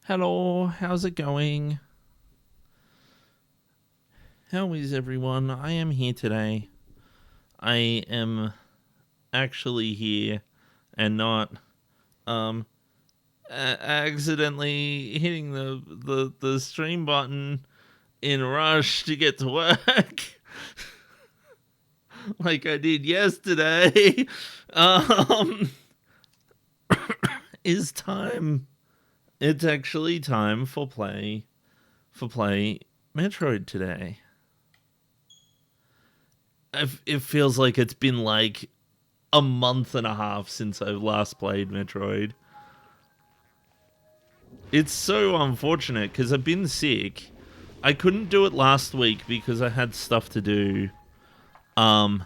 Hello, how's it going? How is everyone? I am here today. I am actually here and not um accidentally hitting the stream button in a rush to get to work like I did yesterday. Um is time it's actually time for play Metroid today. It feels like it's been like a month and a half since I last played Metroid. It's so unfortunate because I've been sick. I couldn't do it last week because I had stuff to do um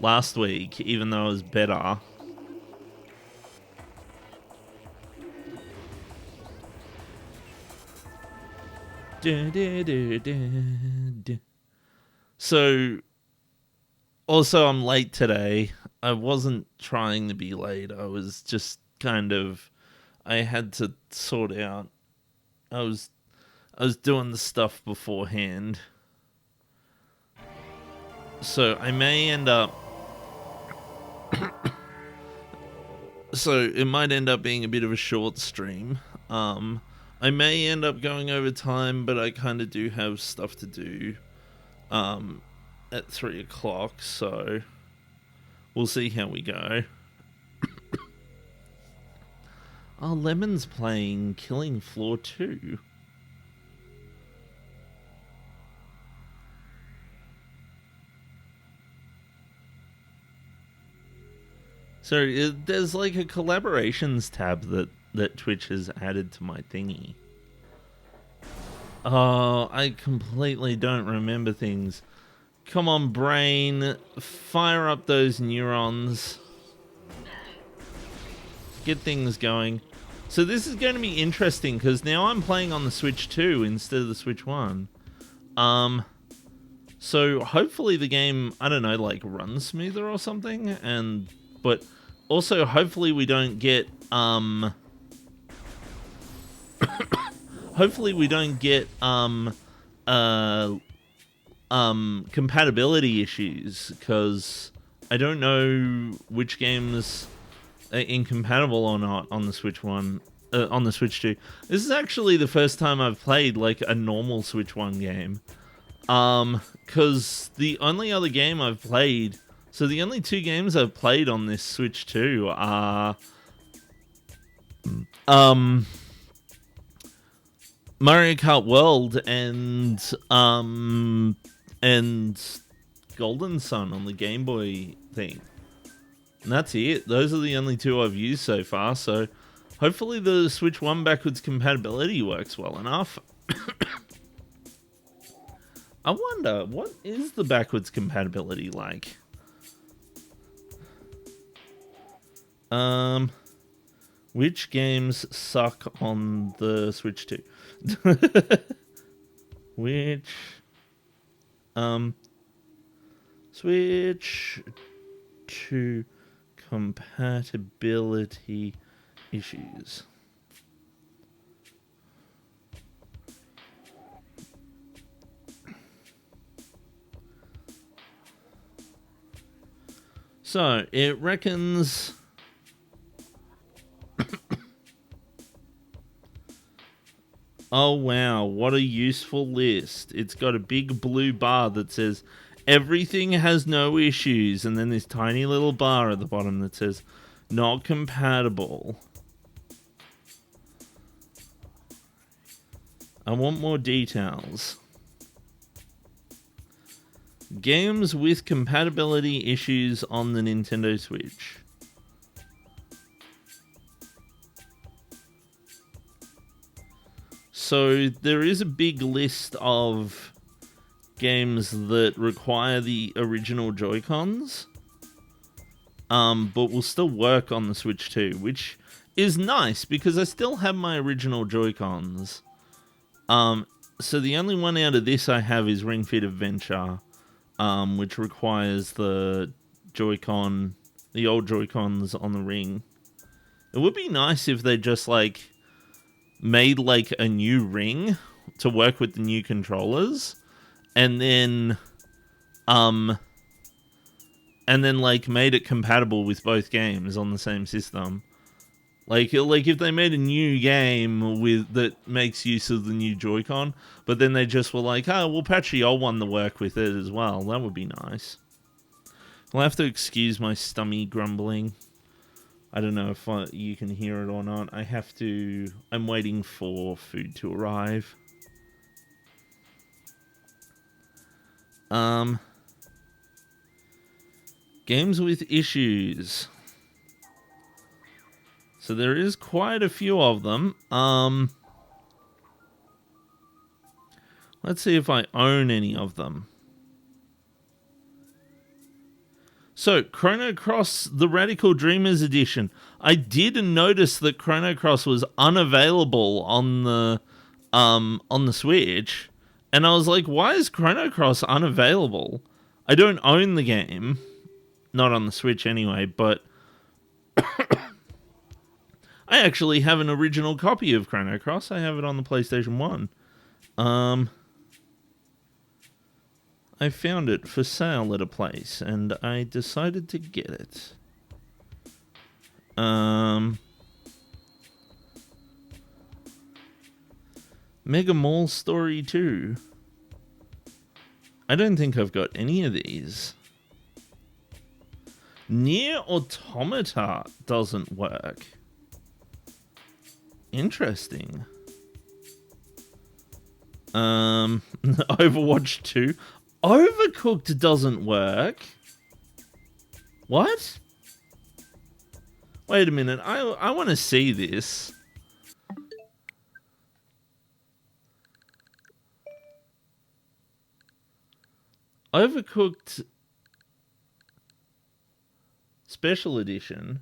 last week, even though I was better. So also I'm late today. I wasn't trying to be late. I was just kind of I had to sort out. I was I was doing the stuff beforehand. So I may end up so it might end up being a bit of a short stream. I may end up going over time, but I kind of do have stuff to do um, at 3 o'clock, so we'll see how we go. Oh, Lemon's playing Killing Floor 2. So there's like a collaborations tab that Twitch has added to my thingy. Oh, I completely don't remember things. Come on, brain. Fire up those neurons. Get things going. So this is going to be interesting because now I'm playing on the Switch 2 instead of the Switch 1. So hopefully the game, I don't know, like runs smoother or something, but also hopefully we don't get hopefully we don't get uh compatibility issues, because I don't know which games are incompatible or not on the Switch 1, on the Switch 2. This is actually the first time I've played like a normal Switch 1 game. Because the only other game I've played, so the only two games I've played on this Switch 2 are Mario Kart World and Golden Sun on the Game Boy thing. And that's it. Those are the only two I've used so far, so hopefully the Switch 1 backwards compatibility works well enough. I wonder, what is the backwards compatibility like? Which games suck on the Switch 2? Which Switch 2 compatibility issues. So it reckons oh wow, what a useful list. It's got a big blue bar that says everything has no issues, and then this tiny little bar at the bottom that says not compatible. I want more details. Games with compatibility issues on the Nintendo Switch. So there is a big list of games that require the original Joy-Cons, but will still work on the Switch 2, which is nice because I still have my original Joy-Cons. So the only one out of this I have is Ring Fit Adventure, which requires the old Joy-Cons on the ring. It would be nice if they just like made like a new ring to work with the new controllers, and then like made it compatible with both games on the same system. Like if they made a new game with that makes use of the new Joy-Con, but then they just were like, oh, we'll patch the old one to work with it as well. That would be nice. I'll have to excuse my stomach grumbling. I don't know if you can hear it or not. I'm waiting for food to arrive. Games with issues. So there is quite a few of them. Let's see if I own any of them. So, Chrono Cross, the Radical Dreamers Edition. I did notice that Chrono Cross was unavailable on the Switch, and I was like, why is Chrono Cross unavailable? I don't own the game, not on the Switch anyway, but I actually have an original copy of Chrono Cross. I have it on the PlayStation 1. I found it for sale at a place, and I decided to get it. Mega Mall Story 2. I don't think I've got any of these. Nier Automata doesn't work. Interesting. Overwatch 2. Overcooked doesn't work. What? Wait a minute. I want to see this. Overcooked Special Edition.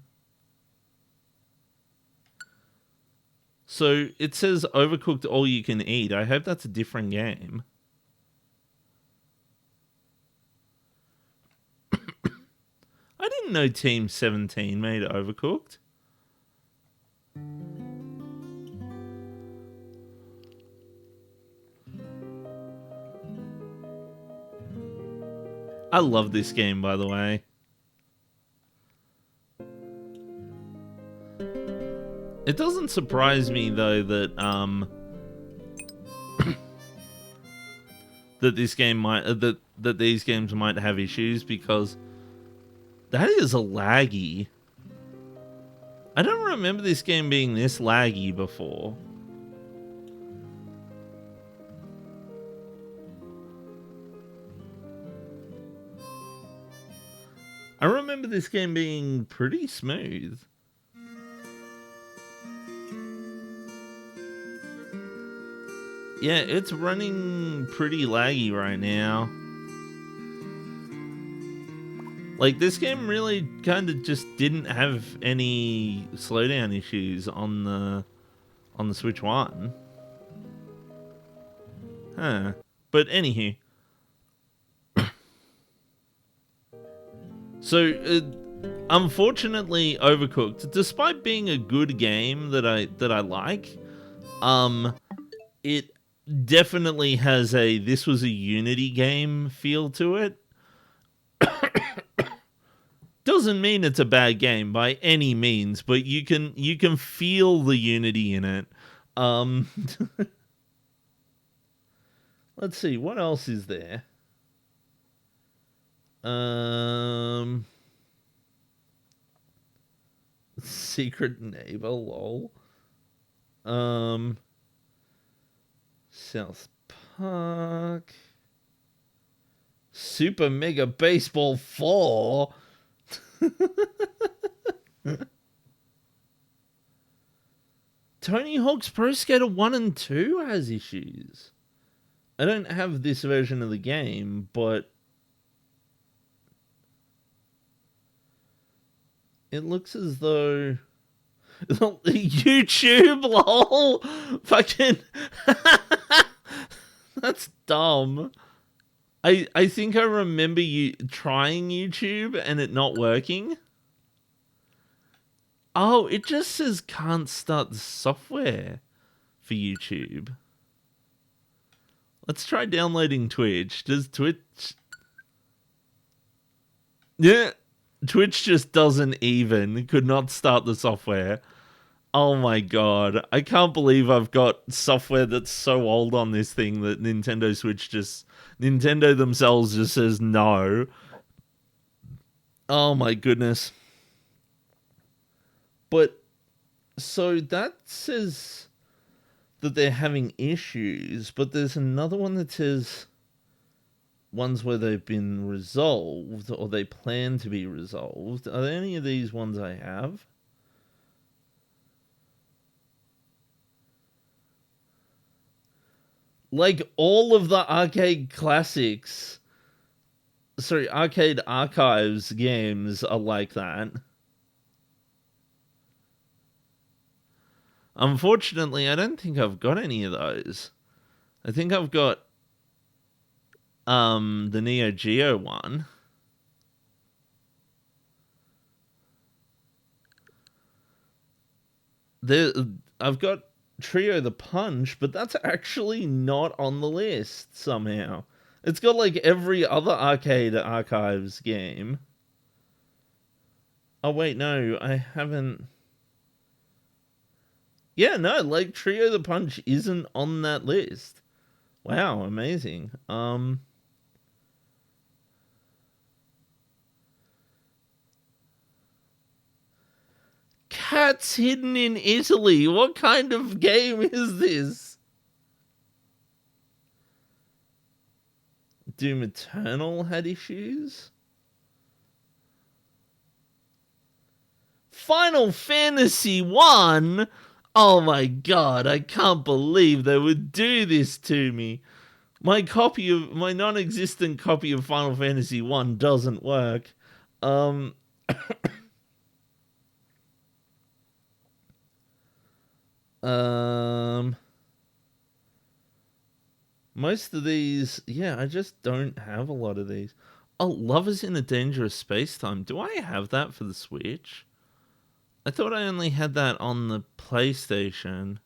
So it says Overcooked All You Can Eat. I hope that's a different game. I didn't know Team 17 made Overcooked. I love this game, by the way. It doesn't surprise me though that that this game might that these games might have issues, because that is a laggy. I don't remember this game being this laggy before. I remember this game being pretty smooth. Yeah, it's running pretty laggy right now. Like, this game really kind of just didn't have any slowdown issues on the Switch 1. Huh. But anywho. So, unfortunately, Overcooked, despite being a good game that I like, it definitely has this was a Unity game feel to it. Doesn't mean it's a bad game by any means, but you can feel the Unity in it. Let's see, what else is there? Secret Neighbor, lol. South Park. Super Mega Baseball 4. Tony Hawk's Pro Skater 1 and 2 has issues. I don't have this version of the game, but it looks as though YouTube, lol. Fucking that's dumb. I think I remember you trying YouTube and it not working. Oh, it just says can't start the software. for YouTube. Let's try downloading Twitch. Does Twitch... Yeah, Twitch just doesn't even. Could not start the software. Oh my god. I can't believe I've got software that's so old on this thing that Nintendo Switch just... Nintendo themselves just says no. Oh my goodness. But, so that says that they're having issues, but there's another one that says ones where they've been resolved, or they plan to be resolved. Are there any of these ones I have? Like all of the arcade classics, sorry, arcade archives games are like that. Unfortunately, I don't think I've got any of those. I think I've got the Neo Geo one. I've got Trio the Punch, but that's actually not on the list somehow. It's got like every other arcade archives game. Oh wait, no, I haven't. Yeah, no, like Trio the Punch isn't on that list. Wow, amazing. Cats Hidden in Italy. What kind of game is this? Doom Eternal had issues? Final Fantasy 1? Oh my god, I can't believe they would do this to me. My non-existent copy of Final Fantasy 1 doesn't work. Most of these, yeah, I just don't have a lot of these. Oh, Lovers in a Dangerous Space-Time. Do I have that for the Switch? I thought I only had that on the PlayStation.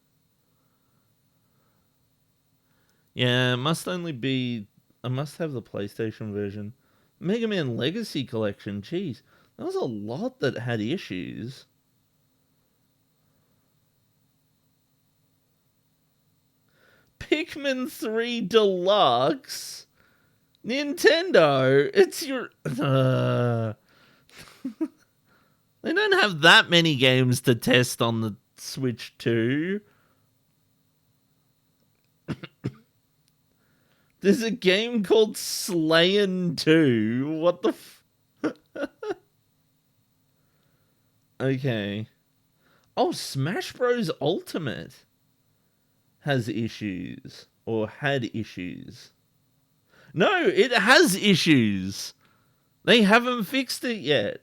Yeah, it must only be... I must have the PlayStation version. Mega Man Legacy Collection. Jeez, there was a lot that had issues. Pikmin 3 Deluxe? Nintendo, it's your... They don't have that many games to test on the Switch 2. There's a game called Slayin' 2. What the Okay. Oh, Smash Bros. Ultimate has issues. Or had issues. No, it has issues. They haven't fixed it yet.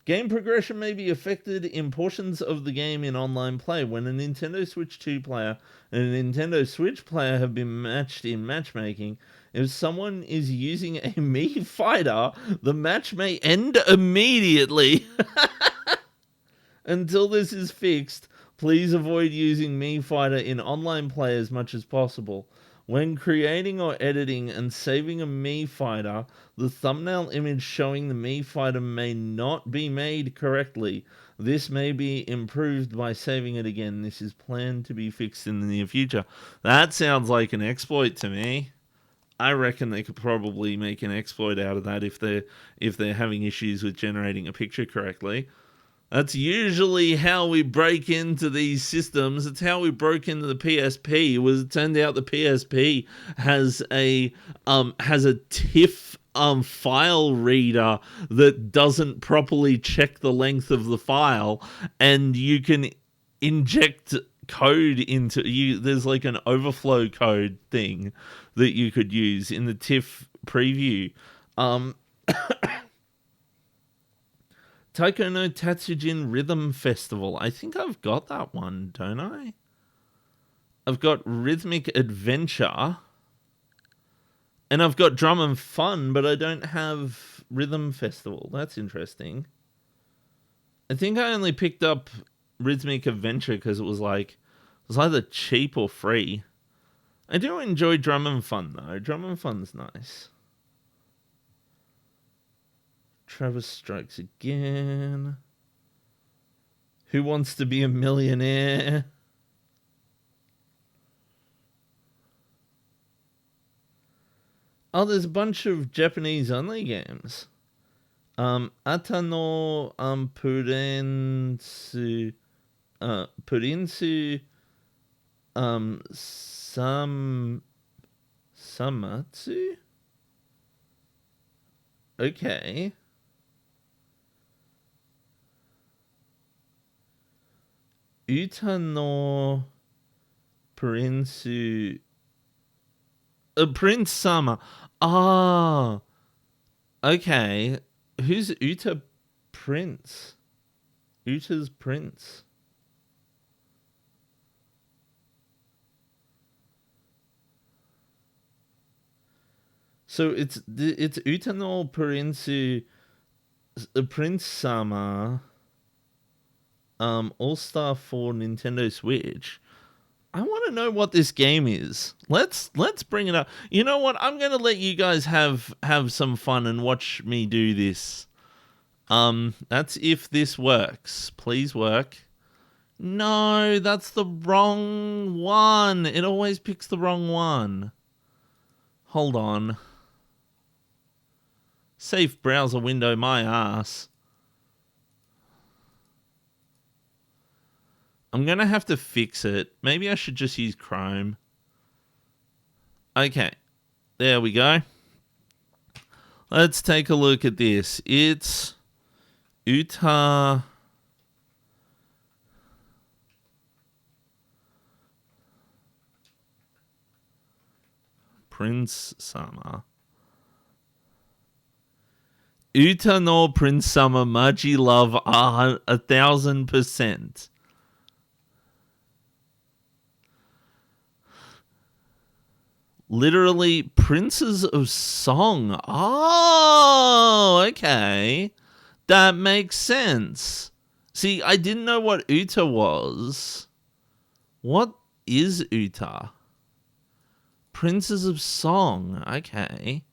Game progression may be affected in portions of the game in online play. When a Nintendo Switch 2 player and a Nintendo Switch player have been matched in matchmaking, if someone is using a Mii fighter, the match may end immediately. Until this is fixed, please avoid using Mii fighter in online play as much as possible. When creating or editing and saving a Mii fighter, the thumbnail image showing the Mii fighter may not be made correctly. This may be improved by saving it again. This is planned to be fixed in the near future. That sounds like an exploit to me. I reckon they could probably make an exploit out of that if they're having issues with generating a picture correctly. That's usually how we break into these systems. It's how we broke into the PSP. It turned out the PSP has a TIFF file reader that doesn't properly check the length of the file, and you can inject code into you. There's like an overflow code thing that you could use in the TIFF preview. Taiko no Tatsujin Rhythm Festival. I think I've got that one, don't I? I've got Rhythmic Adventure. And I've got Drum and Fun, but I don't have Rhythm Festival. That's interesting. I think I only picked up Rhythmic Adventure because it was either cheap or free. I do enjoy Drum and Fun though. Drum and Fun's nice. Travis Strikes Again. Who Wants to Be a Millionaire? Oh, there's a bunch of Japanese only games. Ata no Purensu Purinsu Samatsu? Okay. Uta no Purinsu Prince Sama. Ah. Okay. Who's Uta Prince? Uta's Prince. So it's Uta no Prince Prince Sama All-Star for Nintendo Switch. I want to know what this game is. Let's bring it up. You know what? I'm going to let you guys have some fun and watch me do this. That's if this works. Please work. No, that's the wrong one. It always picks the wrong one. Hold on. Safe browser window, my ass. I'm going to have to fix it. Maybe I should just use Chrome. Okay. There we go. Let's take a look at this. It's Uta Prince Sama. Uta no Prince Sama Maji Love 1000%. Literally, Princes of Song. Oh, okay. That makes sense. See, I didn't know what Uta was. What is Uta? Princes of Song. Okay.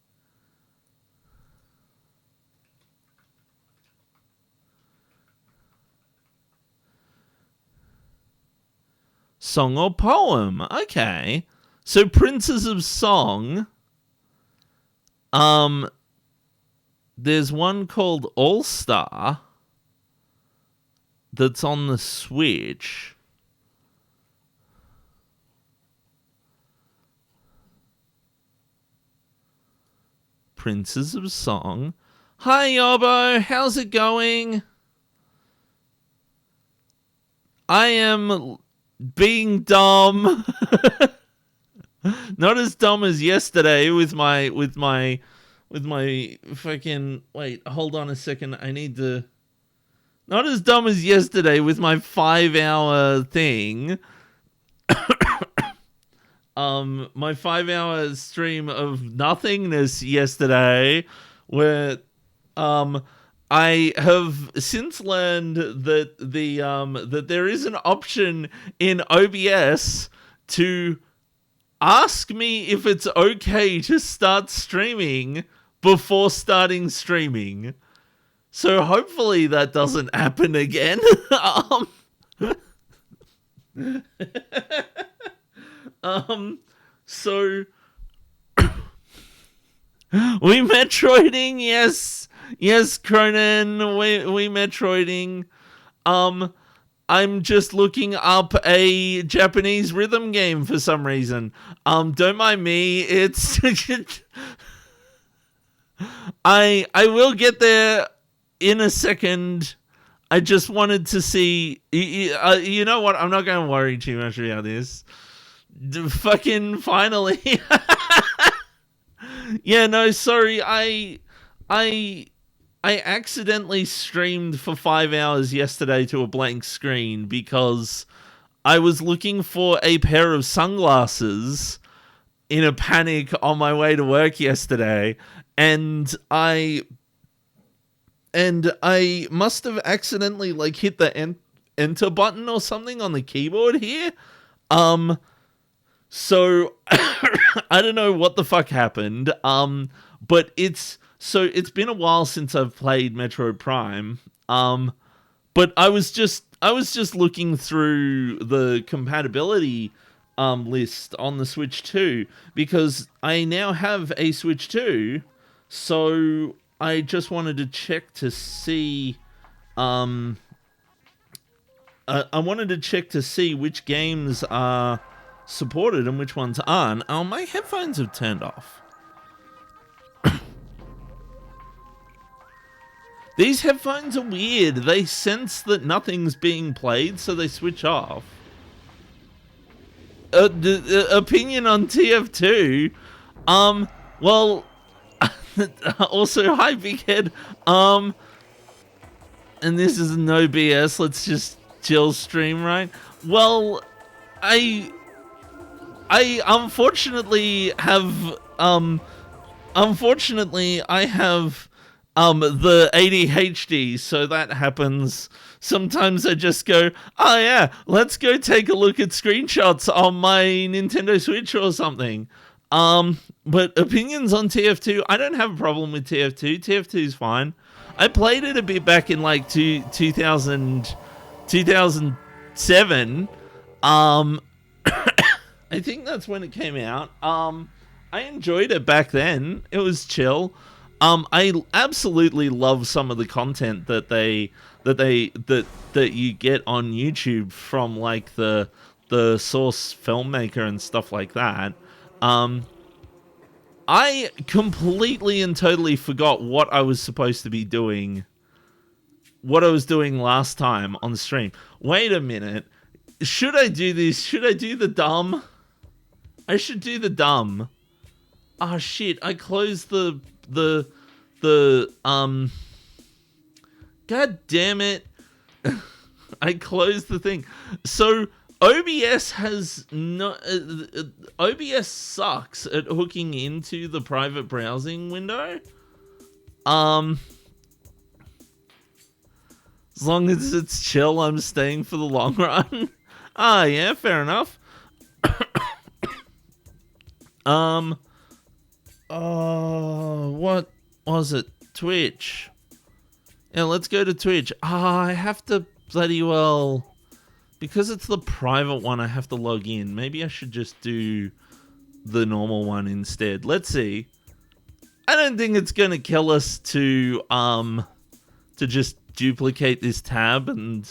Song or poem. Okay. So Princes of Song, there's one called All Star that's on the Switch. Princes of Song. Hi Yobo, how's it going? I am being dumb. Not as dumb as yesterday with my fucking wait, hold on a second. I need to not as dumb as yesterday with my 5-hour thing. My 5-hour stream of nothingness yesterday where I have since learned that that there is an option in OBS to ask me if it's okay to start streaming before starting streaming. So hopefully that doesn't happen again. So we Metroiding, yes, Cronin, we Metroiding. I'm just looking up a Japanese rhythm game for some reason. Don't mind me. It's I will get there in a second. I just wanted to see. You know what? I'm not going to worry too much about this. Fucking finally. Yeah, no, sorry. I accidentally streamed for 5 hours yesterday to a blank screen because I was looking for a pair of sunglasses in a panic on my way to work yesterday, and I must have accidentally hit the enter button or something on the keyboard here. So I don't know what the fuck happened. But it's been a while since I've played Metroid Prime. But I was just looking through the compatibility list on the Switch 2 because I now have a Switch 2, so I just wanted to check to see I wanted to check to see which games are supported and which ones aren't. Oh, my headphones have turned off. These headphones are weird. They sense that nothing's being played, so they switch off. Opinion on TF2. Well, also, hi, Big Head. And this is no BS. Let's just chill stream, right? Well, I unfortunately have, the ADHD, so that happens. Sometimes I just go, oh yeah, let's go take a look at screenshots on my Nintendo Switch or something. But opinions on TF2, I don't have a problem with TF2. TF2 is fine. I played it a bit back in like 2007. I think that's when it came out. I enjoyed it back then. It was chill. I absolutely love some of the content that you get on YouTube from like the source filmmaker and stuff like that. I completely and totally forgot what I was supposed to be doing. What I was doing last time on the stream. Wait a minute. Should I do this? Should I do the dumb? I should do the dumb. Oh shit, I closed the God damn it. I closed the thing. So OBS has no OBS sucks at hooking into the private browsing window. As long as it's chill, I'm staying for the long run. Ah, yeah, fair enough. What was it? Twitch. Yeah, let's go to Twitch. I have to bloody well, because it's the private one, I have to log in. Maybe I should just do the normal one instead. Let's see. I don't think it's gonna kill us to just duplicate this tab and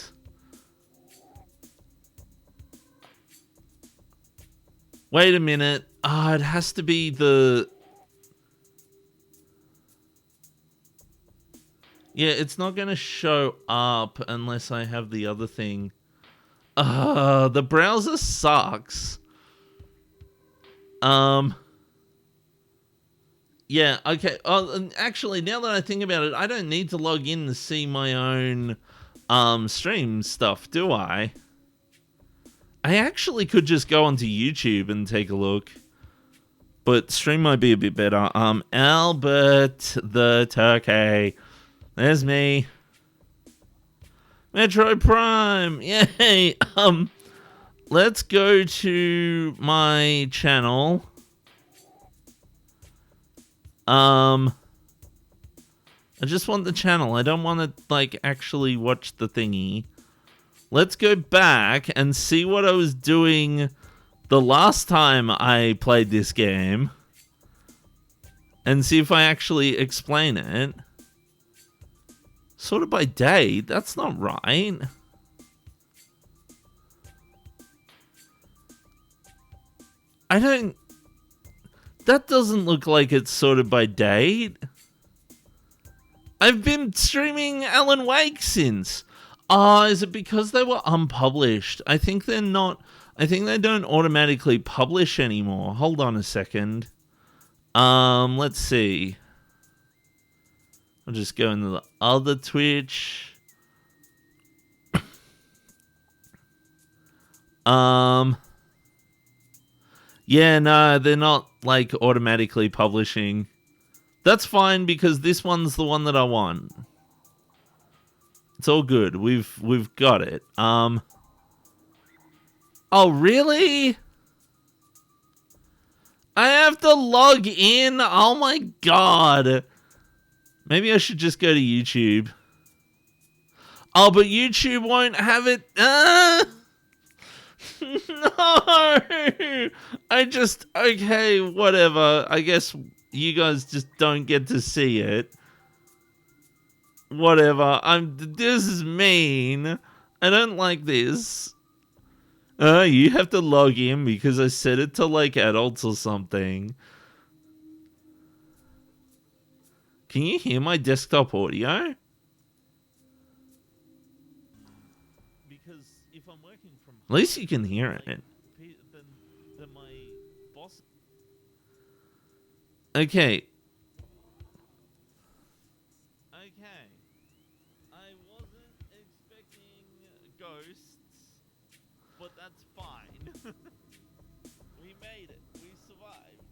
wait a minute. It has to be the... Yeah, it's not going to show up unless I have the other thing. The browser sucks. Yeah, okay. And actually, now that I think about it, I don't need to log in to see my own stream stuff, do I? I actually could just go onto YouTube and take a look. But stream might be a bit better. Albert the Turkey. There's me. Metroid Prime. Yay. Let's go to my channel. I just want the channel. I don't want to like actually watch the thingy. Let's go back and see what I was doing the last time I played this game. And see if I actually explain it. Sort of by date. That's not right. I don't... That doesn't look like it's sorted by date. I've been streaming Alan Wake since. Is it because they were unpublished? I think they're not... I think they don't automatically publish anymore. Hold on a second. Let's see. I'll just go into the other Twitch. Yeah, no, they're not like automatically publishing. That's fine because this one's the one that I want. It's all good. We've got it. Oh, really? I have to log in? Oh my god. Maybe I should just go to YouTube. Oh, but YouTube won't have it. No! Okay, whatever. I guess you guys just don't get to see it. Whatever. This is mean. I don't like this. You have to log in because I set it to like adults or something. Can you hear my desktop audio? Because if I'm working from home, at least you can hear it. Then my boss. Okay. Okay. I wasn't expecting ghosts, but that's fine. We made it. We survived.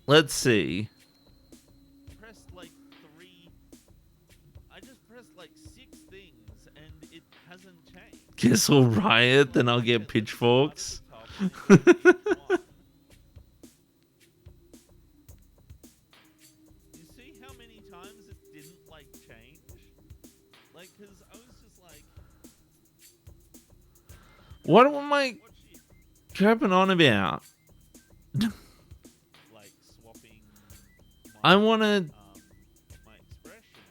Let's see. Pressed like 3. I just pressed like 6 things and it hasn't changed. Guess we'll riot, then I'll get pitchforks. You see how many times it didn't like change? Like, cause I was just like, what am I crapping on about? Like swapping. I wanna. My expression.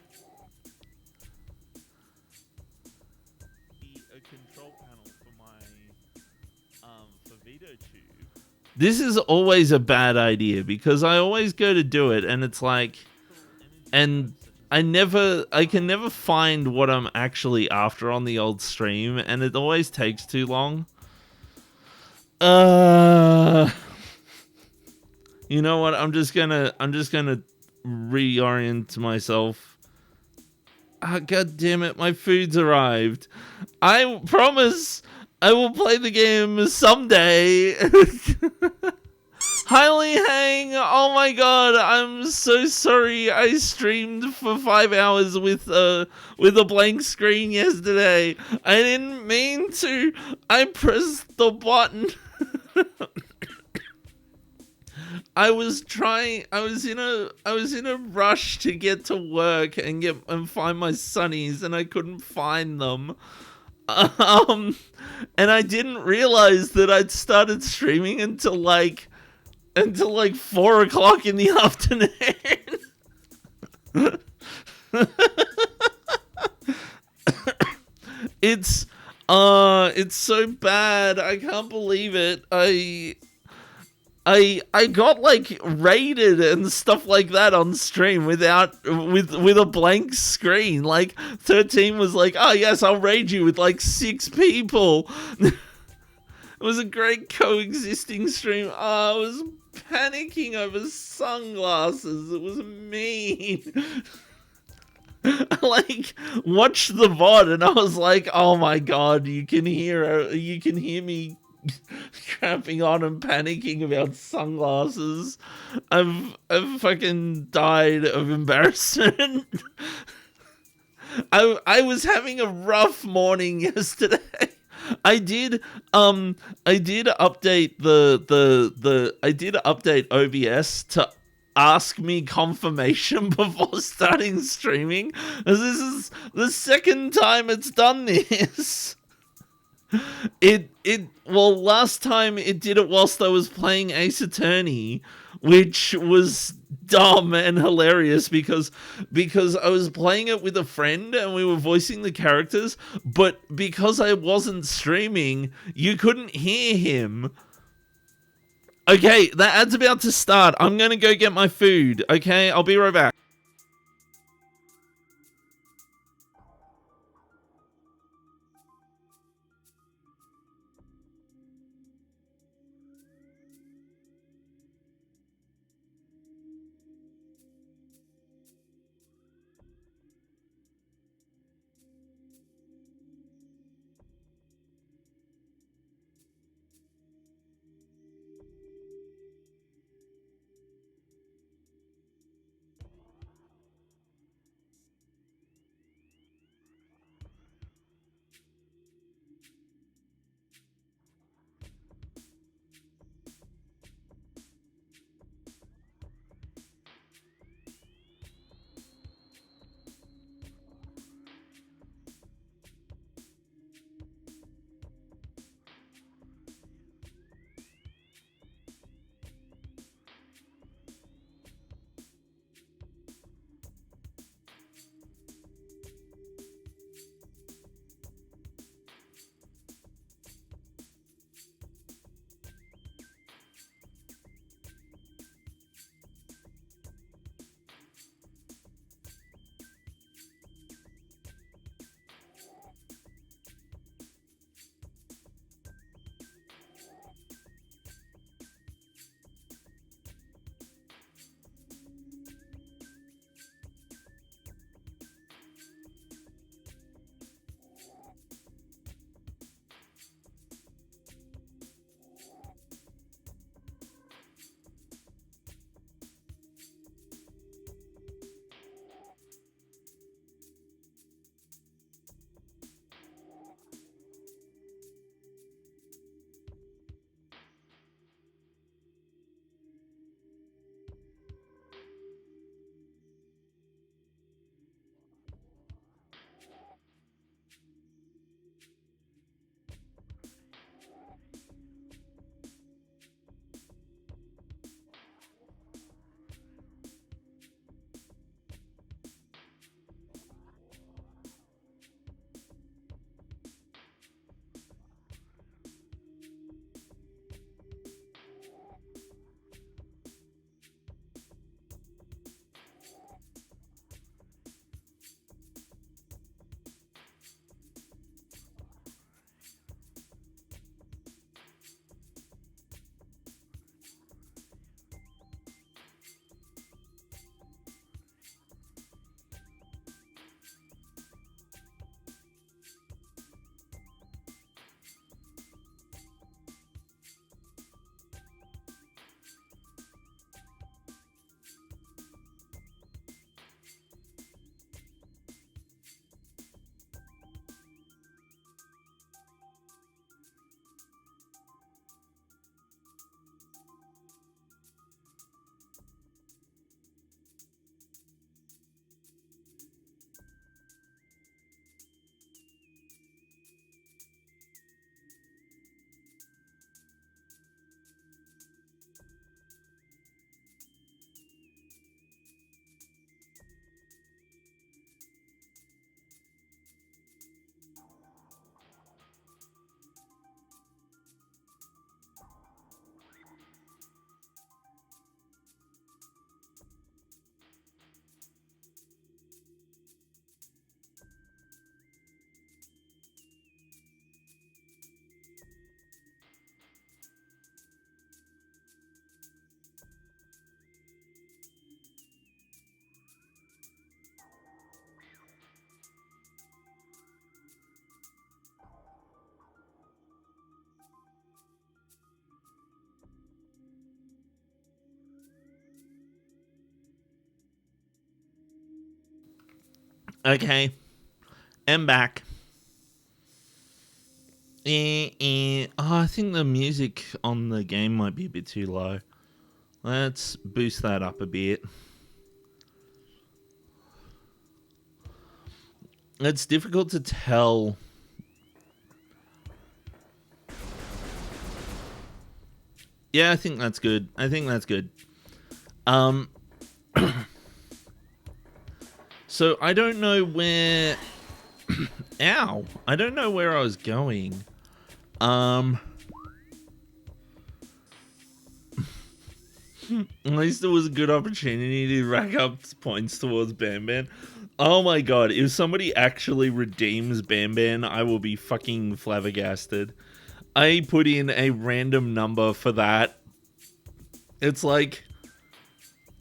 A control panel for my for VideoTube. This is always a bad idea because I always go to do it and it's like, and I can never find what I'm actually after on the old stream, and it always takes too long. You know what? I'm just gonna reorient myself. God damn it! My food's arrived. I promise I will play the game someday. Highly Hang, oh my god, I'm so sorry. I streamed for 5 hours with a blank screen yesterday. I didn't mean to. I pressed the button. I was in a rush to get to work and find my sunnies, and I couldn't find them. And I didn't realize that I'd started streaming until like 4 o'clock in the afternoon. It's so bad. I can't believe it. I got like raided and stuff like that on stream with a blank screen. Like 13 was like, "Oh yes, I'll raid you with like 6 people." It was a great coexisting stream. Oh, I was panicking over sunglasses. It was mean. I like watched the VOD and I was like, "Oh my god, you can hear me cramping on and panicking about sunglasses." I've fucking died of embarrassment. I was having a rough morning yesterday. I did update I did update OBS to ask me confirmation before starting streaming, as this is the second time it's done this. Well, last time it did it whilst I was playing Ace Attorney, which was dumb and hilarious because I was playing it with a friend and we were voicing the characters, but because I wasn't streaming, you couldn't hear him. Okay, that ad's about to start. I'm gonna go get my food, okay? I'll be right back. Okay. I'm back. Oh, I think the music on the game might be a bit too low. Let's boost that up a bit. It's difficult to tell. Yeah, I think that's good. So I don't know where... Ow! I don't know where I was going. At least it was a good opportunity to rack up points towards Bam Bam. Oh my god, if somebody actually redeems Bam Bam, I will be fucking flabbergasted. I put in a random number for that. It's like...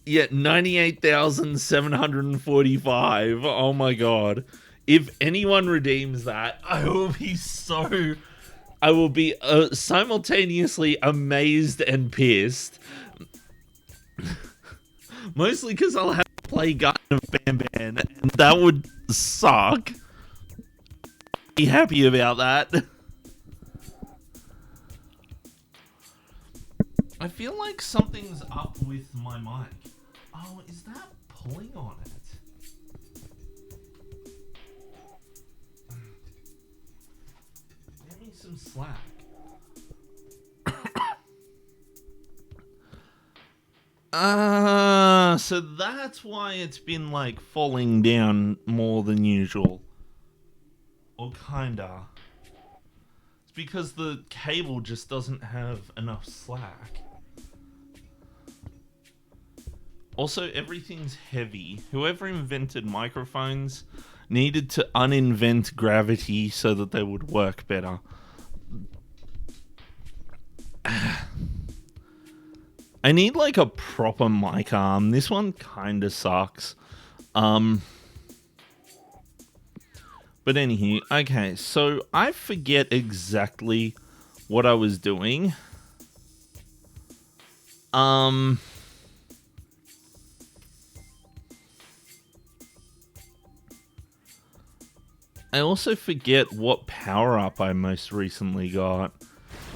Yeah, 98,745. Oh my god. If anyone redeems that, I will be simultaneously amazed and pissed. Mostly because I'll have to play Garden of Banban, and that would suck. Be happy about that. I feel like something's up with my mic. Oh, is that pulling on it? Give me some slack. So that's why it's been like falling down more than usual. Or kinda. It's because the cable just doesn't have enough slack. Also, everything's heavy. Whoever invented microphones needed to uninvent gravity so that they would work better. I need like a proper mic arm. This one kinda sucks. But anywho, okay, so I forget exactly what I was doing. I also forget what power-up I most recently got.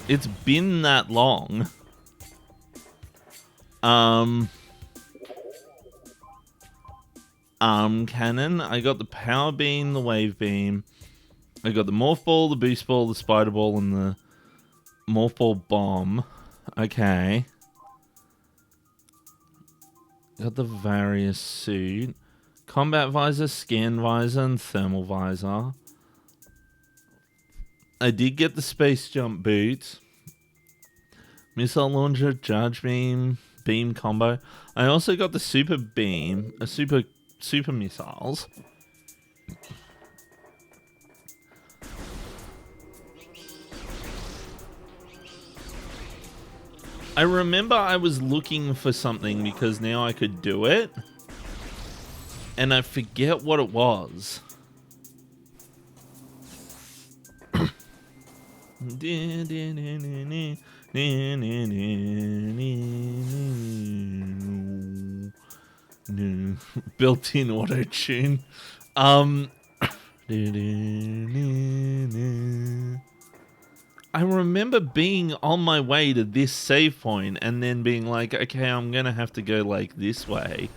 It's been that long. Cannon. I got the power beam, the wave beam. I got the morph ball, the boost ball, the spider ball, and the morph ball bomb. Okay. Got the various suit. Combat visor, scan visor, and thermal visor. I did get the space jump boots. Missile launcher, charge beam, beam combo. I also got the super beam, super missiles. I remember I was looking for something because now I could do it. And I forget what it was. Built-in auto-tune. I remember being on my way to this save point and then being like, okay, I'm gonna have to go like this way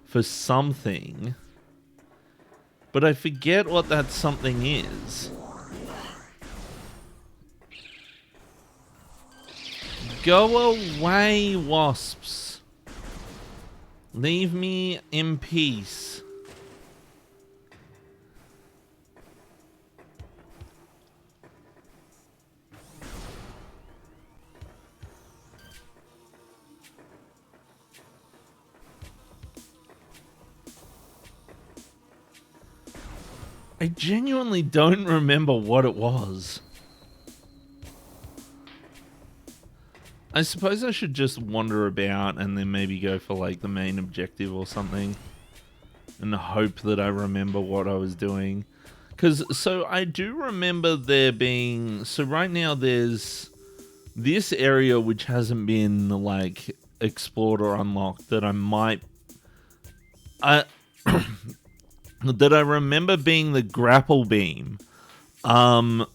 for something. But I forget what that something is. Go away, wasps. Leave me in peace. I genuinely don't remember what it was. I suppose I should just wander about and then maybe go for like the main objective or something. And hope that I remember what I was doing. So I do remember there being... So right now there's this area which hasn't been like explored or unlocked that I might... that I remember being the grapple beam. Then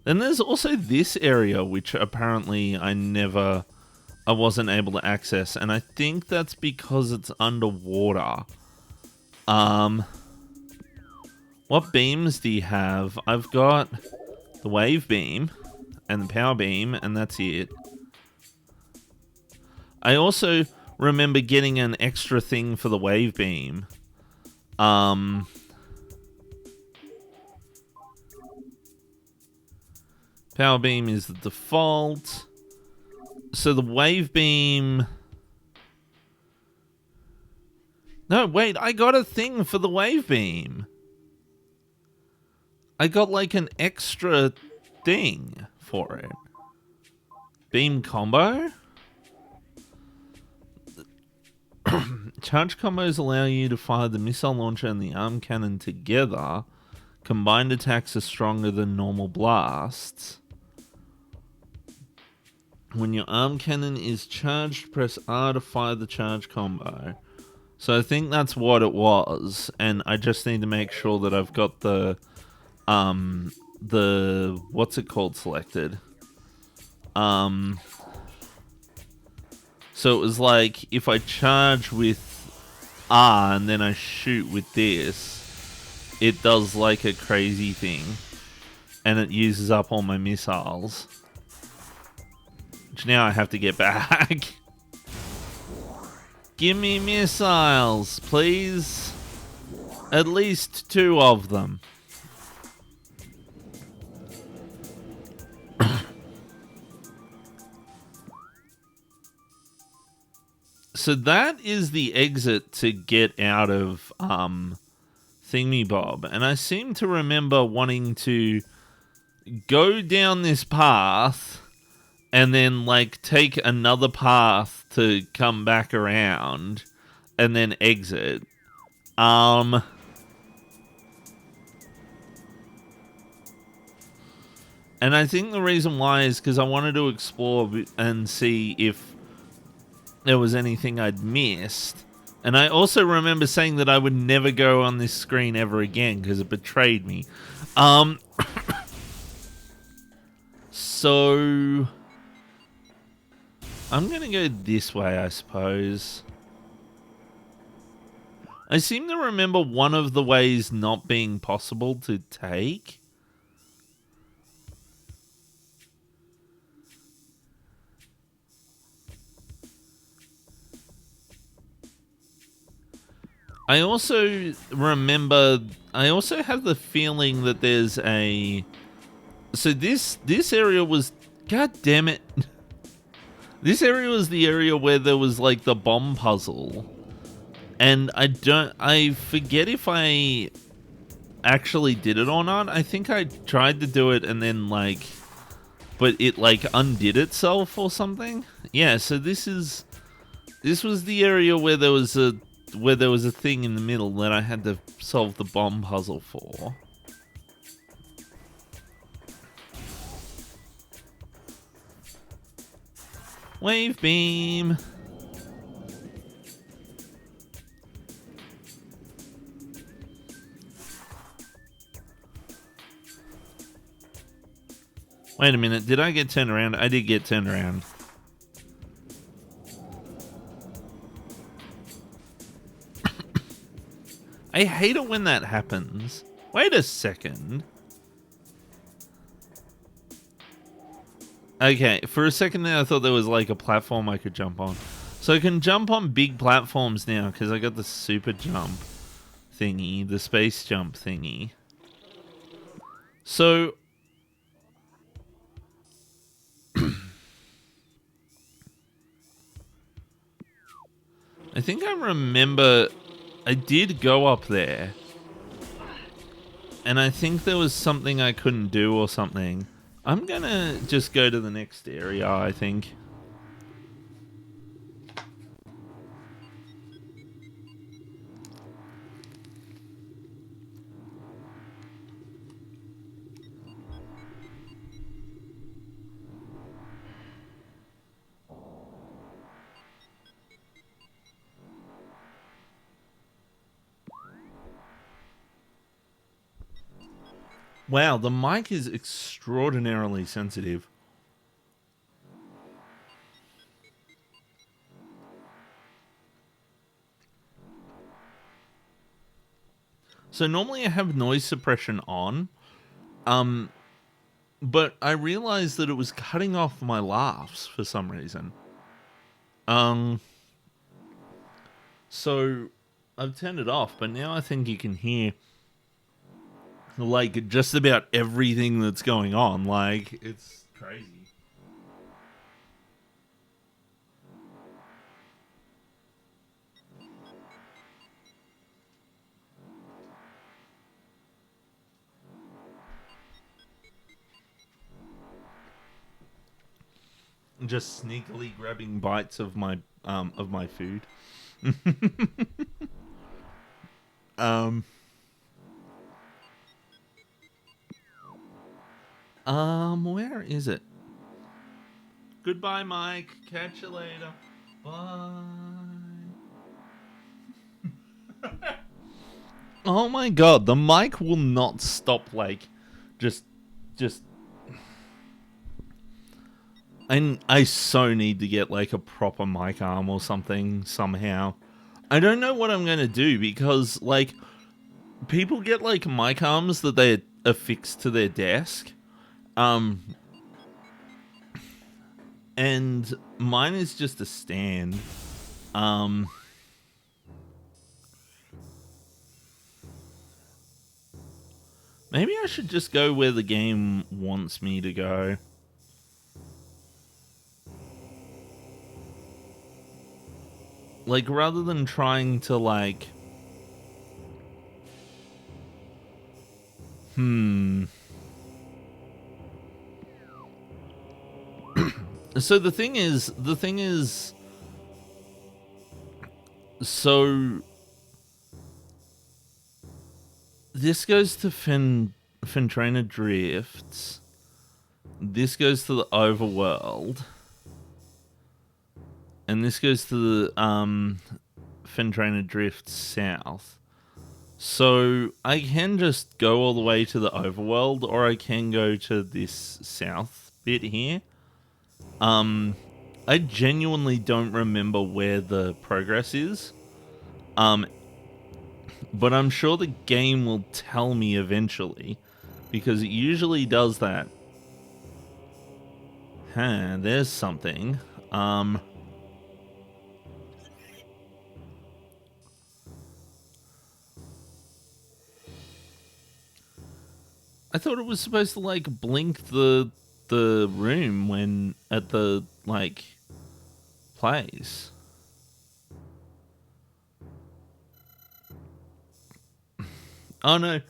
there's also this area, which apparently I wasn't able to access, and I think that's because it's underwater. What beams do you have? I've got the wave beam and the power beam, and that's it. I also remember getting an extra thing for the wave beam. Power beam is the default. So the wave beam... No, wait, I got a thing for the wave beam. I got like an extra thing for it. Beam combo? Charge combos allow you to fire the missile launcher and the arm cannon together. Combined attacks are stronger than normal blasts. When your arm cannon is charged, press R to fire the charge combo. So I think that's what it was, and I just need to make sure that I've got the what's it called selected. So it was like if I charge with R and then I shoot with this, it does like a crazy thing, and it uses up all my missiles, which now I have to get back. Give me missiles, please. At least 2 of them. So that is the exit to get out of Thingy Bob. And I seem to remember wanting to go down this path and then like take another path to come back around and then exit. And I think the reason why is because I wanted to explore and see if there was anything I'd missed. And I also remember saying that I would never go on this screen ever again because it betrayed me. So I'm going to go this way, I suppose. I seem to remember one of the ways not being possible to take. I also remember... I also have the feeling that there's a... So this area was... God damn it. This area was the area where there was like the bomb puzzle. And I forget if I actually did it or not. I think I tried to do it and then like... But it like undid itself or something. Yeah, so this was the area where there was a thing in the middle that I had to solve the bomb puzzle for. Wave beam. Wait a minute, did I get turned around? I did get turned around. I hate it when that happens. Wait a second. Okay, for a second there I thought there was like a platform I could jump on. So I can jump on big platforms now because I got the super jump thingy, the space jump thingy. So... I think I remember I did go up there. And I think there was something I couldn't do or something. I'm gonna just go to the next area, I think. Wow, the mic is extraordinarily sensitive. So normally I have noise suppression on, but I realized that it was cutting off my laughs for some reason. So I've turned it off, but now I think you can hear like just about everything that's going on. Like, it's crazy. Just sneakily grabbing bites of my food. um where is it? Goodbye, Mike. Catch you later. Bye. Oh my god, the mic will not stop, like, just and I so need to get like a proper mic arm or something somehow. I don't know what I'm gonna do because like people get like mic arms that they affix to their desk. And mine is just a stand. Maybe I should just go where the game wants me to go. Like, rather than trying to, like... So the thing is... So... This goes to Fentrainer Drifts. This goes to the Overworld. And this goes to the Fentrainer Drifts South. So I can just go all the way to the Overworld, or I can go to this south bit here. I genuinely don't remember where the progress is. But I'm sure the game will tell me eventually, because it usually does that. Huh, there's something. I thought it was supposed to like blink the room when at the like place. Oh no,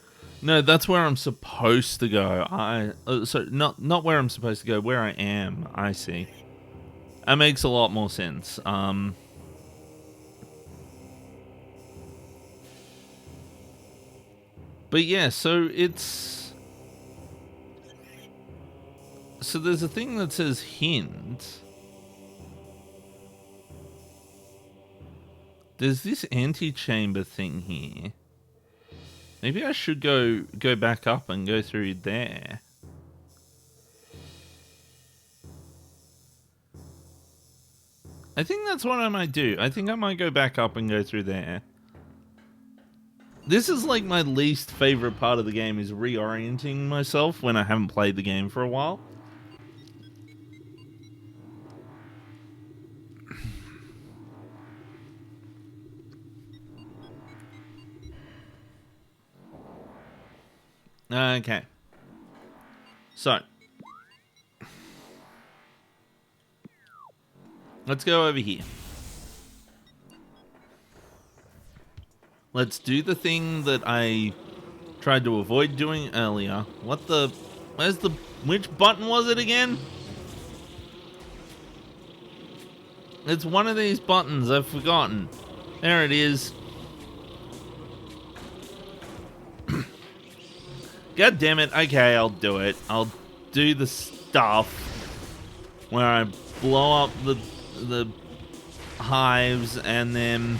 no, that's where I'm supposed to go. So not where I'm supposed to go, where I am. I see. That makes a lot more sense. But yeah, so it's so there's a thing that says hint. There's this antechamber thing here. Maybe I should go back up and go through there. I think that's what I might do. I think I might go back up and go through there. This is like my least favorite part of the game, is reorienting myself when I haven't played the game for a while. Okay. So. Let's go over here. Let's do the thing that I tried to avoid doing earlier. What the... Where's the... Which button was it again? It's one of these buttons. I've forgotten. There it is. God damn it. Okay, I'll do it. I'll do the stuff where I blow up the hives and then...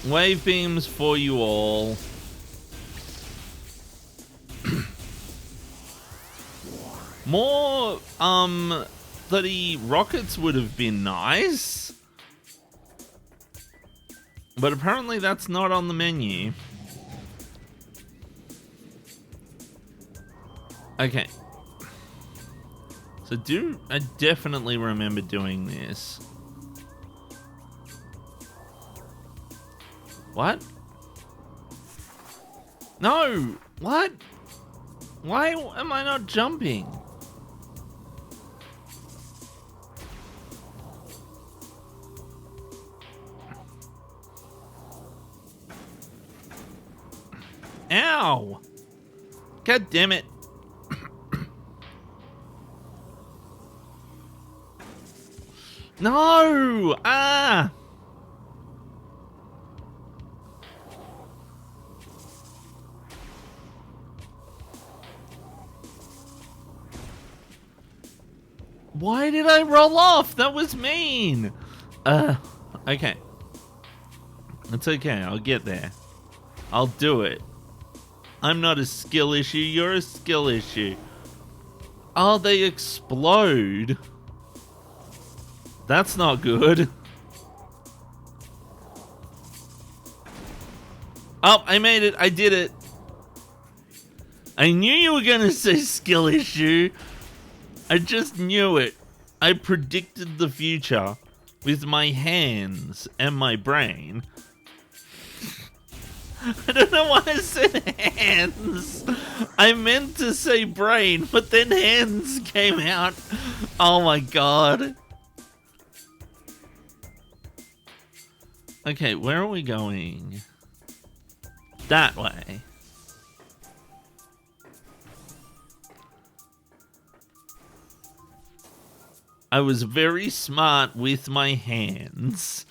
Wave beams for you all. More, bloody rockets would have been nice. But apparently that's not on the menu. Okay. So I definitely remember doing this. What? No! What? Why am I not jumping? Ow! God damn it. No! Ah! Why did I roll off? That was mean. Okay. It's okay. I'll get there. I'll do it. I'm not a skill issue. You're a skill issue. Oh, they explode. That's not good. Oh, I made it. I did it. I knew you were going to say skill issue. I just knew it. I predicted the future with my hands and my brain. I don't know why I said hands. I meant to say brain, but then hands came out. Oh my god. Okay, where are we going? That way. I was very smart with my hands.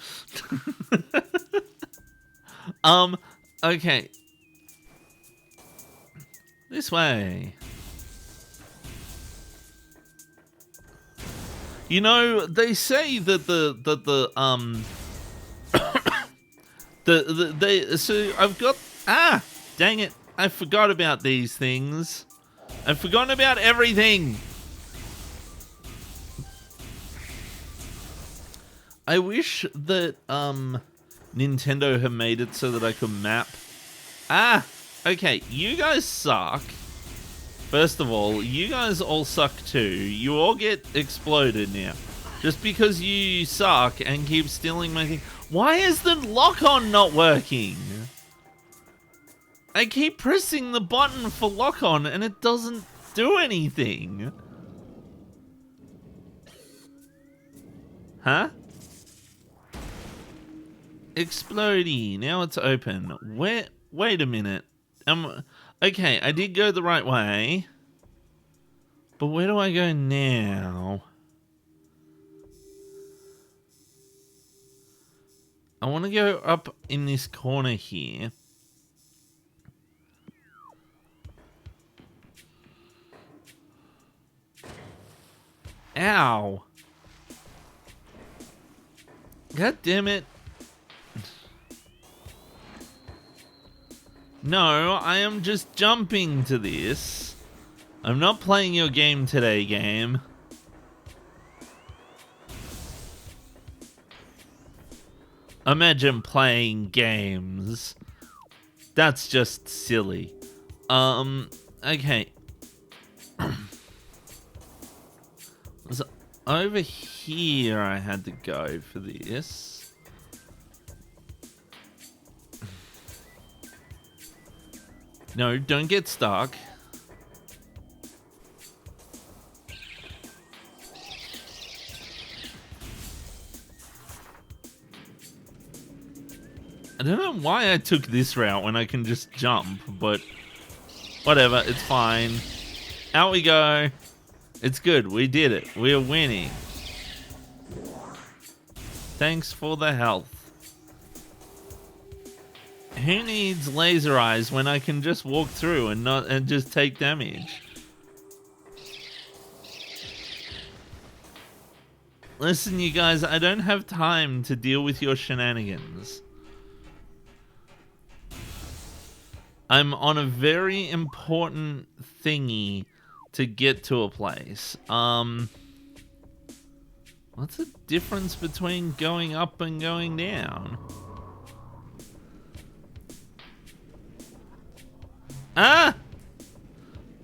Okay. This way. You know, they say that so I've got, dang it. I forgot about these things. I've forgotten about everything. I wish that Nintendo had made it so that I could map. Okay, you guys suck. First of all, you guys all suck too. You all get exploded now. Just because you suck and keep stealing my thing. Why is the lock-on not working? I keep pressing the button for lock-on and it doesn't do anything. Huh? Explodey. Now it's open. Wait a minute. Okay, I did go the right way. But where do I go now? I want to go up in this corner here. Ow. God damn it. No, I am just jumping to this. I'm not playing your game today, game. Imagine playing games. That's just silly. Okay. So over here I had to go for this. No, don't get stuck. I don't know why I took this route when I can just jump, but whatever, it's fine. Out we go. It's good, we did it. We're winning. Thanks for the health. Who needs laser eyes when I can just walk through and just take damage? Listen, you guys, I don't have time to deal with your shenanigans. I'm on a very important thingy to get to a place. What's the difference between going up and going down? Ah!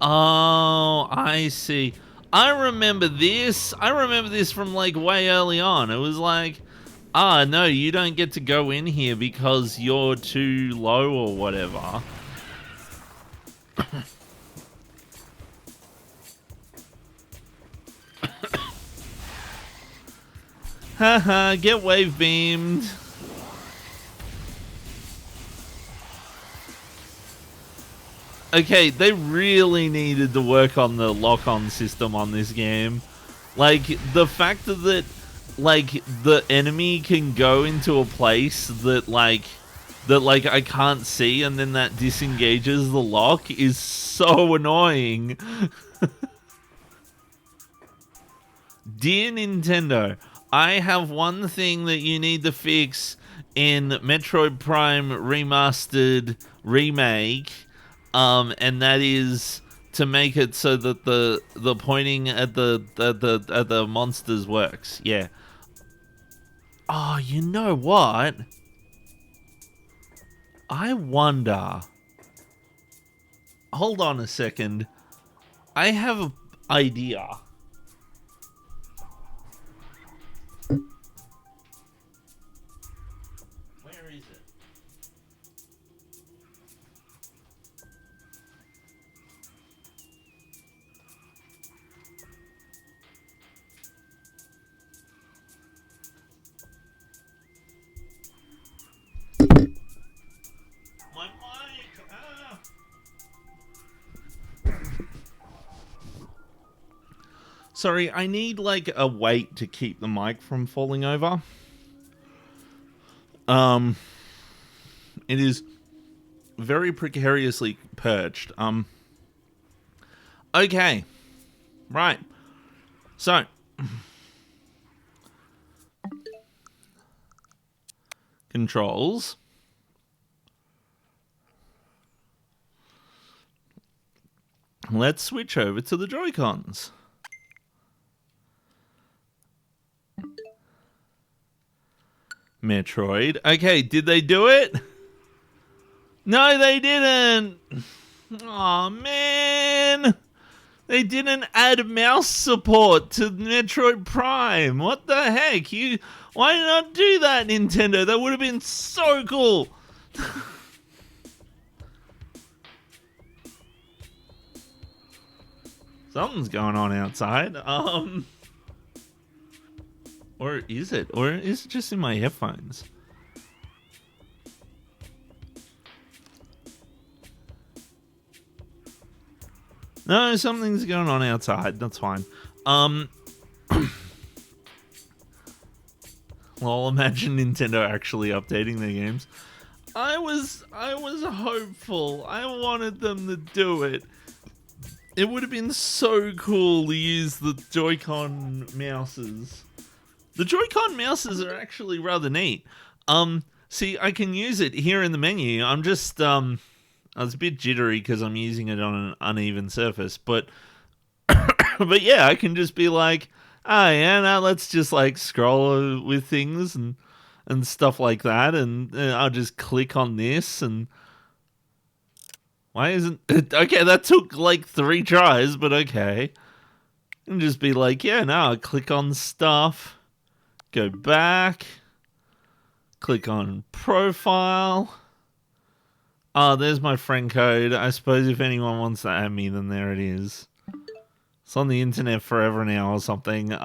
Oh, I see. I remember this. I remember this from like way early on. It was like, no, you don't get to go in here because you're too low or whatever. Haha, get wave beamed. Okay, they really needed to work on the lock-on system on this game. Like, the fact that, like, the enemy can go into a place that, like, I can't see, and then that disengages the lock is so annoying. Dear Nintendo, I have one thing that you need to fix in Metroid Prime Remastered Remake, and that is to make it so that the pointing at the monsters works. Yeah. Oh, you know what? I wonder. Hold on a second. I have an idea. Where is it? My mic! Ah! Sorry, I need like a weight to keep the mic from falling over. It is very precariously perched. Okay. Right. So. Controls. Let's switch over to the Joy-Cons. Metroid. Okay, did they do it? No, they didn't. Aw, man. They didn't add mouse support to Metroid Prime. What the heck? Why not do that, Nintendo? That would have been so cool. Something's going on outside. Or is it? Or is it just in my headphones? No, something's going on outside. That's fine. Well, imagine Nintendo actually updating their games. I was hopeful. I wanted them to do it. It would have been so cool to use the Joy-Con mouses. The Joy-Con mouses are actually rather neat. See, I can use it here in the menu. I'm just, I was a bit jittery because I'm using it on an uneven surface, but but yeah, I can just be like, yeah, now let's just like scroll with things and stuff like that, and I'll just click on this, and why isn't it? Okay, that took like 3 tries, but okay. And just be like, yeah, now I click on stuff, go back, click on profile. Oh, there's my friend code. I suppose if anyone wants to add me, then there it is. It's on the internet forever now or something. What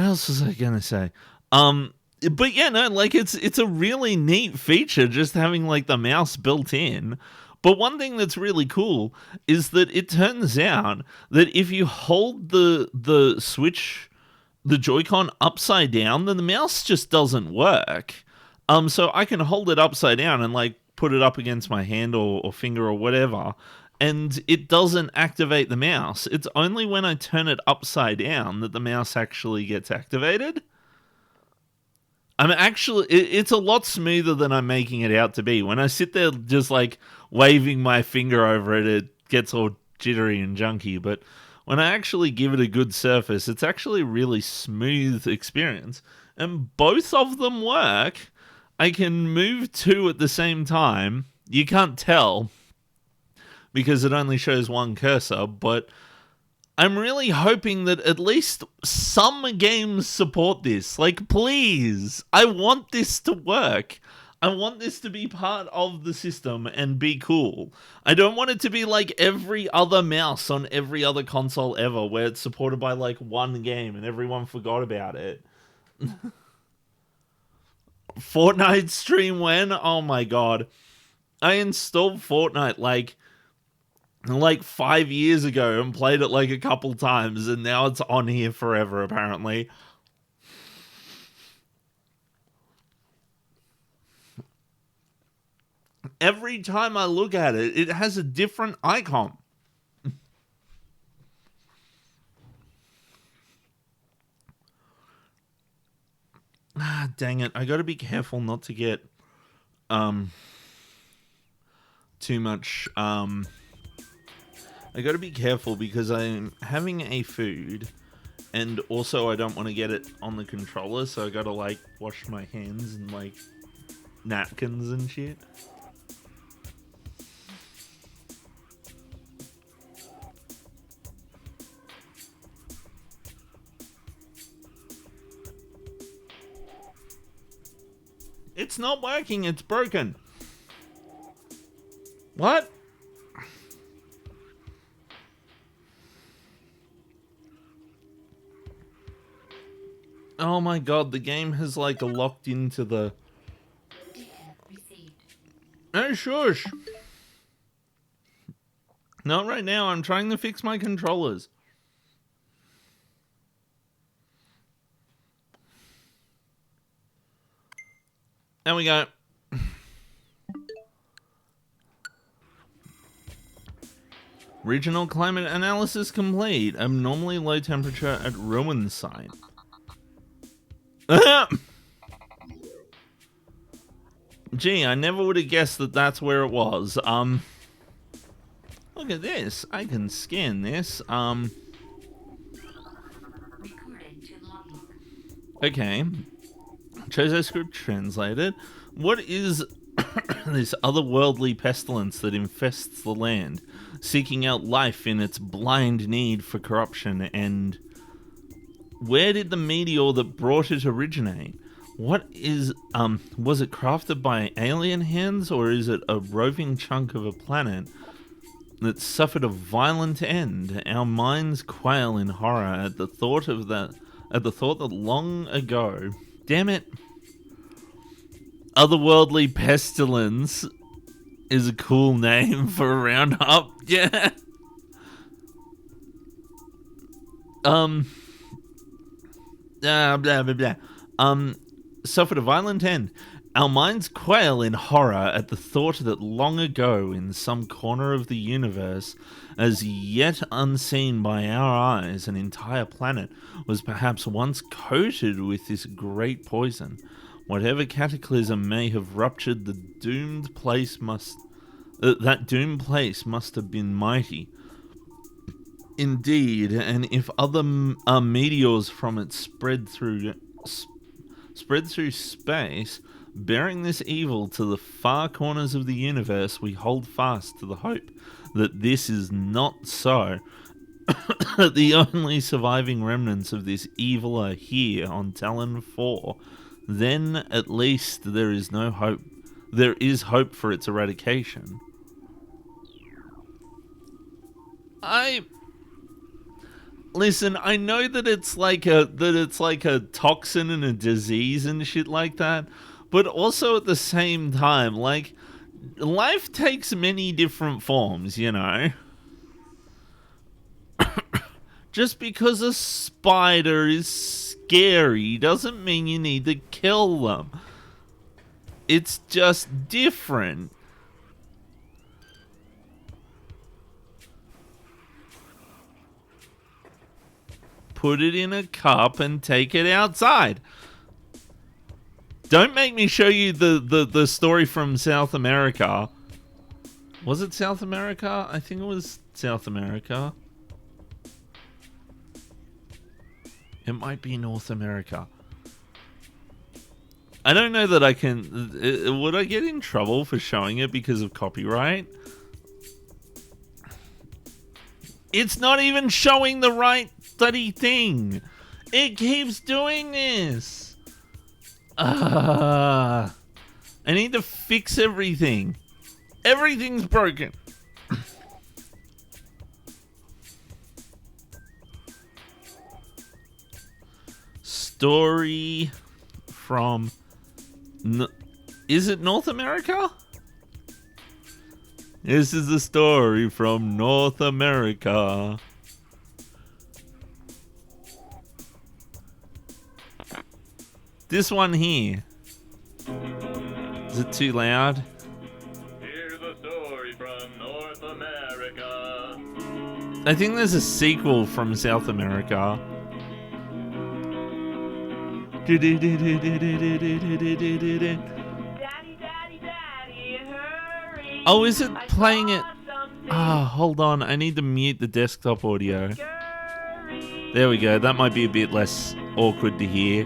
else was I gonna say? But yeah, no, like it's a really neat feature just having like the mouse built in. But one thing that's really cool is that it turns out that if you hold the Switch, the Joy-Con upside down, then the mouse just doesn't work. So I can hold it upside down and like put it up against my hand or finger or whatever, and it doesn't activate the mouse. It's only when I turn it upside down that the mouse actually gets activated. It's a lot smoother than I'm making it out to be. When I sit there just like waving my finger over it, it gets all jittery and junky. But when I actually give it a good surface, it's actually a really smooth experience. And both of them work. I can move two at the same time. You can't tell because it only shows one cursor, but I'm really hoping that at least some games support this. Like, please, I want this to work. I want this to be part of the system and be cool. I don't want it to be like every other mouse on every other console ever, where it's supported by like one game and everyone forgot about it. Fortnite stream when? Oh my god. I installed Fortnite like 5 years ago and played it like a couple times, and now it's on here forever apparently. Every time I look at it, it has a different icon. Dang it. I gotta be careful not to get too much I gotta be careful because I'm having a food, and also I don't want to get it on the controller, so I gotta like wash my hands and like napkins and shit. It's not working, it's broken. What? Oh my god, the game has like locked into the... Oh shush! Not right now, I'm trying to fix my controllers. There we go. Regional climate analysis complete. Abnormally low temperature at ruin site. Gee, I never would have guessed that that's where it was. Look at this. I can scan this. Okay. Chozo script translated. What is this otherworldly pestilence that infests the land, seeking out life in its blind need for corruption? And where did the meteor that brought it originate? What is, was it crafted by alien hands, or is it a roving chunk of a planet that suffered a violent end? Our minds quail in horror at the thought that long ago... Damn it. Otherworldly pestilence is a cool name for a roundup. Yeah. Blah, blah, blah, blah. Suffered a violent end. Our minds quail in horror at the thought that long ago, in some corner of the universe, as yet unseen by our eyes, an entire planet was perhaps once coated with this great poison. Whatever cataclysm may have ruptured the doomed place that doomed place must have been mighty. Indeed, and if other meteors from it spread through space, bearing this evil to the far corners of the universe, we hold fast to the hope that this is not so. That the only surviving remnants of this evil are here on Talon 4. Then at least there is no hope. There is hope for its eradication. Listen, I know that it's like a toxin and a disease and shit like that, but also at the same time, like, life takes many different forms, you know? Just because a spider is scary doesn't mean you need to kill them. It's just different. put it in a cup and take it outside. Don't make me show you the story from South America. Was it South America? I think it was South America. It might be North America. I don't know that I can... Would I get in trouble for showing it because of copyright? It's not even showing the right bloody thing. It keeps doing this. I need to fix everything. Everything's broken. Story from... Is it North America? This is the story from North America. This one here. Is it too loud? Here's a story from North America. I think there's a sequel from South America. Daddy, daddy, daddy, hurry. Oh, is it I playing saw it? something Ah, hold on. I need to mute the desktop audio. scurry. There we go. That might be a bit less awkward to hear.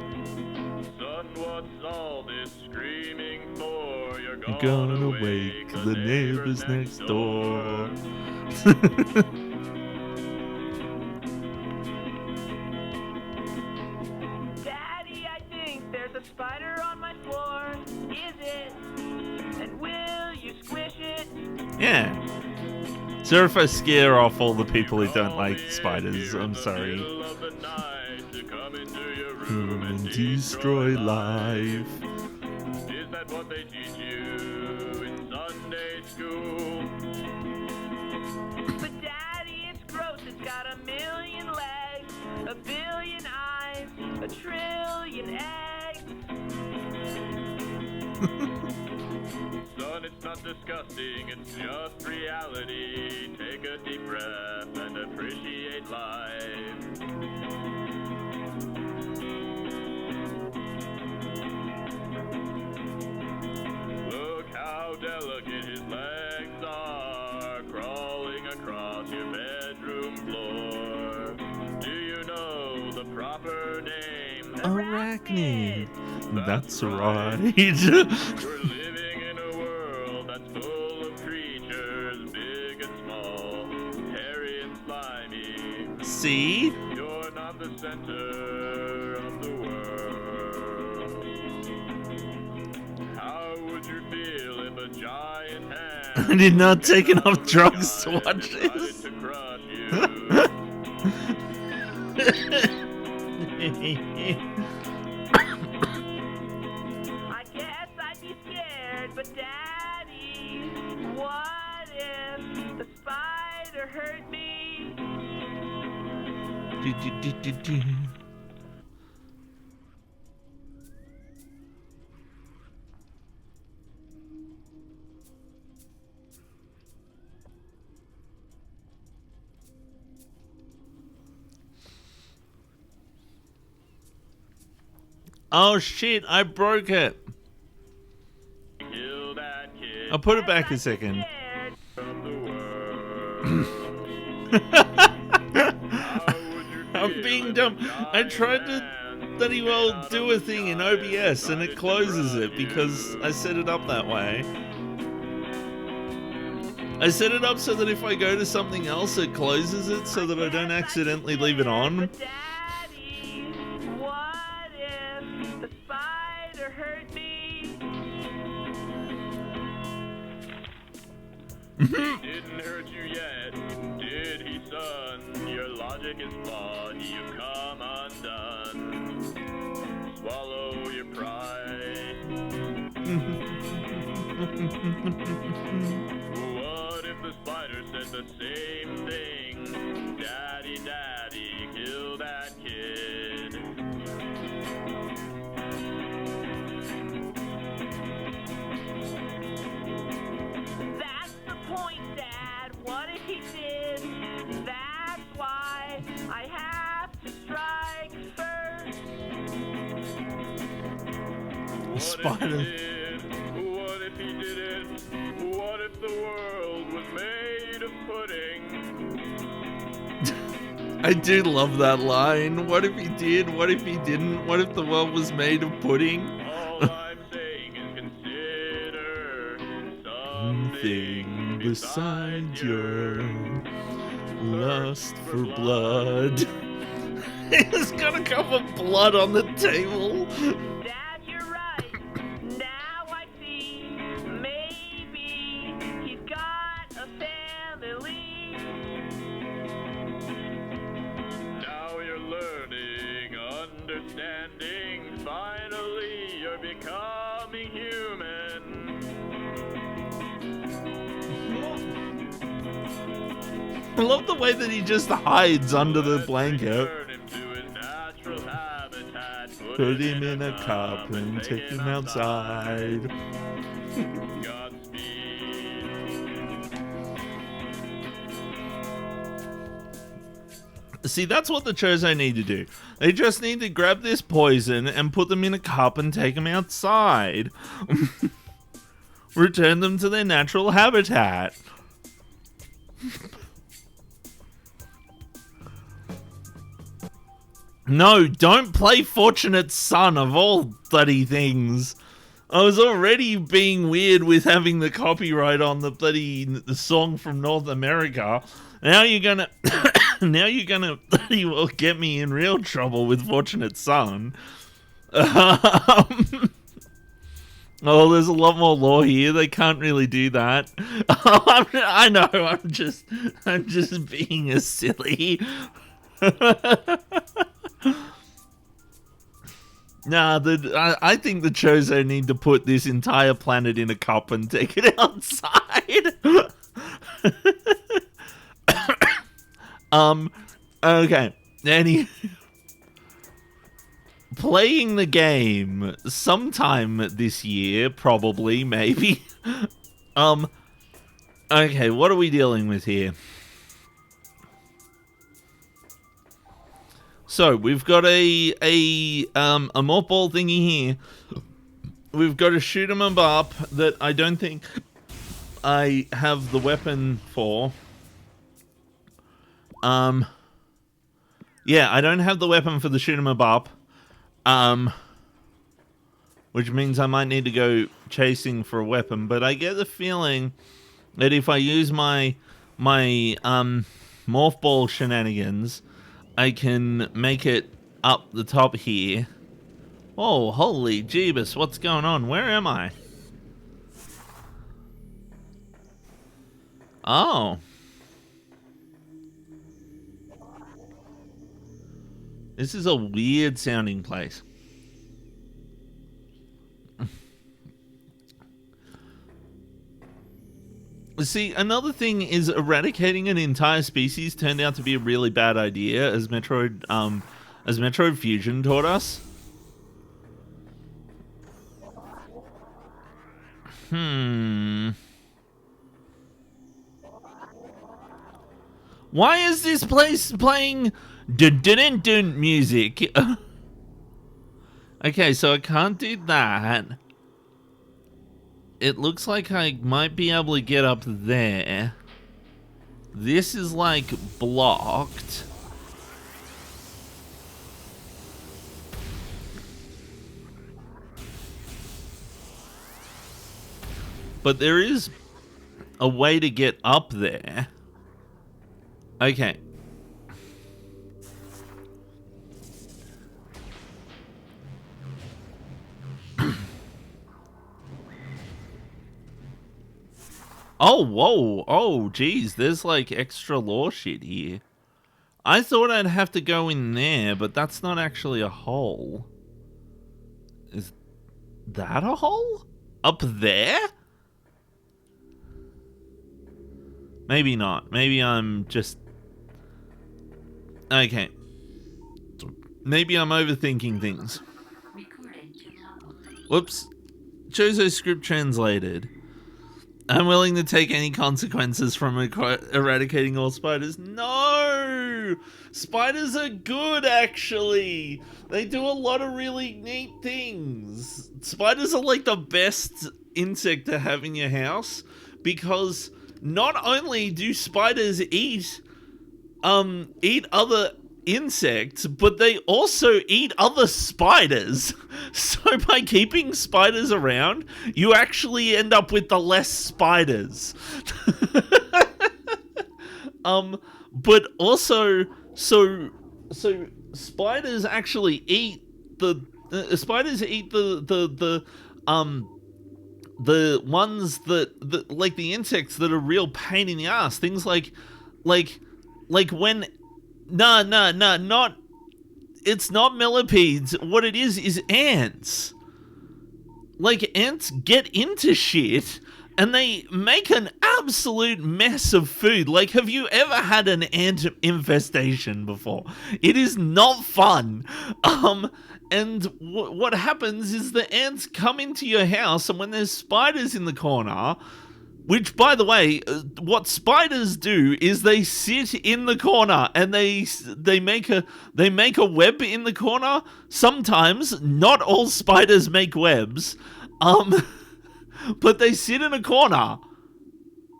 Son, what's all this screaming for? You're You're gonna wake the neighbors next door. Daddy, I think there's a spider on my floor. Is it? And will you squish it? Yeah. So if I scare off all the people who don't like spiders, I'm sorry. Room and Destroy life. Is that what they teach you in Sunday school? But Daddy, it's gross. It's got a million legs, a billion eyes, a trillion eggs. Son, it's not disgusting, it's just reality. Take a deep breath and appreciate life. Look how delicate his legs are, crawling across your bedroom floor. Do you know the proper name? Arachnid. That's right. We're living in a world that's full of creatures, big and small, hairy and slimy. See? You're not the center of the world. How would you feel if a giant hand I did not take enough drugs to watch decided this. to crush you? I guess I'd be scared, but Daddy, what if the spider hurt me? Oh shit, I broke it. Kill that kid I'll put it back a I'd be second. scared. from the world. How would you I'm feel being if dumb. a I tried to giant bloody hand well out do of a the thing in sky OBS and it decided to closes crush it because you? I set it up that way. I set it up so that if I go to something else, it closes it so that I don't accidentally leave it on. But Daddy, what if the spider hurt me? Didn't hurt you yet, did he, son? Your logic is flawed, you come undone. Swallow your pride. What if the spider said the same thing? Daddy, daddy, kill that kid. That's the point, Dad. What if he did? That's why I have to strive. spider. What if he didn't? What if the world was made of pudding? I do love that line. What if he did? What if he didn't? What if the world was made of pudding? All I'm saying is consider Something something beside besides your lust for blood. It's got a cup of blood on the table. Dad, you're right. Now I see. Maybe he's got a family. Now you're learning, understanding. Finally, you're becoming human. I love the way that he just hides under the blanket. Return him to his natural habitat. Put him in a cup and take him outside. Godspeed. See, that's what the Chozo need to do. They just need to grab this poison and put them in a cup and take them outside. Return them to their natural habitat. No, don't play Fortunate Son of all bloody things. I was already being weird with having the copyright on the song from North America. Now you're gonna bloody well get me in real trouble with Fortunate Son. Oh, there's a lot more lore here. They can't really do that. I know. I'm just being a silly. Nah, I think the Chozo need to put this entire planet in a cup and take it outside. Okay. Playing the game sometime this year, probably, maybe. Okay, what are we dealing with here? So we've got a morph ball thingy here. We've got a shoot 'em up that I don't think I have the weapon for. Yeah, I don't have the weapon for the shoot 'em up. Which means I might need to go chasing for a weapon. But I get the feeling that if I use my morph ball shenanigans, I can make it up the top here. Oh, holy Jeebus, what's going on? Where am I? Oh. This is a weird sounding place. See, another thing is eradicating an entire species turned out to be a really bad idea, as Metroid Fusion taught us. Why is this place playing dun-dun-dun music? Okay, so I can't do that. It looks like I might be able to get up there. This is like blocked. But there is a way to get up there. Okay. Oh, whoa. Oh, geez. There's like extra lore shit here. I thought I'd have to go in there, but that's not actually a hole. Is that a hole? Up there? Maybe not. Maybe I'm just... Okay. Maybe I'm overthinking things. Whoops. Chozo script translated. I'm willing to take any consequences from eradicating all spiders. No! Spiders are good, actually. They do a lot of really neat things. Spiders are like the best insect to have in your house because not only do spiders eat other insects, but they also eat other spiders. So by keeping spiders around, you actually end up with the less spiders. But also, so spiders actually eat the ones that like the insects that are real pain in the ass. Things like when not it's not millipedes. What it is ants. Like, ants get into shit and they make an absolute mess of food. Like, have you ever had an ant infestation before? It is not fun. And what happens is the ants come into your house, and when there's spiders in the corner, which, by the way, what spiders do is they sit in the corner and they make a web in the corner. Sometimes, not all spiders make webs, but they sit in a corner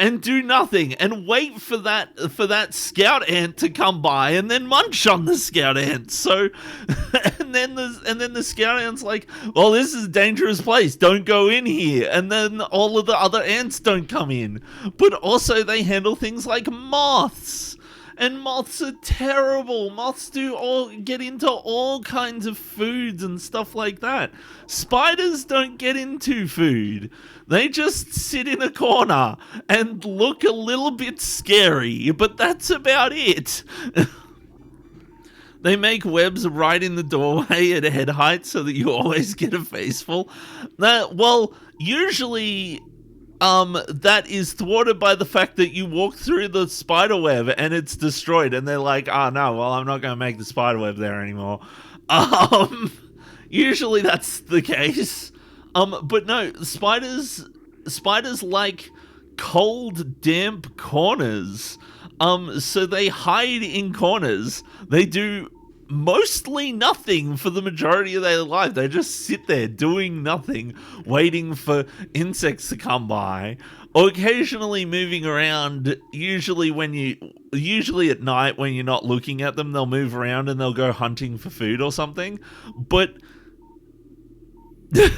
and do nothing and wait for that scout ant to come by and then munch on the scout ant. So, and then the scout ant's like, well, this is a dangerous place. Don't go in here. And then all of the other ants don't come in. But also they handle things like moths. And moths are terrible. Moths get into all kinds of foods and stuff like that. Spiders don't get into food. They just sit in a corner and look a little bit scary, but that's about it. They make webs right in the doorway at head height so that you always get a faceful. Well, usually that is thwarted by the fact that you walk through the spider web and it's destroyed, and they're like, oh no, well, I'm not going to make the spider web there anymore. Usually that's the case. But no, spiders like cold, damp corners. So they hide in corners. They do mostly nothing for the majority of their life. They just sit there doing nothing, waiting for insects to come by, or occasionally moving around. Usually at night when you're not looking at them, they'll move around and they'll go hunting for food or something. But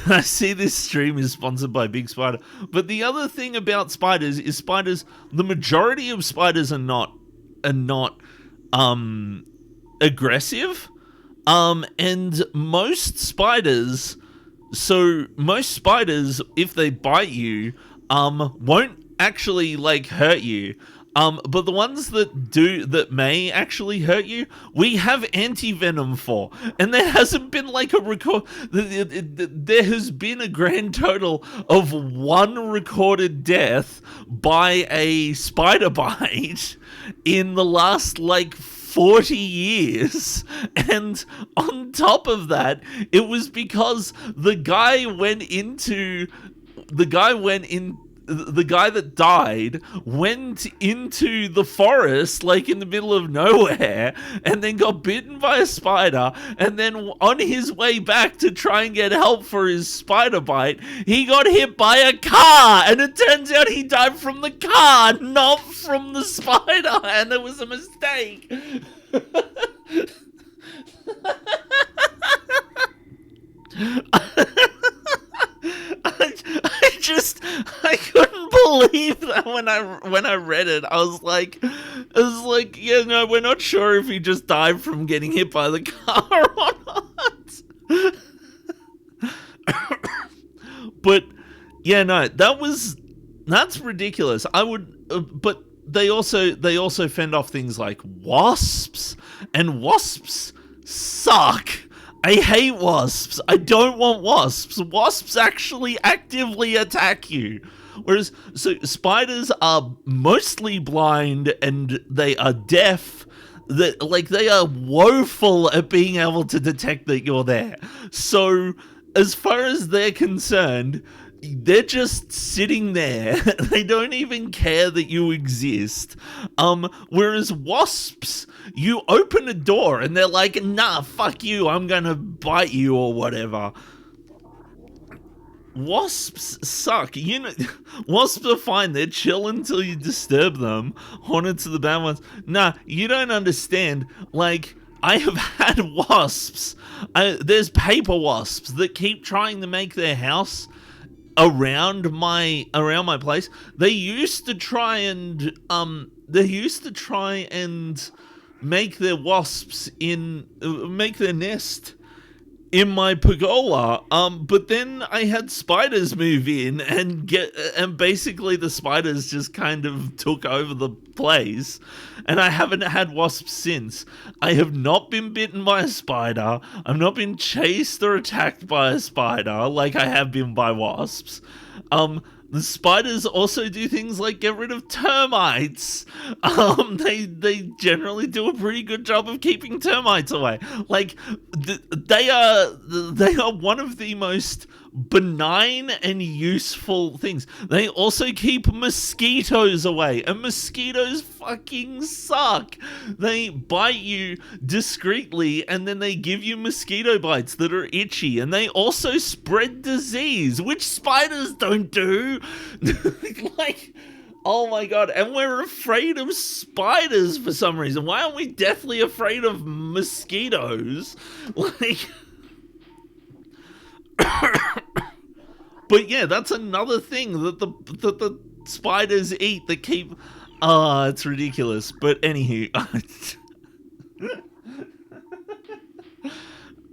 I see this stream is sponsored by Big Spider. But the other thing about spiders is the majority of spiders are not aggressive. And most spiders, if they bite you, won't actually like hurt you. But the ones that may actually hurt you, we have anti-venom for. And there hasn't been like a record. There has been a grand total of 1 recorded death by a spider bite in the last 40 years. And on top of that, it was because the guy that died went into the forest, in the middle of nowhere, and then got bitten by a spider, and then on his way back to try and get help for his spider bite, he got hit by a car, and it turns out he died from the car, not from the spider, and it was a mistake. I couldn't believe that when I read it. I was like, yeah, no, we're not sure if he just died from getting hit by the car or not. But yeah, no, that's ridiculous. But they also fend off things like wasps, and wasps suck. I hate wasps. I don't want wasps. Wasps actually actively attack you. Whereas, spiders are mostly blind and they are deaf. They are woeful at being able to detect that you're there. So, as far as they're concerned, they're just sitting there. They don't even care that you exist. Whereas wasps, you open a door and they're like, nah, fuck you, I'm gonna bite you or whatever. Wasps suck. You know, wasps are fine. They're chill until you disturb them. Hornets are the bad ones. Nah, you don't understand. Like, I have had wasps. There's paper wasps that keep trying to make their house around my place. They used to try and make their wasps make their nest in my pergola, but then I had spiders move in and basically the spiders just kind of took over the place, and I haven't had wasps since. I have not been bitten by a spider. I've not been chased or attacked by a spider like I have been by wasps. The spiders also do things like get rid of termites. They generally do a pretty good job of keeping termites away. Like, they are one of the most benign and useful things. They also keep mosquitoes away, and mosquitoes fucking suck. They bite you discreetly, and then they give you mosquito bites that are itchy, and they also spread disease, which spiders don't do. Like, oh my god, and we're afraid of spiders for some reason. Why aren't we deathly afraid of mosquitoes? Like, but yeah, that's another thing that the spiders eat that keep. It's ridiculous. But anywho,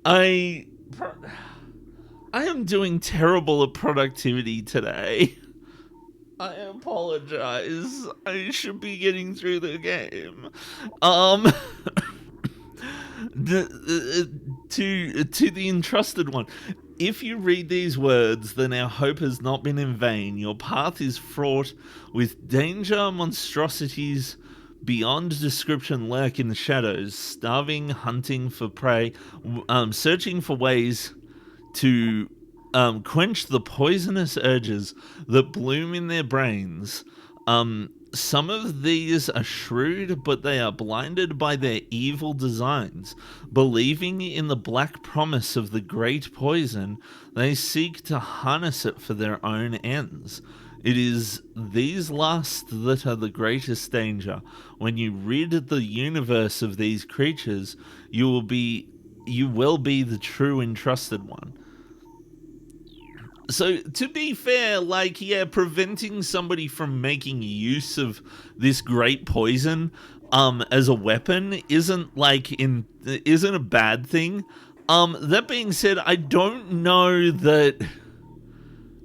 I am doing terrible at productivity today. I apologize. I should be getting through the game. To the entrusted one. If you read these words, then our hope has not been in vain. Your path is fraught with danger, monstrosities beyond description lurk in the shadows, starving, hunting for prey, searching for ways to quench the poisonous urges that bloom in their brains. Some of these are shrewd, but they are blinded by their evil designs. Believing in the black promise of the great poison, they seek to harness it for their own ends. It is these last that are the greatest danger. When you rid the universe of these creatures, you will be the true entrusted one. So, to be fair, like, yeah, preventing somebody from making use of this great poison as a weapon isn't a bad thing. That being said, I don't know that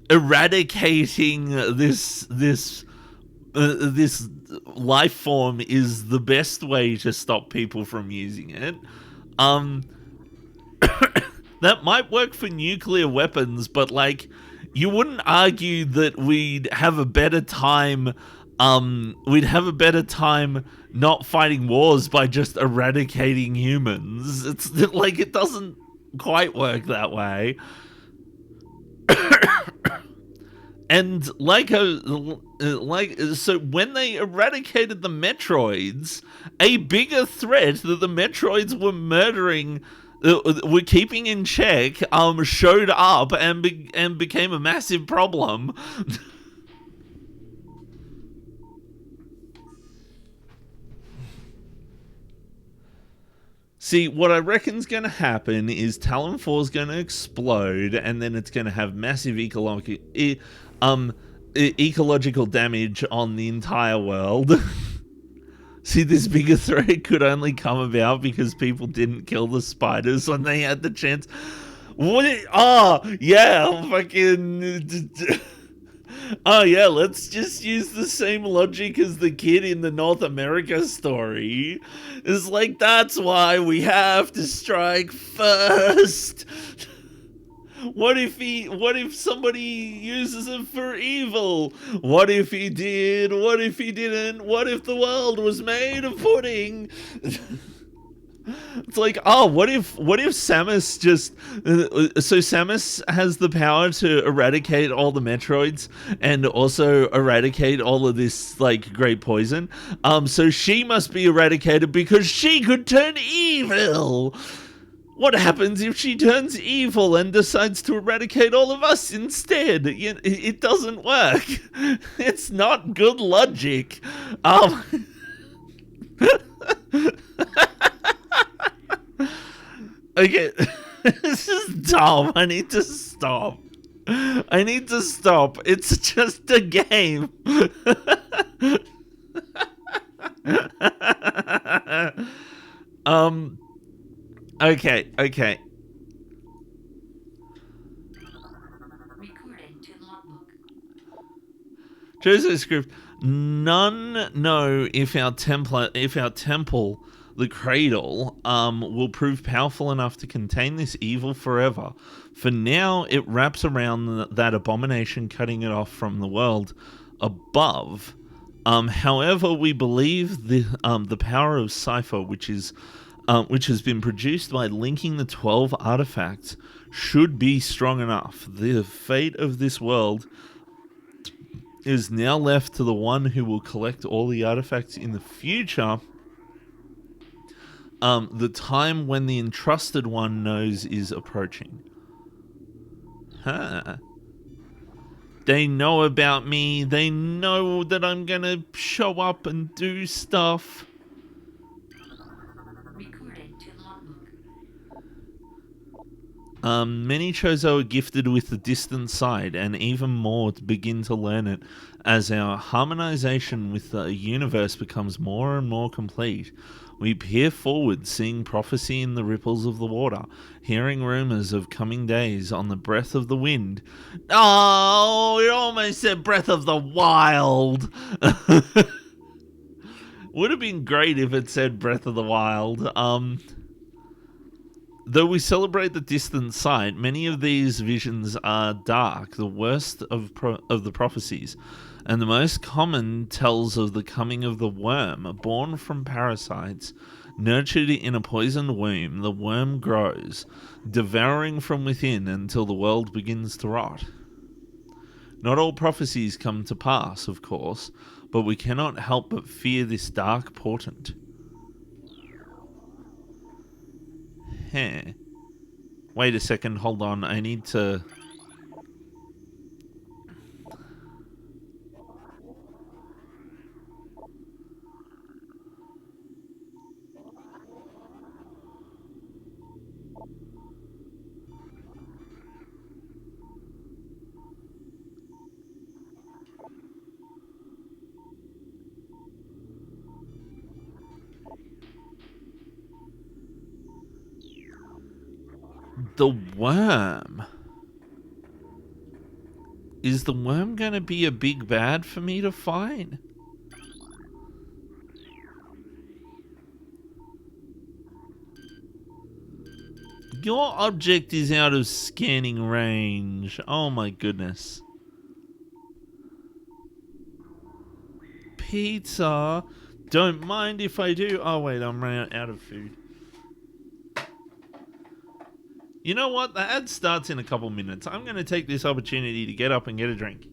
eradicating this life form is the best way to stop people from using it. That might work for nuclear weapons, but, like, you wouldn't argue that we'd have a better time not fighting wars by just eradicating humans. It's like, it doesn't quite work that way. And so when they eradicated the Metroids, a bigger threat that the Metroids were murdering, were keeping in check, showed up and became a massive problem. See, what I reckon's going to happen is Talon 4 is going to explode, and then it's going to have massive ecological damage on the entire world. See, this bigger threat could only come about because people didn't kill the spiders when they had the chance. Let's just use the same logic as the kid in the North America story. It's like, that's why we have to strike first. What if somebody uses it for evil? What if he did? What if he didn't? What if the world was made of pudding? It's like, oh, what if Samus just so Samus has the power to eradicate all the Metroids and also eradicate all of this like great poison. So she must be eradicated because she could turn evil. What happens if she turns evil and decides to eradicate all of us instead? It doesn't work. It's not good logic. Okay, this is dumb. I need to stop. It's just a game. Okay. Recording to logbook. Joseph script. None know if our temple, the cradle, will prove powerful enough to contain this evil forever. For now, it wraps around that abomination, cutting it off from the world above. However, we believe the power of Cypher, which has been produced by linking the 12 artifacts, should be strong enough. The fate of this world is now left to the one who will collect all the artifacts in the future. The time when the entrusted one knows is approaching. Huh. They know about me. They know that I'm gonna show up and do stuff. Recording to logbook. Many Chozo are gifted with the distant side, and even more to begin to learn it as our harmonization with the universe becomes more and more complete. We peer forward, seeing prophecy in the ripples of the water, hearing rumors of coming days on the breath of the wind. Oh, it almost said breath of the wild. Would have been great if it said breath of the wild. Though we celebrate the distant sight, many of these visions are dark, the worst of the prophecies, and the most common tells of the coming of the worm, born from parasites. Nurtured in a poisoned womb, the worm grows, devouring from within until the world begins to rot. Not all prophecies come to pass, of course, but we cannot help but fear this dark portent. Huh. Wait a second, hold on. I need to... The worm. Is the worm going to be a big bad for me to fight? Your object is out of scanning range. Oh my goodness. Pizza. Don't mind if I do. Oh wait, I'm running out of food. You know what? The ad starts in a couple minutes. I'm going to take this opportunity to get up and get a drink.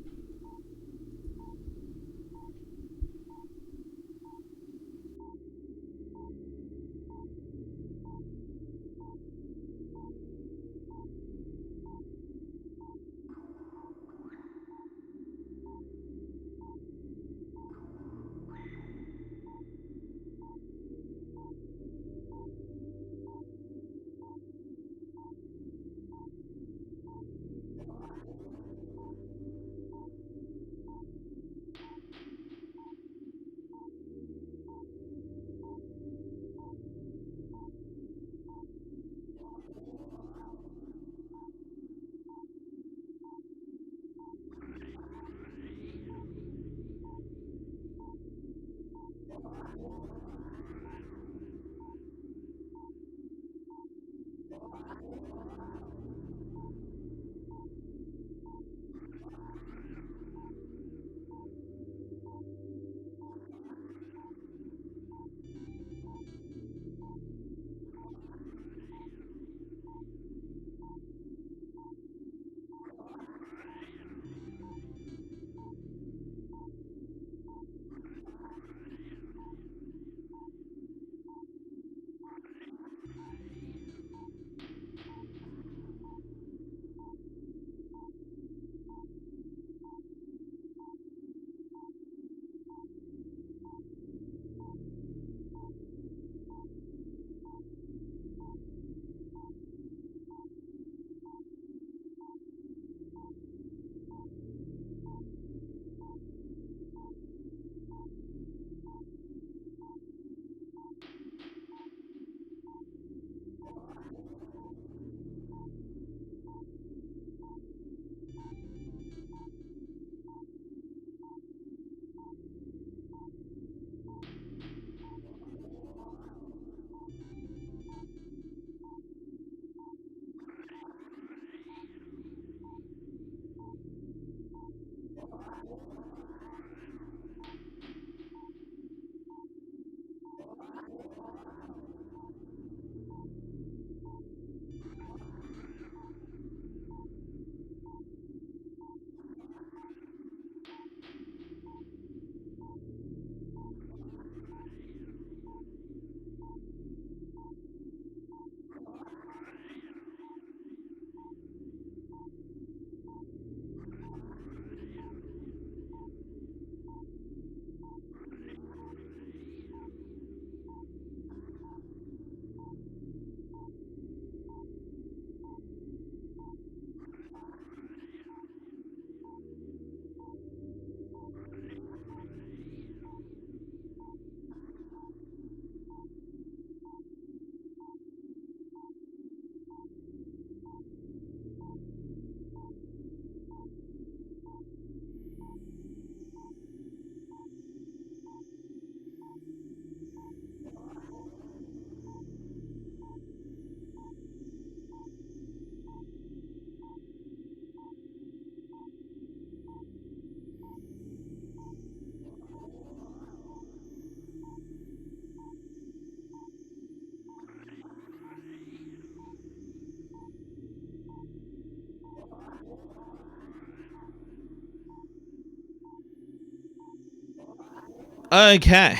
Okay.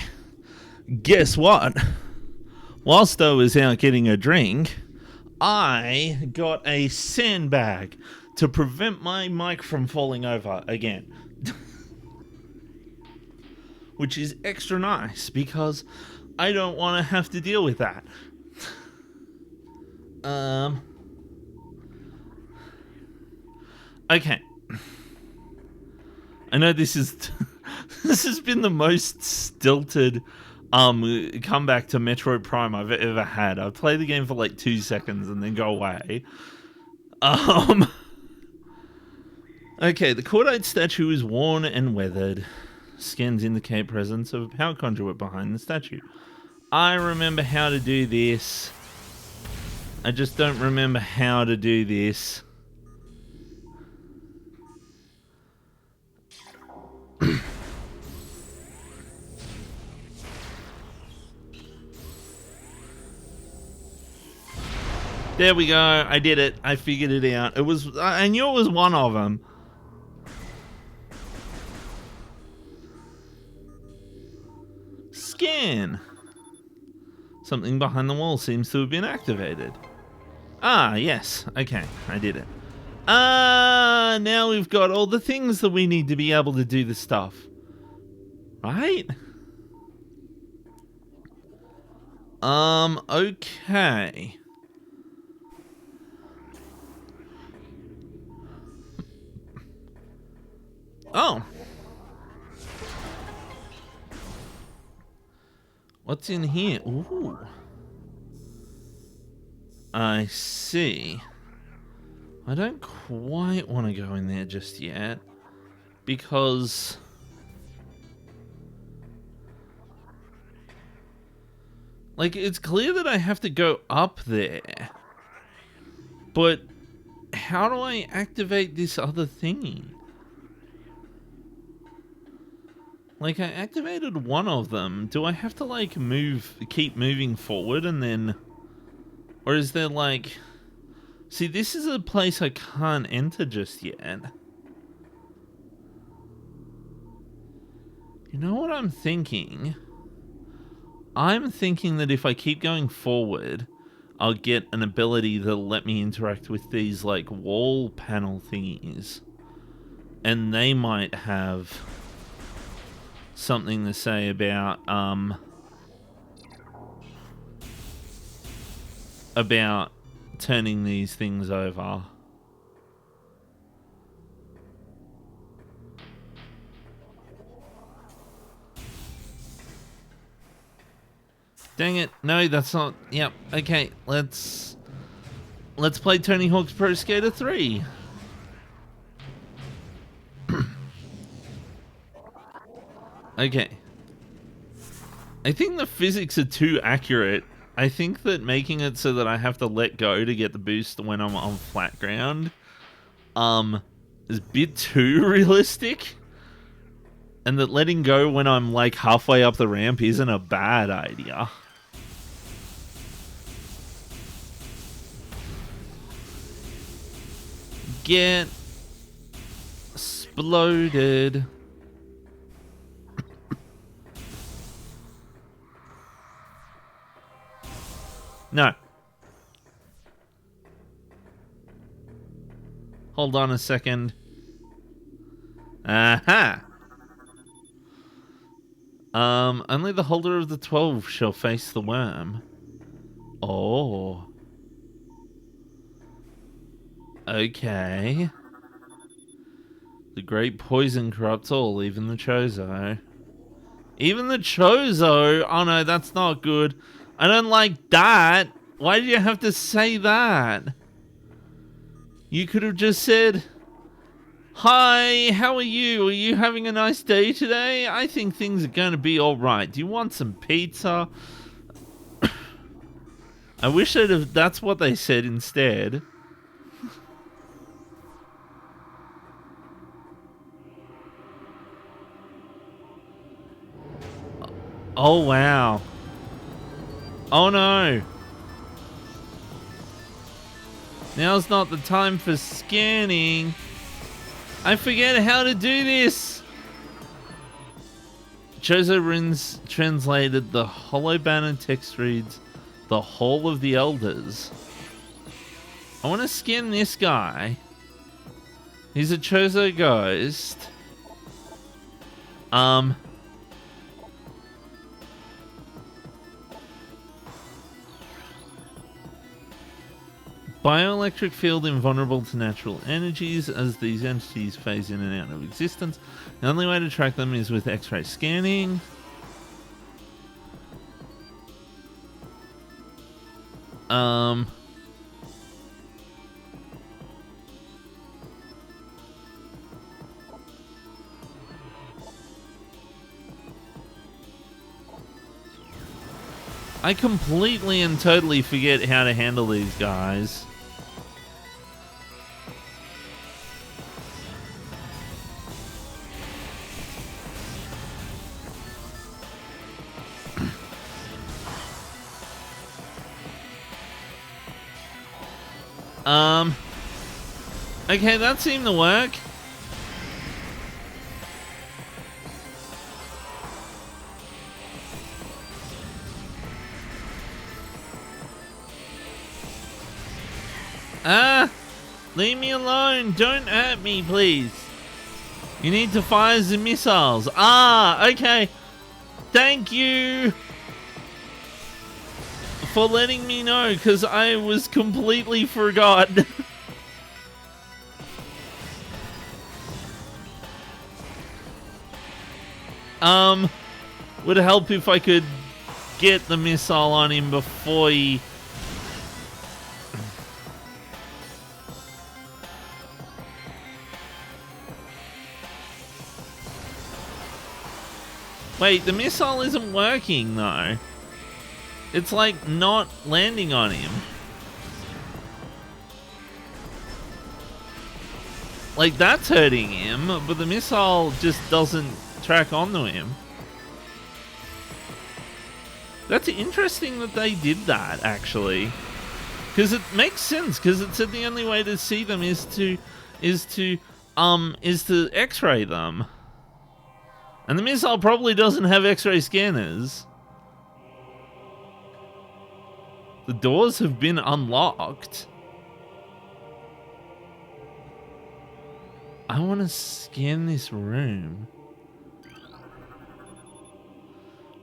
Guess what? Whilst I was out getting a drink, I got a sandbag to prevent my mic from falling over again. Which is extra nice because I don't want to have to deal with that. Okay. I know this is this has been the most stilted comeback to Metroid Prime I've ever had. I play the game for like 2 seconds and then go away. Okay, the cordite statue is worn and weathered. Scans indicate presence of a power conduit behind the statue. I remember how to do this. I just don't remember how to do this. There we go. I did it. I figured it out. I knew it was one of them. Scan. Something behind the wall seems to have been activated. Ah, yes. Okay, I did it. Now we've got all the things that we need to be able to do the stuff. Right? Okay. Oh. What's in here? Ooh. I see. I don't quite want to go in there just yet. Because... like, it's clear that I have to go up there. But how do I activate this other thingy? Like, I activated one of them. Do I have to, like, keep moving forward and then... or is there, like... see, this is a place I can't enter just yet. You know what I'm thinking? I'm thinking that if I keep going forward, I'll get an ability that'll let me interact with these, like, wall panel thingies. And they might have... something to say about turning these things over. Dang it. No, that's not. Yep. Okay, let's play Tony Hawk's Pro Skater 3. Okay. I think the physics are too accurate. I think that making it so that I have to let go to get the boost when I'm on flat ground is a bit too realistic. And that letting go when I'm like halfway up the ramp isn't a bad idea. Get exploded. No. Hold on a second. Aha! Only the holder of the 12 shall face the worm. Oh. Okay. The great poison corrupts all, even the Chozo. Even the Chozo? Oh no, that's not good. I don't like that. Why did you have to say that? You could have just said, "Hi, how are you? Are you having a nice day today? I think things are going to be alright. Do you want some pizza?" I wish that's what they said instead. Oh, wow. Oh, no. Now's not the time for scanning. I forget how to do this. Chozo Runes translated the Hollow Banner text reads, "The Hall of the Elders." I want to skin this guy. He's a Chozo ghost. Bioelectric field invulnerable to natural energies as these entities phase in and out of existence. The only way to track them is with X-ray scanning. I completely and totally forget how to handle these guys. Okay, that seemed to work. Leave me alone. Don't hurt me, please. You need to fire the missiles. Okay. Thank you for letting me know, because I was completely forgot. Would help if I could get the missile on him before he... Wait, the missile isn't working though. It's like not landing on him. Like that's hurting him, but the missile just doesn't track onto him. That's interesting that they did that, actually, because it makes sense. Because it said the only way to see them is to X-ray them, and the missile probably doesn't have X-ray scanners. The doors have been unlocked. I want to scan this room.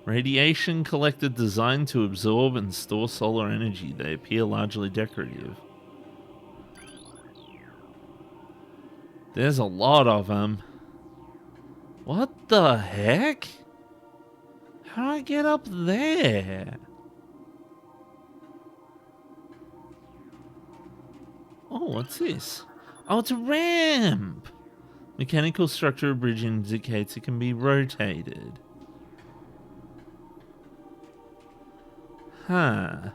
Radiation collector designed to absorb and store solar energy. They appear largely decorative. There's a lot of them. What the heck? How do I get up there? Oh, what's this? Oh, it's a ramp! Mechanical structure of bridge indicates it can be rotated. Huh.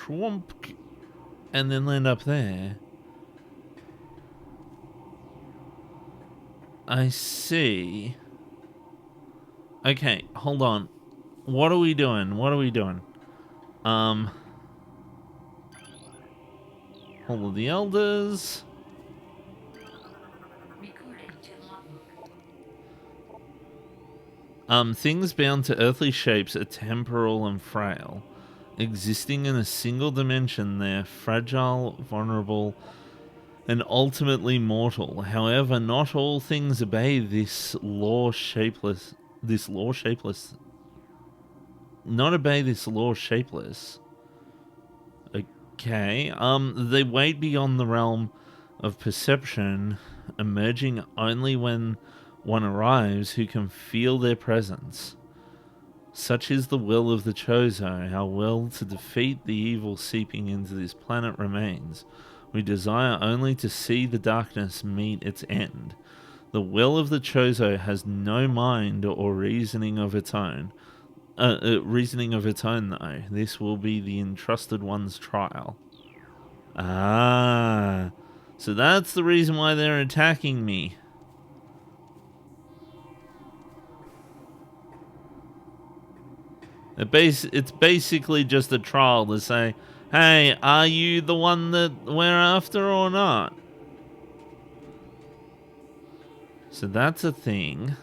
Swamp. And then land up there. I see. Okay, hold on. What are we doing? What are we doing? Hall of the Elders. Things bound to earthly shapes are temporal and frail. Existing in a single dimension, they're fragile, vulnerable, and ultimately mortal. However, not all things obey this law shapeless. Not obey this law shapeless. Okay. They wait beyond the realm of perception, emerging only when one arrives who can feel their presence. Such is the will of the Chozo. Our will to defeat the evil seeping into this planet remains. We desire only to see the darkness meet its end. The will of the Chozo has no mind or reasoning of its own. Though. This will be the entrusted one's trial. So that's the reason why they're attacking me. It's basically just a trial to say, Hey, are you the one that we're after or not? So that's a thing.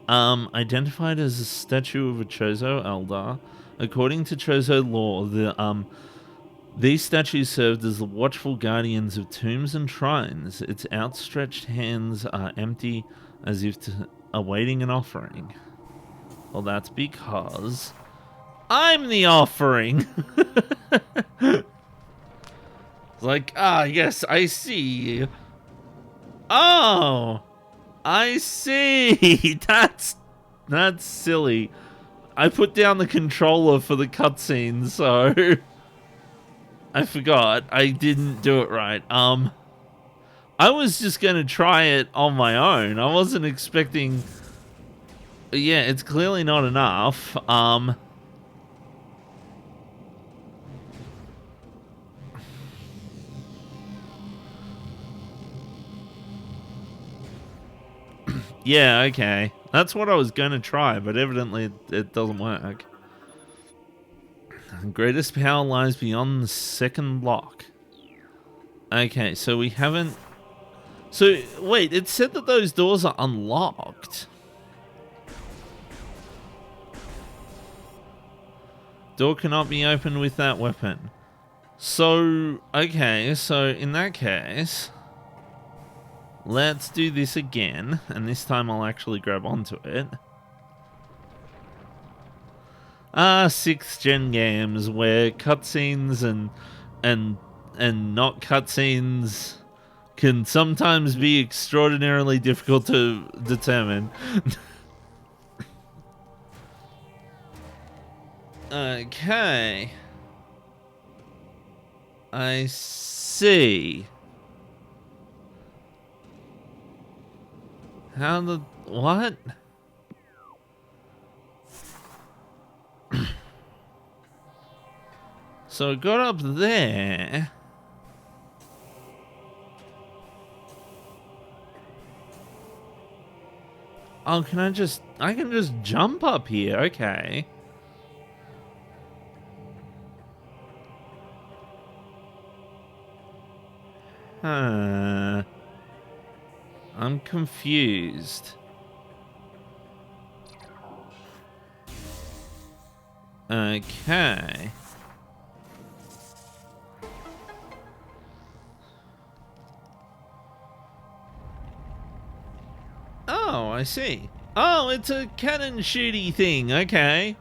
Identified as a statue of a Chozo elder. According to Chozo lore, these statues served as the watchful guardians of tombs and shrines. Its outstretched hands are empty, as if awaiting an offering. Well, that's because I'm the offering. It's like, yes, I see. Oh, I see. That's silly. I put down the controller for the cutscene, so I forgot. I didn't do it right. I was just gonna try it on my own. I wasn't expecting. Yeah, it's clearly not enough. Yeah, okay. That's what I was gonna try, but evidently it doesn't work. Greatest power lies beyond the second lock. Okay, so we haven't... So, wait, it said that those doors are unlocked. Door cannot be opened with that weapon. So, okay, so in that case... Let's do this again, and this time I'll actually grab onto it. 6th gen games where cutscenes and not cutscenes can sometimes be extraordinarily difficult to determine. Okay. I see. How the... What? So it got up there. Oh, can I just... I can just jump up here. Okay. Huh. I'm confused. Okay. Oh, I see. Oh, it's a cannon shooty thing. Okay.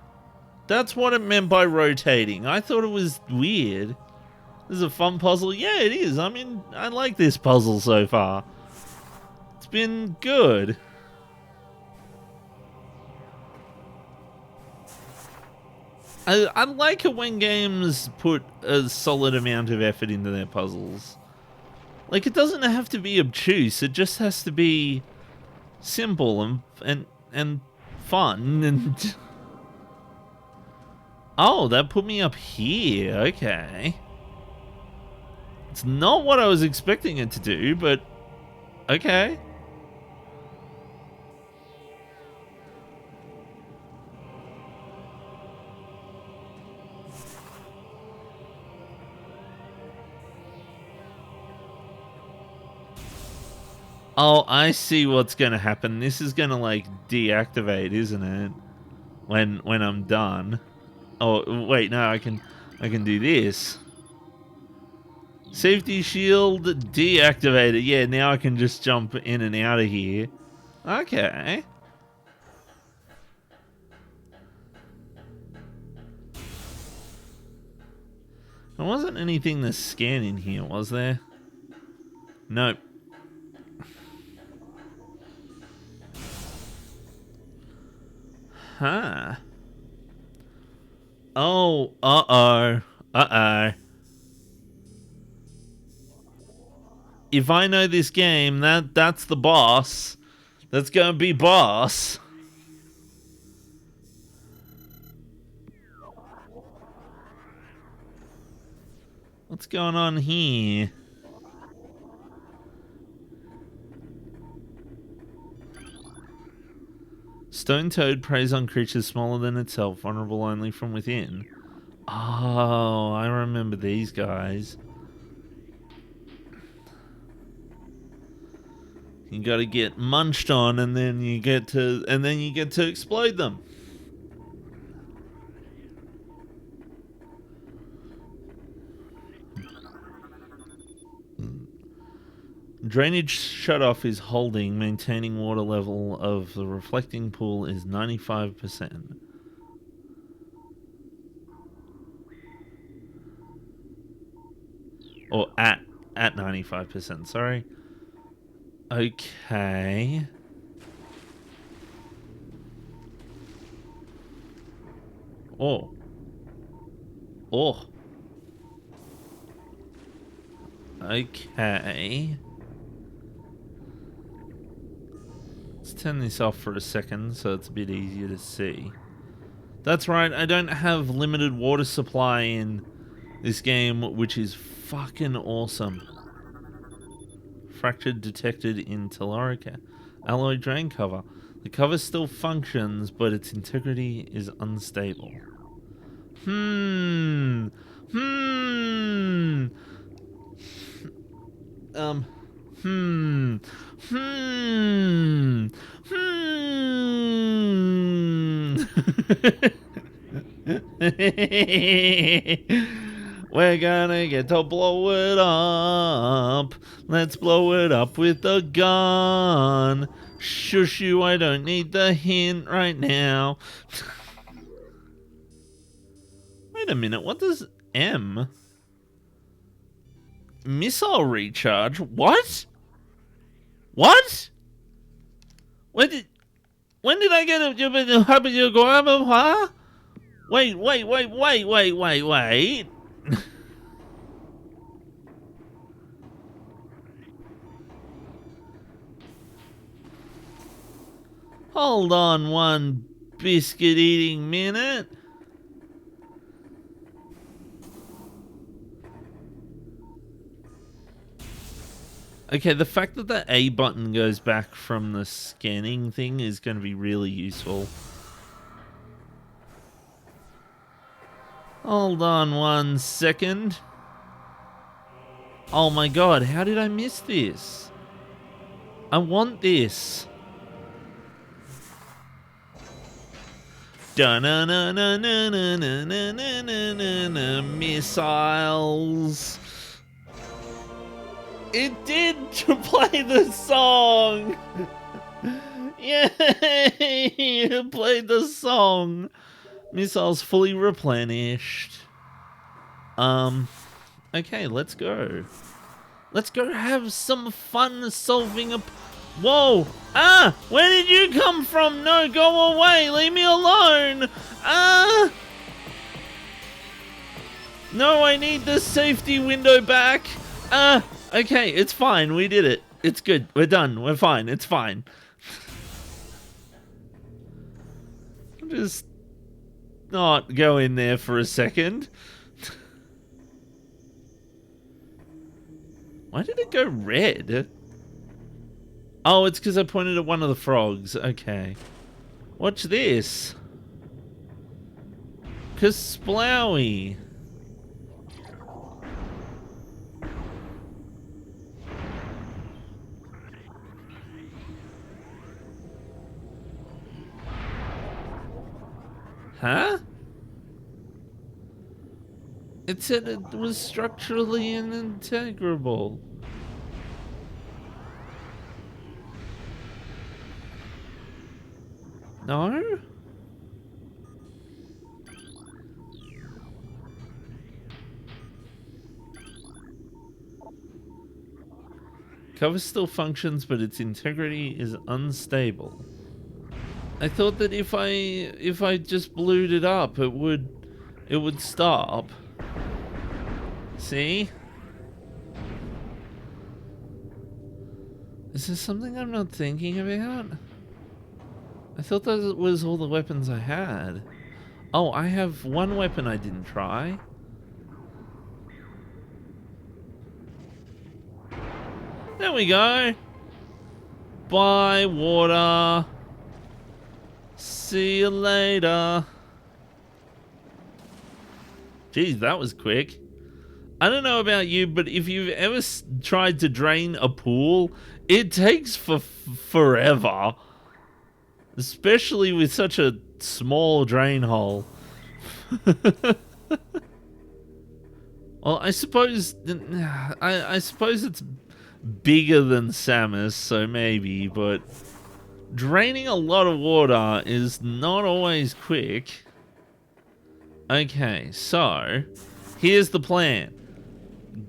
That's what it meant by rotating. I thought it was weird. This is a fun puzzle. Yeah, it is. I mean, I like this puzzle so far. It's been good. I like it when games put a solid amount of effort into their puzzles. Like, it doesn't have to be obtuse. It just has to be simple and fun and... Oh, that put me up here. Okay. It's not what I was expecting it to do, but okay. Oh, I see what's gonna happen. This is gonna like deactivate, isn't it? When I'm done. Oh wait, no, I can do this. Safety shield deactivated. Yeah, now I can just jump in and out of here. Okay. There wasn't anything to scan in here, was there? Nope. Huh. Oh, uh-oh. Uh-oh. If I know this game, that's the boss. That's gonna be boss. What's going on here? Stone Toad preys on creatures smaller than itself, vulnerable only from within. Oh, I remember these guys. You gotta get munched on and then you get to explode them. Drainage shutoff is holding. Maintaining water level of the reflecting pool is 95%. Or at 95%, sorry. Okay. Oh. Oh. Okay. Let's turn this off for a second so it's a bit easier to see. That's right, I don't have limited water supply in this game, which is fucking awesome. Fractured detected in Tellurica. Alloy drain cover. The cover still functions, but its integrity is unstable. Hmm. Hmm. Hmm. Hmm. We're gonna get to blow it up. Let's blow it up with a gun. Shush you, I don't need the hint right now. Wait a minute, what does M? Missile recharge? What? What? When did I get a huh? Wait. Hold on one biscuit eating minute. Okay, the fact that the A button goes back from the scanning thing is going to be really useful. Hold on one second. Oh my god, how did I miss this? I want this. Missiles. It did to play the song. Yay! It played the song. Missiles fully replenished. Okay, let's go. Let's go have some fun solving a... Whoa! Ah! Where did you come from? No, go away! Leave me alone! Ah! No, I need the safety window back! Ah! Okay, it's fine. We did it. It's good. We're done. We're fine. It's fine. Just not go in there for a second. Why did it go red? Oh, it's because I pointed at one of the frogs. Okay. Watch this. Kasplowy. Huh? It said it was structurally inintegrable. No? Cover still functions, but its integrity is unstable. I thought that if I just blued it up, it would stop. See? Is there something I'm not thinking about? I thought that was all the weapons I had. Oh, I have one weapon I didn't try. There we go. Bye, water. See you later. Geez, that was quick. I don't know about you, but if you've ever tried to drain a pool, it takes forever. Especially with such a small drain hole. Well, I suppose it's bigger than Samus, so maybe, but draining a lot of water is not always quick. Okay, so here's the plan.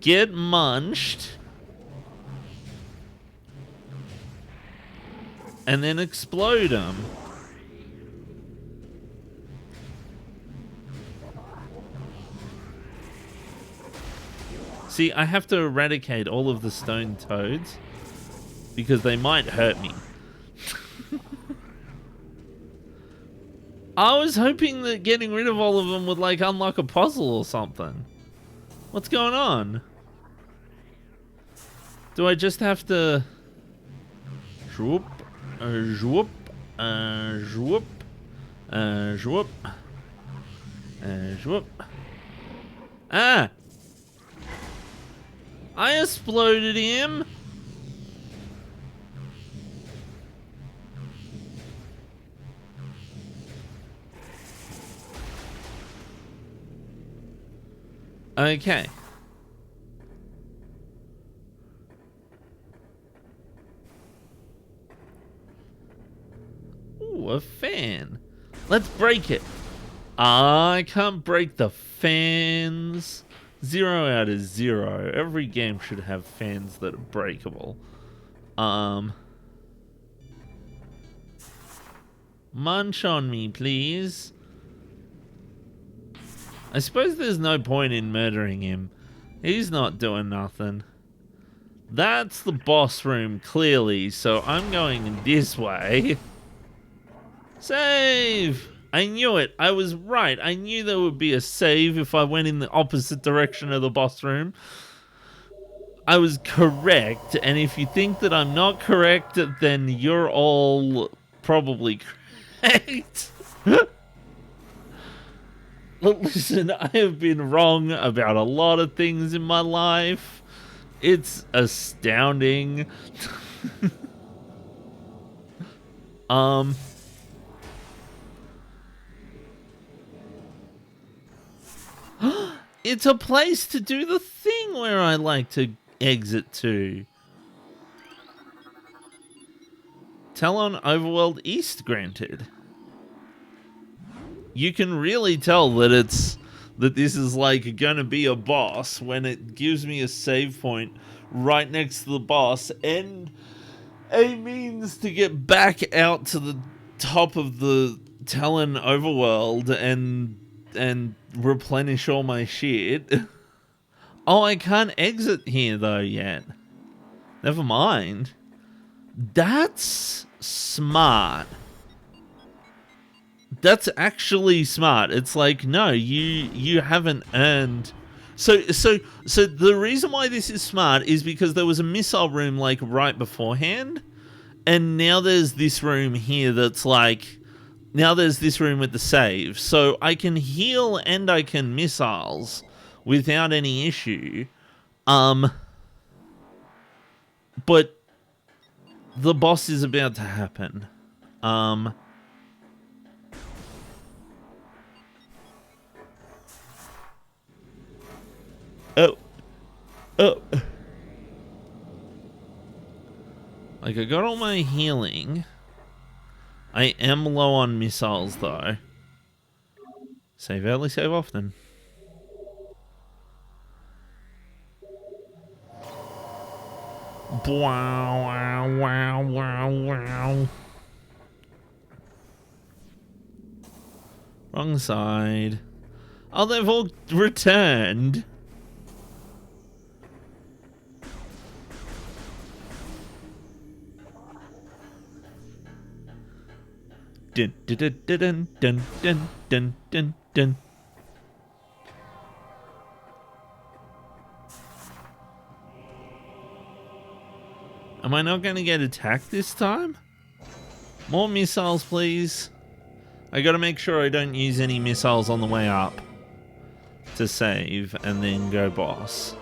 Get munched and then explode them. See, I have to eradicate all of the stone toads because they might hurt me. I was hoping that getting rid of all of them would like unlock a puzzle or something. What's going on? Do I just have to zwoop, zwoop, zwoop, zwoop, zwoop? Ah! I exploded him. Okay. Ooh, a fan. Let's break it. I can't break the fans. 0 out of 0. Every game should have fans that are breakable. Munch on me, please. I suppose there's no point in murdering him. He's not doing nothing. That's the boss room, clearly, so I'm going this way. Save! I knew it. I was right. I knew there would be a save if I went in the opposite direction of the boss room. I was correct, and if you think that I'm not correct, then you're all probably correct. Look, listen, I have been wrong about a lot of things in my life. It's astounding. It's a place to do the thing where I like to exit to. Talon Overworld East granted. You can really tell that this is like gonna be a boss when it gives me a save point right next to the boss and a means to get back out to the top of the Talon Overworld and replenish all my shit. Oh, I can't exit here though yet. Never mind. That's smart. That's actually smart. It's like, no, you haven't earned. So the reason why this is smart is because there was a missile room like right beforehand, and now there's this room here that's like, now there's this room with the save. So I can heal and I can missiles without any issue. But the boss is about to happen. Oh. Like, I got all my healing. I am low on missiles, though. Save early, save often. Wow, wow, wow, wow, wow. Wrong side. Oh, they've all returned. Dun, dun, dun, dun, dun, dun, dun, dun, dun. Am I not going to get attacked this time? More missiles, please. I got to make sure I don't use any missiles on the way up. to save and then go boss.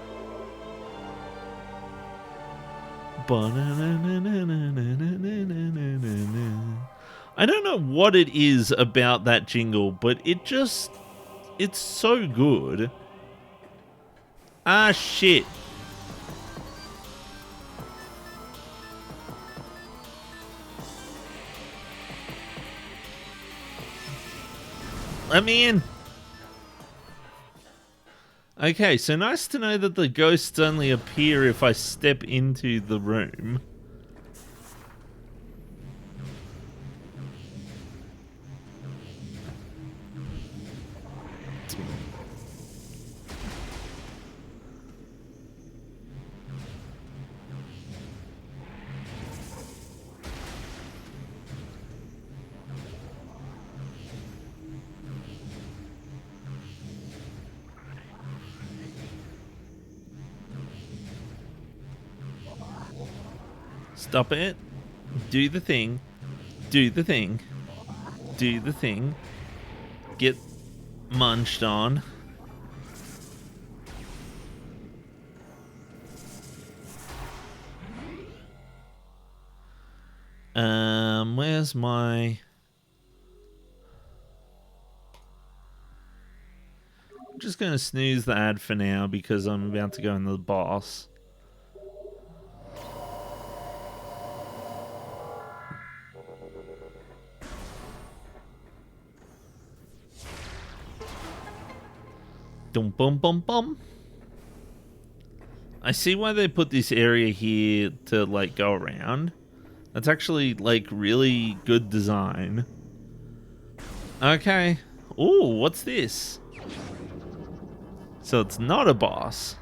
I don't know what it is about that jingle, but it's so good. Ah, shit. Let me in. Okay, so nice to know that the ghosts only appear if I step into the room. Stop it. Do the thing. Do the thing. Do the thing. Get munched on. Where's my... I'm just going to snooze the ad for now because I'm about to go into the boss. Dum bum bum bum. I see why they put this area here to like go around. That's actually like really good design. Okay. Ooh, what's this? So it's not a boss.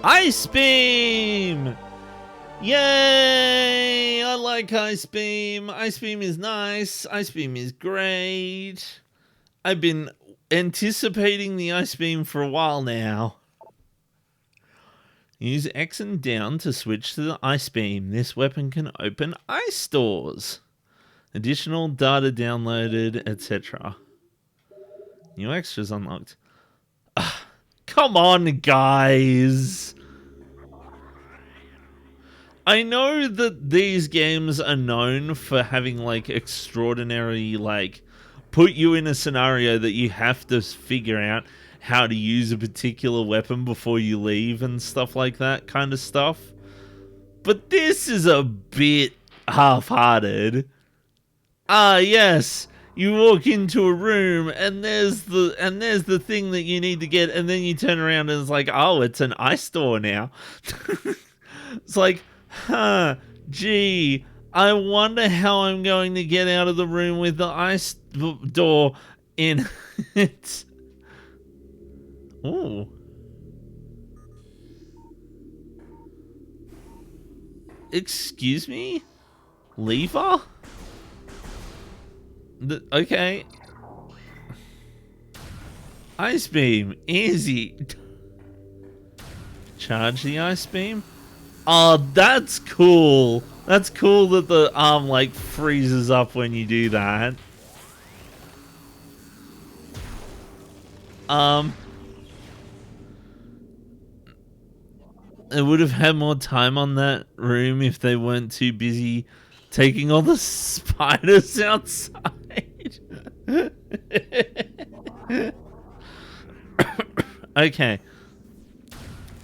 Ice Beam! Yay! I like Ice Beam. Ice Beam is nice. Ice Beam is great. I've been anticipating the Ice Beam for a while now. Use X and down to switch to the Ice Beam. This weapon can open ice stores. Additional data downloaded, etc. New extras unlocked. Come on, guys! I know that these games are known for having like extraordinary, like, put you in a scenario that you have to figure out how to use a particular weapon before you leave and stuff like that kind of stuff. But this is a bit half-hearted. Ah, yes, you walk into a room and there's the thing that you need to get, and then you turn around and it's like, oh, it's an ice store now. It's like, huh, gee, I wonder how I'm going to get out of the room with the ice door in it. Ooh. Excuse me? Lever? Okay. Ice beam. Easy. Charge the ice beam? Oh, that's cool. That's cool that the arm, like, freezes up when you do that. They would have had more time on that room if they weren't too busy taking all the spiders outside. Okay.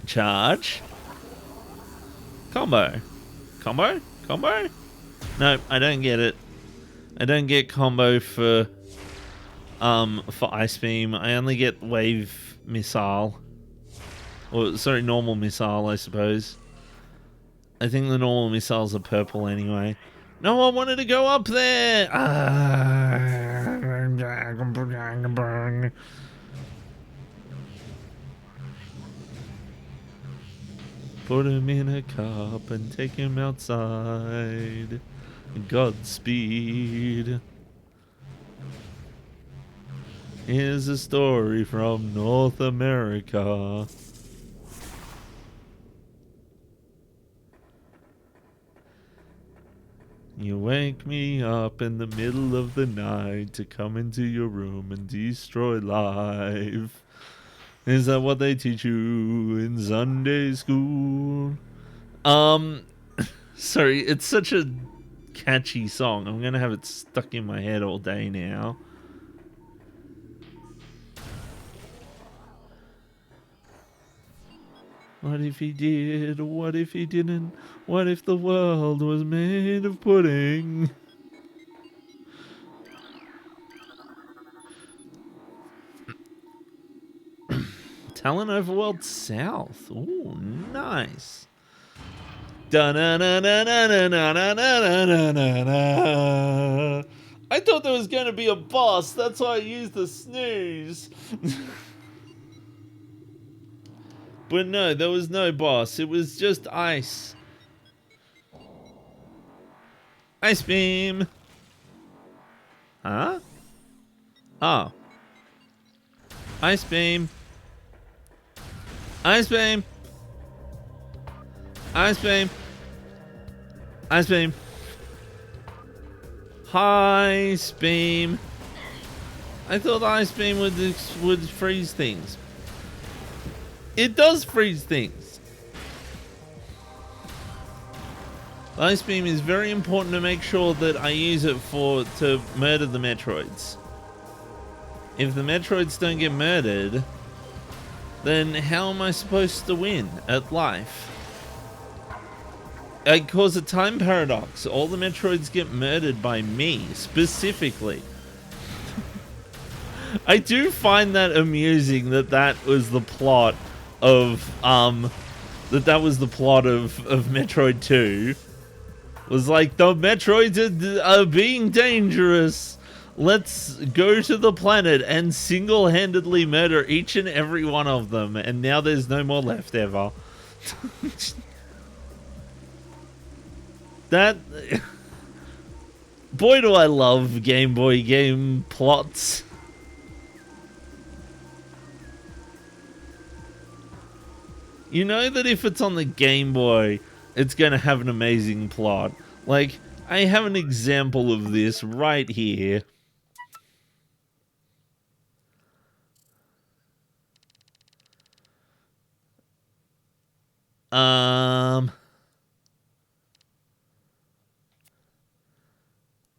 Charge. Combo. Combo? Combo? No, I don't get it. I don't get combo for Ice Beam. I only get Wave Missile. Or, sorry, normal missile, I suppose. I think the normal missiles are purple anyway. No, I wanted to go up there! Put him in a cup and take him outside. Godspeed. Here's a story from North America. You wake me up in the middle of the night to come into your room and destroy life. Is that what they teach you in Sunday school? Sorry, it's such a catchy song. I'm gonna have it stuck in my head all day now. What if he did? What if he didn't? What if the world was made of pudding? Talon Overworld South. Ooh, nice. Da-na-na-na-na-na-na-na-na-na-na. I thought there was going to be a boss. That's why I used the snooze. But no, there was no boss. It was just ice. Ice beam. Huh? Oh. Ice beam. Ice beam. Ice beam. Ice beam. Ice beam. I thought ice beam would freeze things. It does freeze things. Ice beam is very important to make sure that I use it to murder the Metroids. If the Metroids don't get murdered, then how am I supposed to win at life? I cause a time paradox. All the Metroids get murdered by me, specifically. I do find that amusing that was the plot of that was the plot of Metroid 2. Was like, the Metroids are being dangerous. Let's go to the planet and single-handedly murder each and every one of them, and now there's no more left ever. That... Boy, do I love Game Boy game plots. You know that if it's on the Game Boy, it's going to have an amazing plot. Like, I have an example of this right here.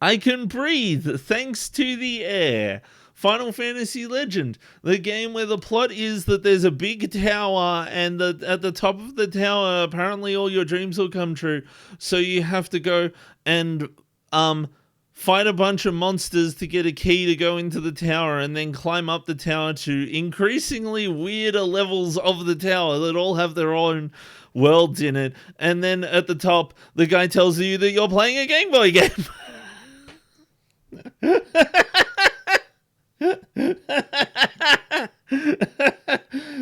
I can breathe thanks to the air. Final Fantasy Legend, the game where the plot is that there's a big tower and at the top of the tower, apparently all your dreams will come true. So you have to go and fight a bunch of monsters to get a key to go into the tower, and then climb up the tower to increasingly weirder levels of the tower that all have their own worlds in it. And then at the top, the guy tells you that you're playing a Game Boy game.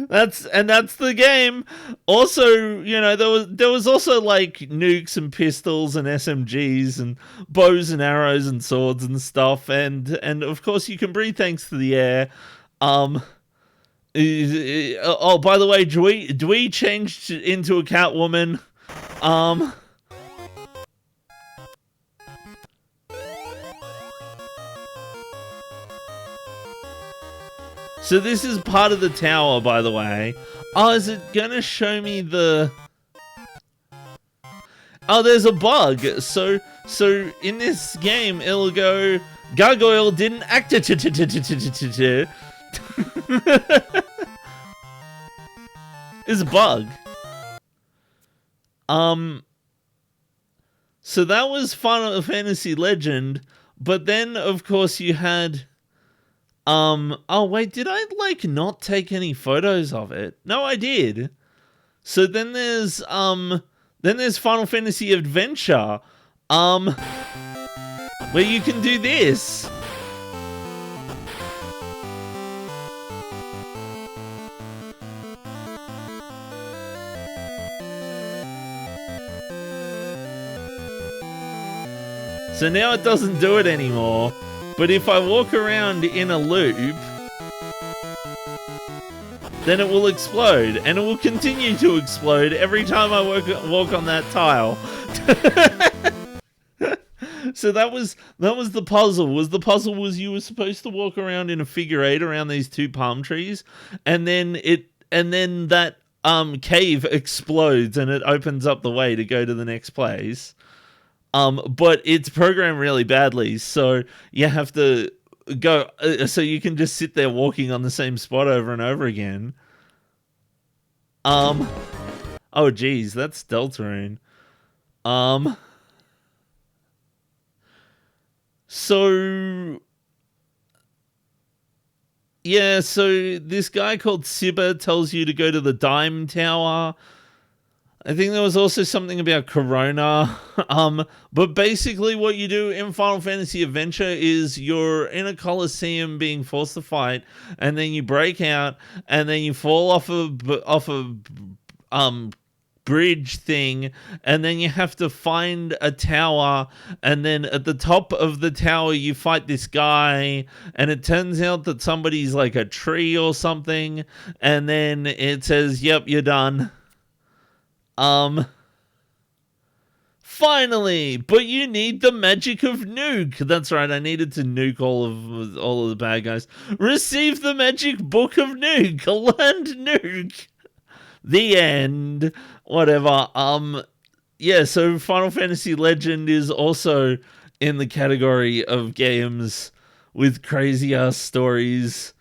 That's the game. Also, you know, there was also like nukes and pistols and SMGs and bows and arrows and swords and stuff, and of course you can breathe thanks to the air. Oh, by the way, Dwee changed into a Catwoman. So this is part of the tower, by the way. Oh, is it gonna show me the... Oh, there's a bug. So in this game, it'll go, Gargoyle didn't act. It's a bug. So that was Final Fantasy Legend, but then of course you had... oh wait, did I like not take any photos of it? No, I did. So then there's Final Fantasy Adventure, where you can do this. So now it doesn't do it anymore. But if I walk around in a loop, then it will explode, and it will continue to explode every time I walk on that tile. So that was the puzzle. The puzzle was you were supposed to walk around in a figure eight around these two palm trees, and then that cave explodes and it opens up the way to go to the next place. But it's programmed really badly, so you have to go. So you can just sit there walking on the same spot over and over again. Oh geez, that's Deltarune. So yeah, so this guy called Sibba tells you to go to the Dime Tower. I think there was also something about Corona. But basically what you do in Final Fantasy Adventure is you're in a coliseum being forced to fight, and then you break out, and then you fall off a bridge thing, and then you have to find a tower, and then at the top of the tower you fight this guy, and it turns out that somebody's like a tree or something, and then it says, yep, you're done. Finally, but you need the magic of nuke. That's right, I needed to nuke all of the bad guys. Receive the magic book of nuke. Learned nuke. The end. Whatever. Yeah, so Final Fantasy Legend is also in the category of games with crazy ass stories.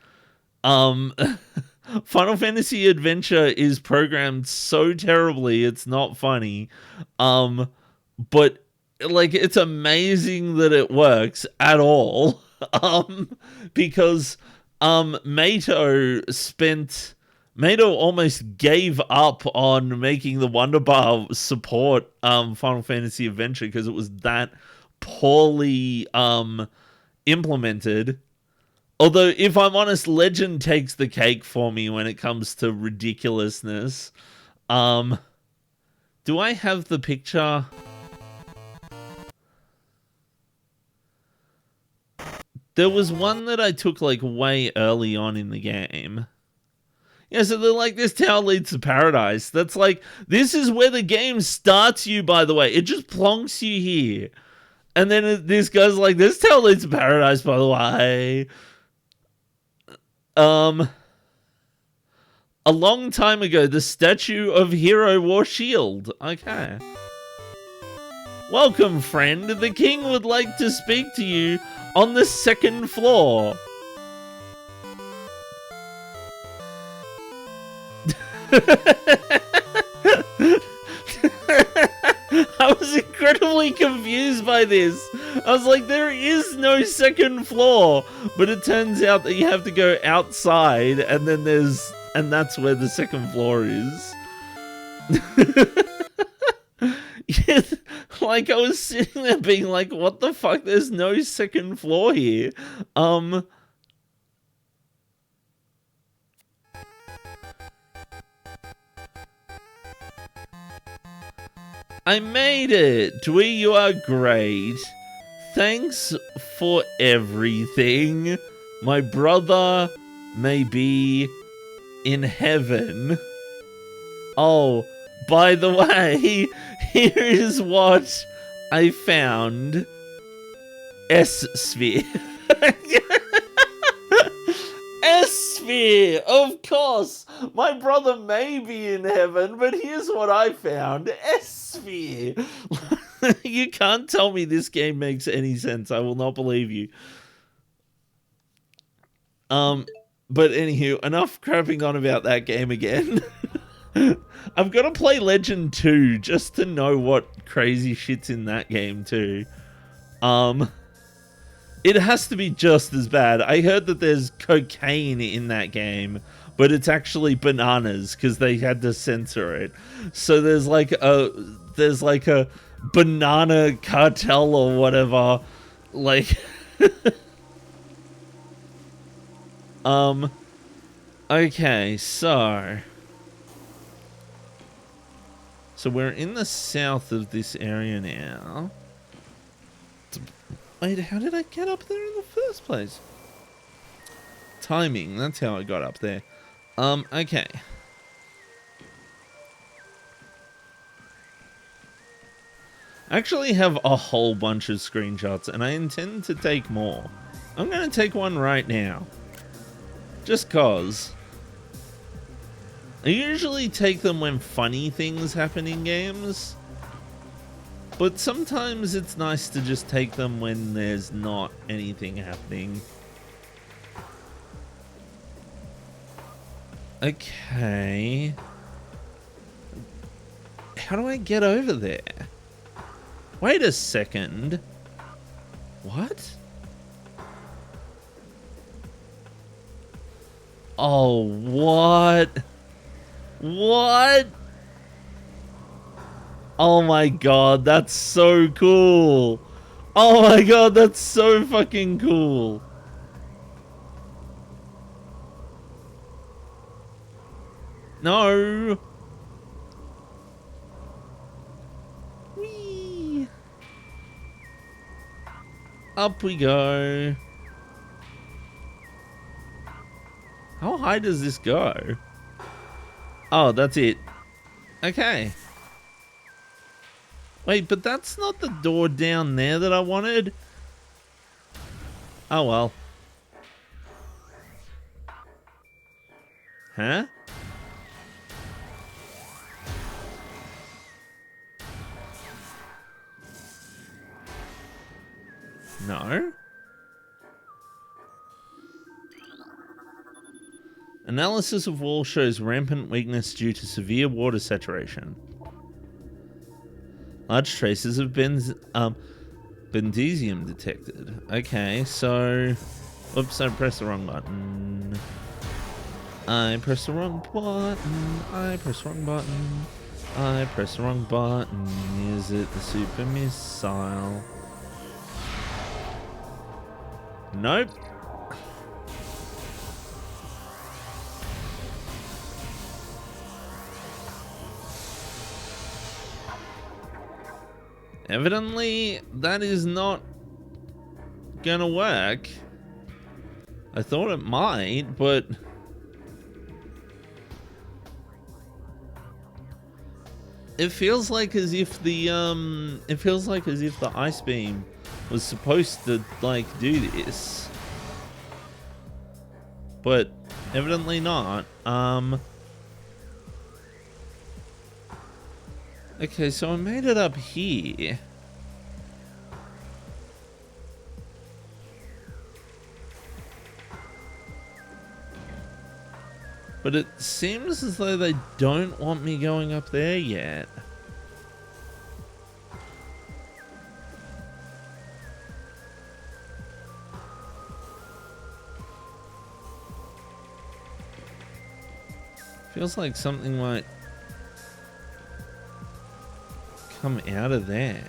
Final Fantasy Adventure is programmed so terribly it's not funny. But like it's amazing that it works at all. Because Mato almost gave up on making the Wonder Bar support Final Fantasy Adventure because it was that poorly implemented. Although, if I'm honest, Legend takes the cake for me when it comes to ridiculousness. Do I have the picture? There was one that I took like way early on in the game. Yeah, so they're like, this tower leads to paradise. That's like, this is where the game starts you, by the way. It just plonks you here. And then this guy's like, this tower leads to paradise, by the way. A long time ago, the statue of Hero wore shield. Okay. Welcome, friend. The king would like to speak to you on the second floor. I was incredibly confused by this. I was like, there is no second floor, but it turns out that you have to go outside, and then that's where the second floor is. Yeah, like I was sitting there being like, what the fuck? There's no second floor here. I made it! Dwee, you are great. Thanks for everything. My brother may be in heaven. Oh, by the way, here is what I found. S-sphere. S-sphere! Of course! My brother may be in heaven, but here's what I found. S-sphere! You can't tell me this game makes any sense. I will not believe you. But anywho, enough crapping on about that game again. I've got to play Legend 2 just to know what crazy shit's in that game too. It has to be just as bad. I heard that there's cocaine in that game, but it's actually bananas because they had to censor it. So there's like a banana cartel or whatever. Like okay, so we're in the south of this area now. Wait, how did I get up there in the first place? Timing, that's how I got up there. Okay. I actually have a whole bunch of screenshots, and I intend to take more. I'm going to take one right now. Just cause. I usually take them when funny things happen in games. But sometimes it's nice to just take them when there's not anything happening. Okay. How do I get over there? Wait a second. What? Oh, what? What? Oh my god, that's so cool. Oh my god, that's so fucking cool. No. Whee. Up we go. How high does this go? Oh, that's it. Okay. Wait, but that's not the door down there that I wanted. Oh well. Huh? No. Analysis of wall shows rampant weakness due to severe water saturation. Large traces of benzesium detected. Okay, so... Oops, I pressed the wrong button. I pressed the wrong button. I pressed the wrong button. I pressed the wrong button. Is it the super missile? Nope. Evidently, that is not gonna work. I thought it might, but... It feels like as if the ice beam was supposed to, like, do this. But evidently not. Okay, so I made it up here. But it seems as though they don't want me going up there yet. Feels like something might come out of there.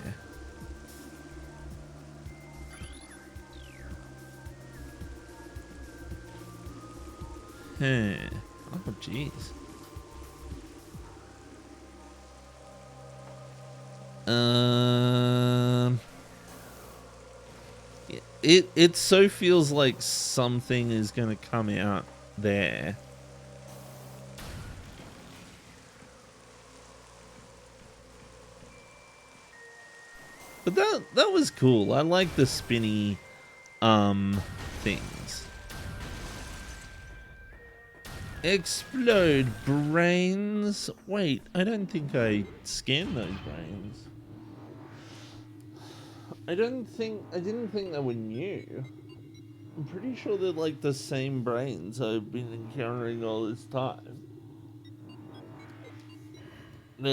Huh. Oh, jeez. It so feels like something is gonna come out there. But that was cool. I like the spinny things. Explode brains. Wait, I don't think I scanned those brains. I didn't think they were new. I'm pretty sure they're like the same brains I've been encountering all this time. My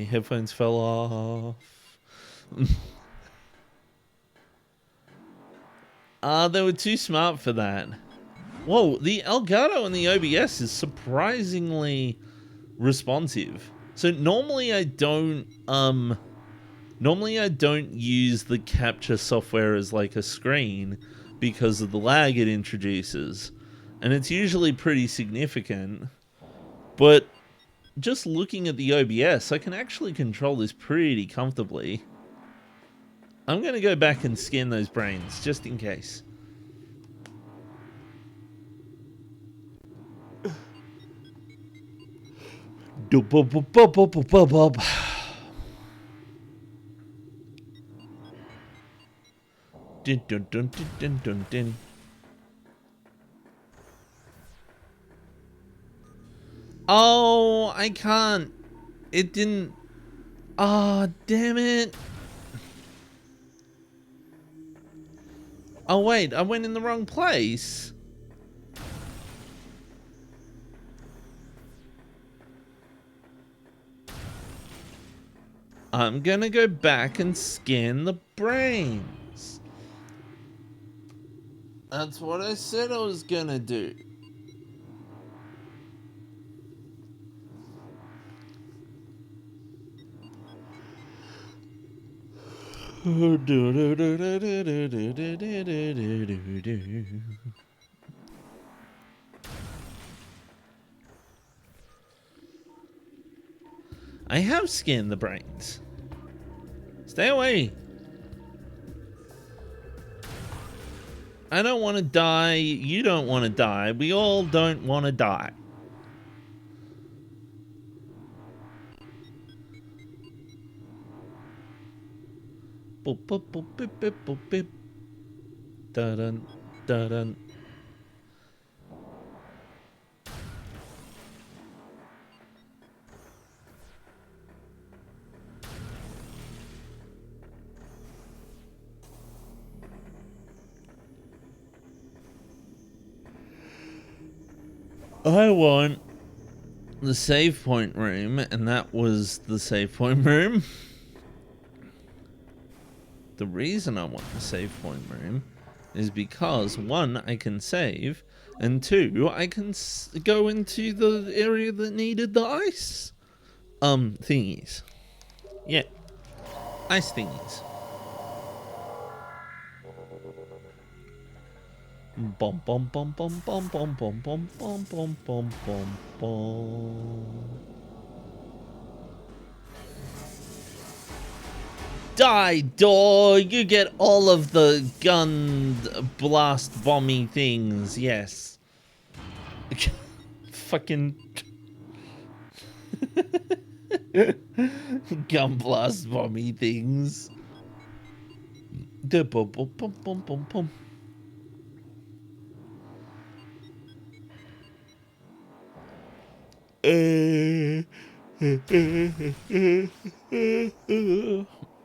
headphones fell off. They were too smart for that. Whoa, the Elgato and the OBS is surprisingly responsive. So normally I don't use the capture software as like a screen because of the lag it introduces. And it's usually pretty significant. But just looking at the OBS, I can actually control this pretty comfortably. I'm going to go back and scan those brains, just in case. Do-bo-bo-bo-bo-bo-bo-bo. Dun, dun, dun, dun, dun, dun, dun. Oh, I can't. It didn't. Oh, damn it. Oh, wait, I went in the wrong place. I'm gonna go back and scan the brains. That's what I said I was gonna do. I have scanned the brains. Stay away. I don't want to die. You don't want to die. We all don't want to die. Boop, boop, boop, boop, boop, boop, boop. Da-dun, da-dun. I want the save point room, and that was the save point room. The reason I want the save point room is because, one, I can save, and two, I can go into the area that needed the ice thingies. Yeah, ice thingies. Bum bum bum bum bum bum bum bum bum bum bum bum bum. Die, door! You get all of the gun blast bomby things, yes. Fucking gun blast bomby things. Bum bum bum bum bum bum.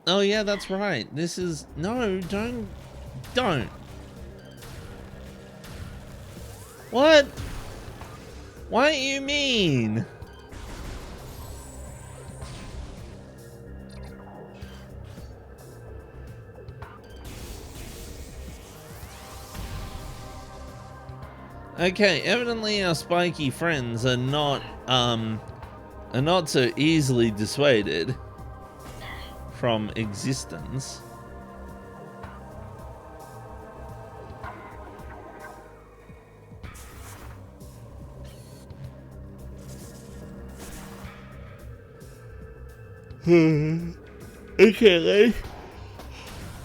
Oh yeah, that's right. This is no, don't. What? What do you mean? Okay, evidently our spiky friends are not so easily dissuaded from existence. Okay,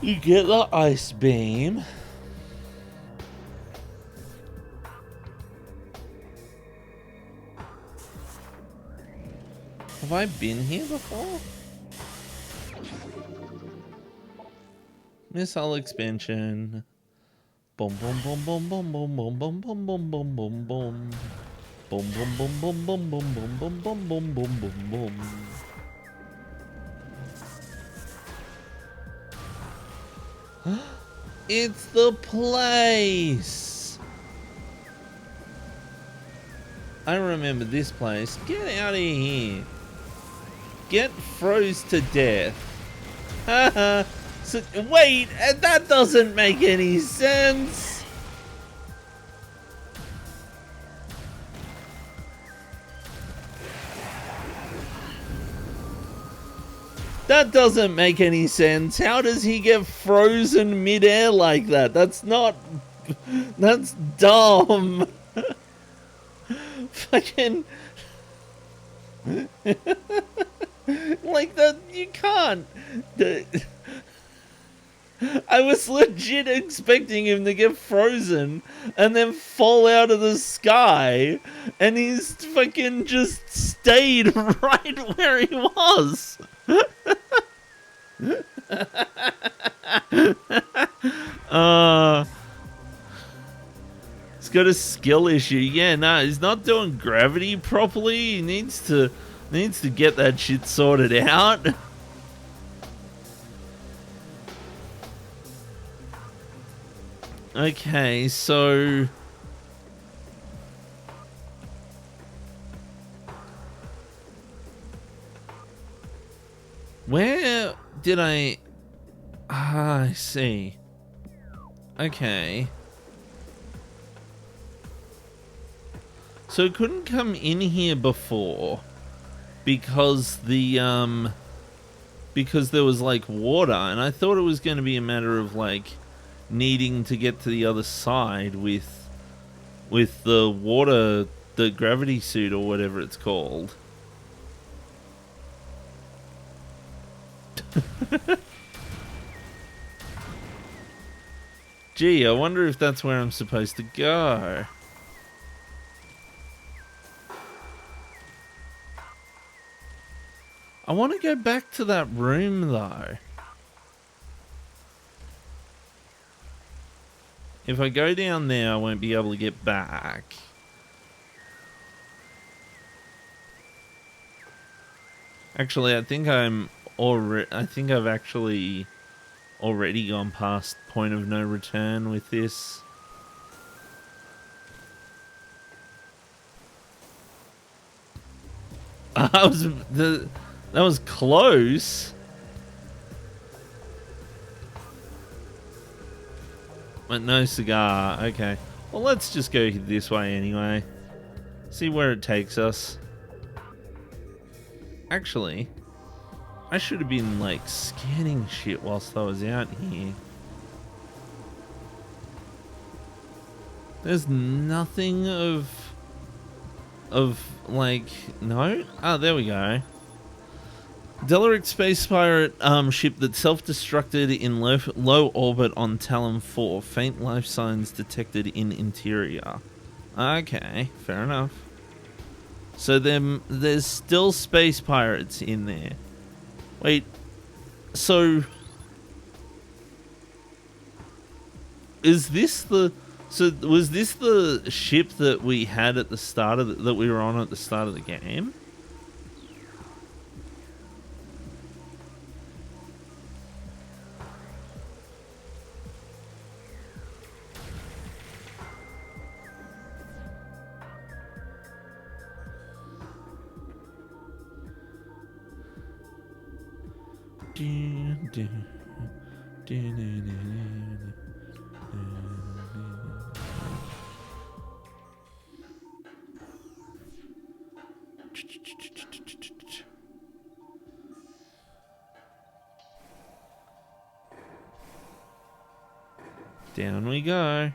you get the ice beam. Have I been here before? Missile expansion. Boom boom boom boom boom boom boom boom boom boom boom boom boom. Boom boom boom boom boom boom boom boom boom boom boom boom boom. It's the place. I remember this place. Get out of here. Get froze to death. Haha. So, wait, that doesn't make any sense. That doesn't make any sense. How does he get frozen midair like that? That's not... That's dumb. Fucking... like that, you can't... I was legit expecting him to get frozen and then fall out of the sky, and he's fucking just stayed right where he was. He's got a skill issue. Yeah, no, he's not doing gravity properly. He needs to get that shit sorted out. Okay, so where did I see. Okay. So it couldn't come in here before because because there was like water, and I thought it was going to be a matter of like needing to get to the other side with the water, the gravity suit or whatever it's called. Gee, I wonder if that's where I'm supposed to go. I want to go back to that room though. If I go down there, I won't be able to get back. Actually, I think I've actually already gone past point of no return with this. That was close. But no cigar. Okay. Well, let's just go this way anyway. See where it takes us. Actually, I should have been like scanning shit whilst I was out here. There's nothing of like, no? Oh, there we go. Delaric space pirate ship that self-destructed in low orbit on Talon 4. Faint life signs detected in interior. Okay, fair enough. So there's still space pirates in there. Wait, so is this the... So was this the ship that we had at the start of that we were on at the start of the game? Down we go.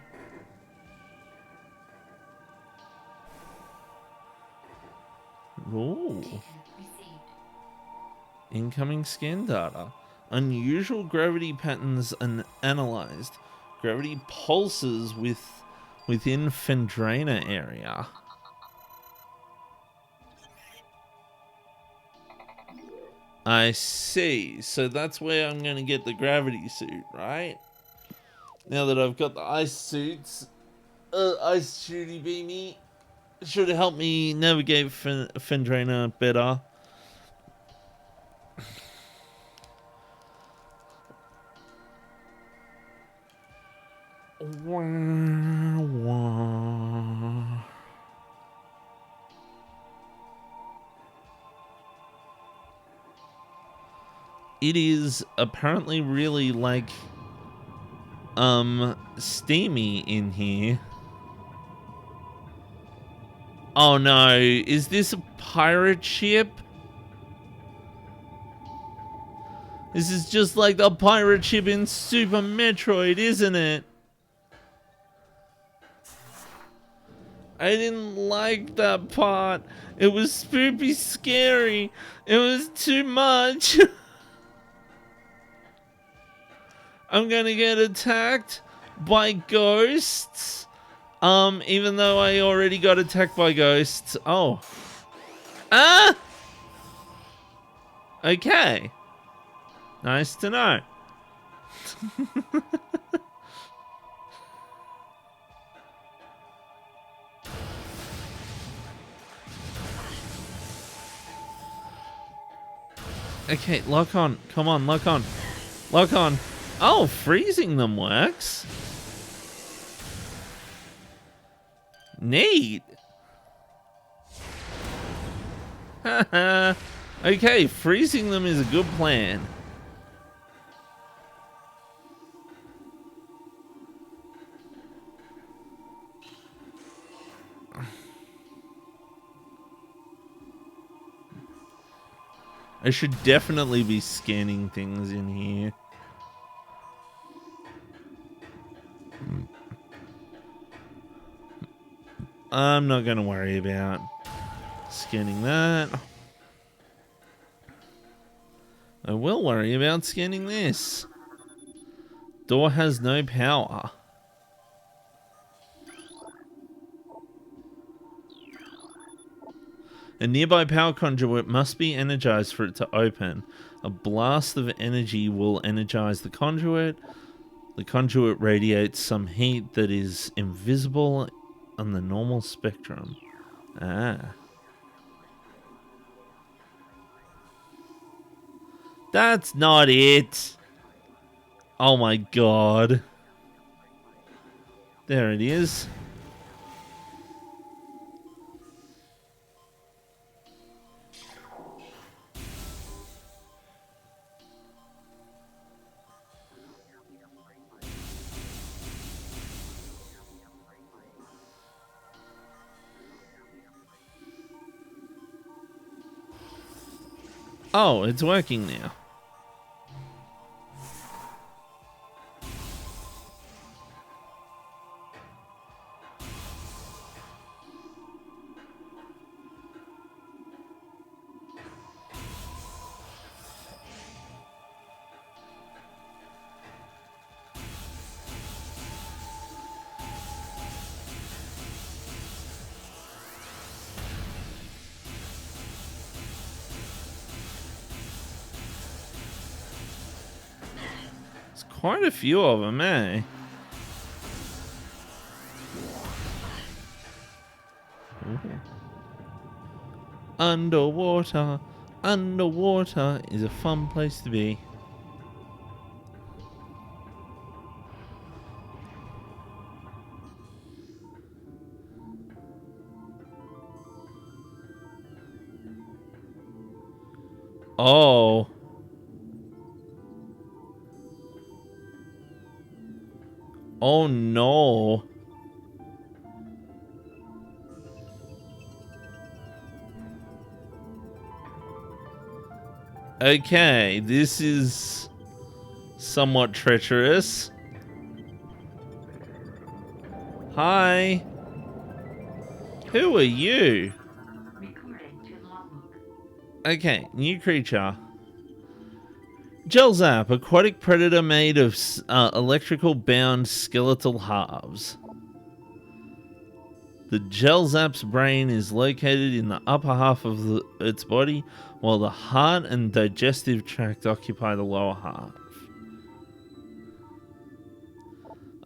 Ooh. Incoming scan data. Unusual gravity patterns analyzed. Gravity pulses within Fendrana area. I see. So that's where I'm going to get the gravity suit, right? Now that I've got the ice suits, ice shooty beanie should help me navigate Fendrana better. It is apparently really like steamy in here. Oh no, is this a pirate ship? This is just like the pirate ship in Super Metroid, isn't it? I didn't like that part. It was spoopy scary. It was too much. I'm gonna get attacked by ghosts. Even though I already got attacked by ghosts. Oh. Ah! Okay. Nice to know. Okay, lock on. Come on, lock on. Lock on. Oh, freezing them works. Neat. Haha. Okay, freezing them is a good plan. I should definitely be scanning things in here. I'm not going to worry about scanning that. I will worry about scanning this. Door has no power. A nearby power conduit must be energized for it to open. A blast of energy will energize the conduit. The conduit radiates some heat that is invisible on the normal spectrum. Ah. That's not it. Oh my god. There it is. Oh, it's working now. Quite a few of them, eh? Ooh. Underwater. Underwater is a fun place to be. Oh. Oh no. Okay, this is somewhat treacherous. Hi. Who are you? Recording to logbook. Okay, new creature. Gelzap, aquatic predator made of electrical bound skeletal halves. The Gelzap's brain is located in the upper half of its body, while the heart and digestive tract occupy the lower half.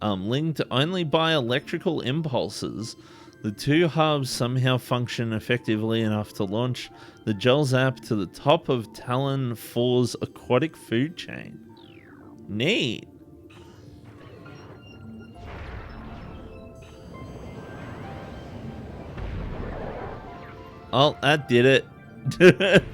Linked only by electrical impulses, the two halves somehow function effectively enough to launch the Gelzap to the top of Talon 4's aquatic food chain. Neat. Oh, that did it.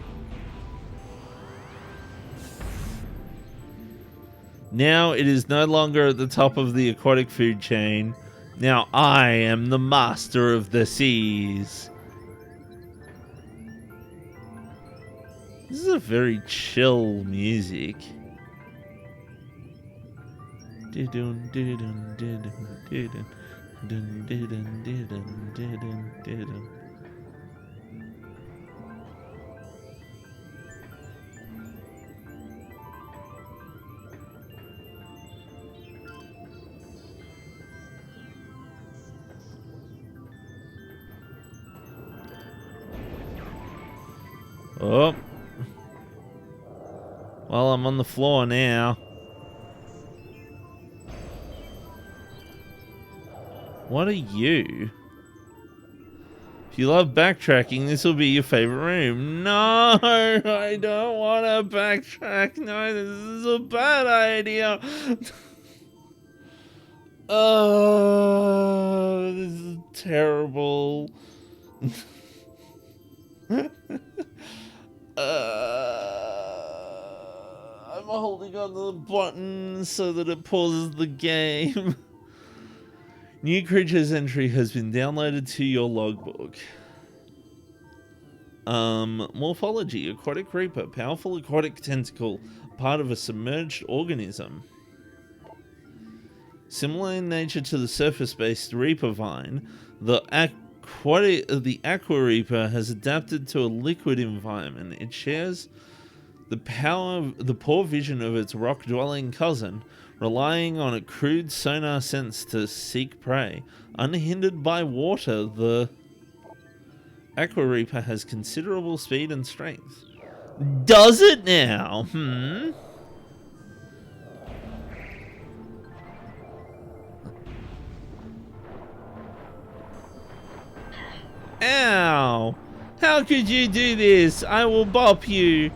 Now it is no longer at the top of the aquatic food chain. Now I am the master of the seas. This is a very chill music. Oh. Well, I'm on the floor now. What are you? If you love backtracking, this will be your favorite room. No, I don't want to backtrack. No, this is a bad idea. Oh, this is terrible. I'm holding on to the button so that it pauses the game. New creatures entry has been downloaded to your logbook. Morphology, aquatic reaper, powerful aquatic tentacle, part of a submerged organism. Similar in nature to the surface-based reaper vine, the aqua reaper has adapted to a liquid environment. It shares the poor vision of its rock-dwelling cousin, relying on a crude sonar sense to seek prey. Unhindered by water, the Aqua Reaper has considerable speed and strength. Does it now? Ow! How could you do this? I will bop you.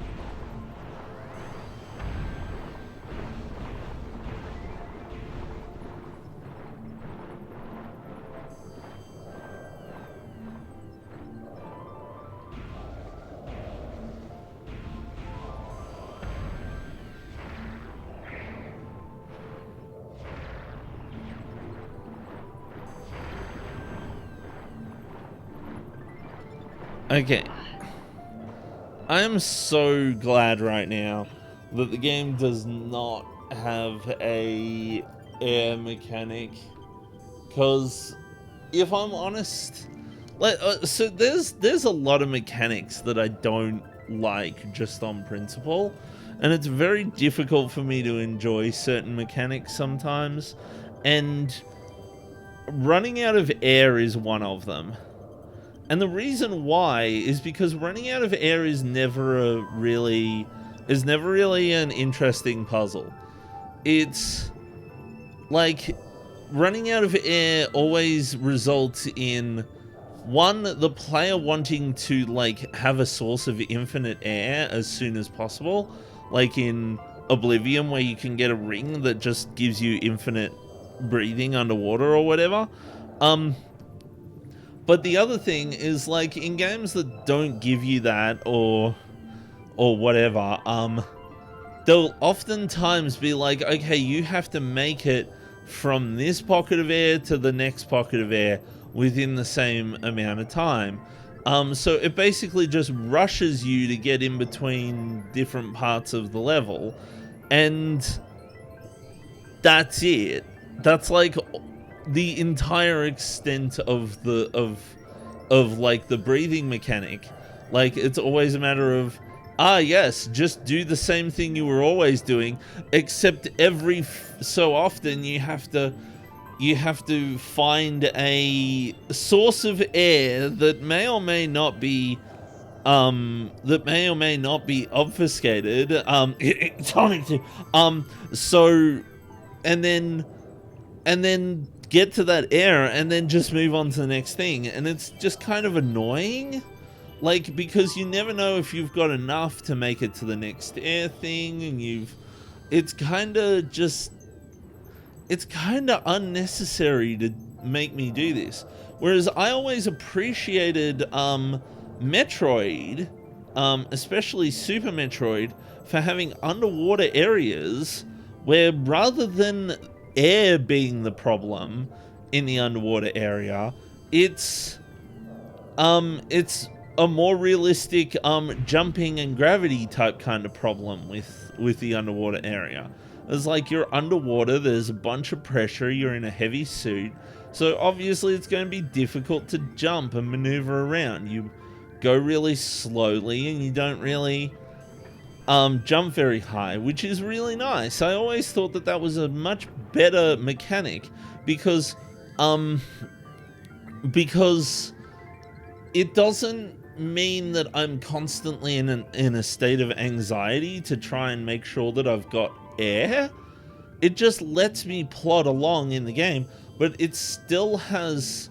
Okay. I am so glad right now that the game does not have a air mechanic, because if I'm honest, so there's a lot of mechanics that I don't like just on principle, and it's very difficult for me to enjoy certain mechanics sometimes, and running out of air is one of them. And the reason why is because running out of air is never really an interesting puzzle. It's like running out of air always results in one, the player wanting to like have a source of infinite air as soon as possible, like in Oblivion where you can get a ring that just gives you infinite breathing underwater or whatever. But the other thing is, like, in games that don't give you that or whatever, they'll oftentimes be like, okay, you have to make it from this pocket of air to the next pocket of air within the same amount of time. So it basically just rushes you to get in between different parts of the level, and that's it. That's like the entire extent of like the breathing mechanic. Like, it's always a matter of, yes, just do the same thing you were always doing, except every so often you have to find a source of air that may or may not be obfuscated. And then get to that air and then just move on to the next thing. And it's just kind of annoying, like, because you never know if you've got enough to make it to the next air thing, and it's kind of unnecessary to make me do this. Whereas I always appreciated Metroid, especially Super Metroid, for having underwater areas where, rather than air being the problem in the underwater area, it's a more realistic jumping and gravity type kind of problem with the underwater area. It's like you're underwater, there's a bunch of pressure, you're in a heavy suit, so obviously it's going to be difficult to jump and maneuver around. You go really slowly and you don't really jump very high, which is really nice. I always thought that was a much better mechanic, because it doesn't mean that I'm constantly in a state of anxiety to try and make sure that I've got air. It just lets me plod along in the game, but it still has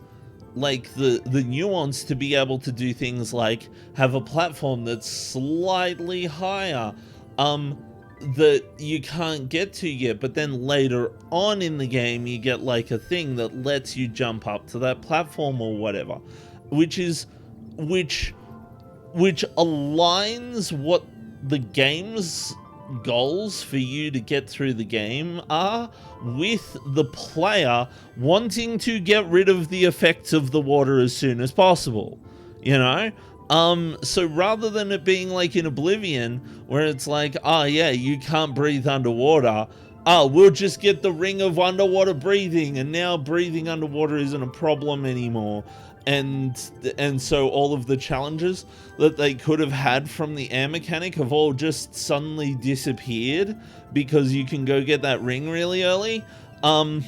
like the nuance to be able to do things like have a platform that's slightly higher that you can't get to yet, but then later on in the game you get like a thing that lets you jump up to that platform or whatever, which aligns what the game's goals for you to get through the game are with the player wanting to get rid of the effects of the water as soon as possible, you know? So rather than it being like in Oblivion, where it's like, oh yeah, you can't breathe underwater, oh, we'll just get the ring of underwater breathing, and now breathing underwater isn't a problem anymore. And so all of the challenges that they could have had from the air mechanic have all just suddenly disappeared because you can go get that ring really early. And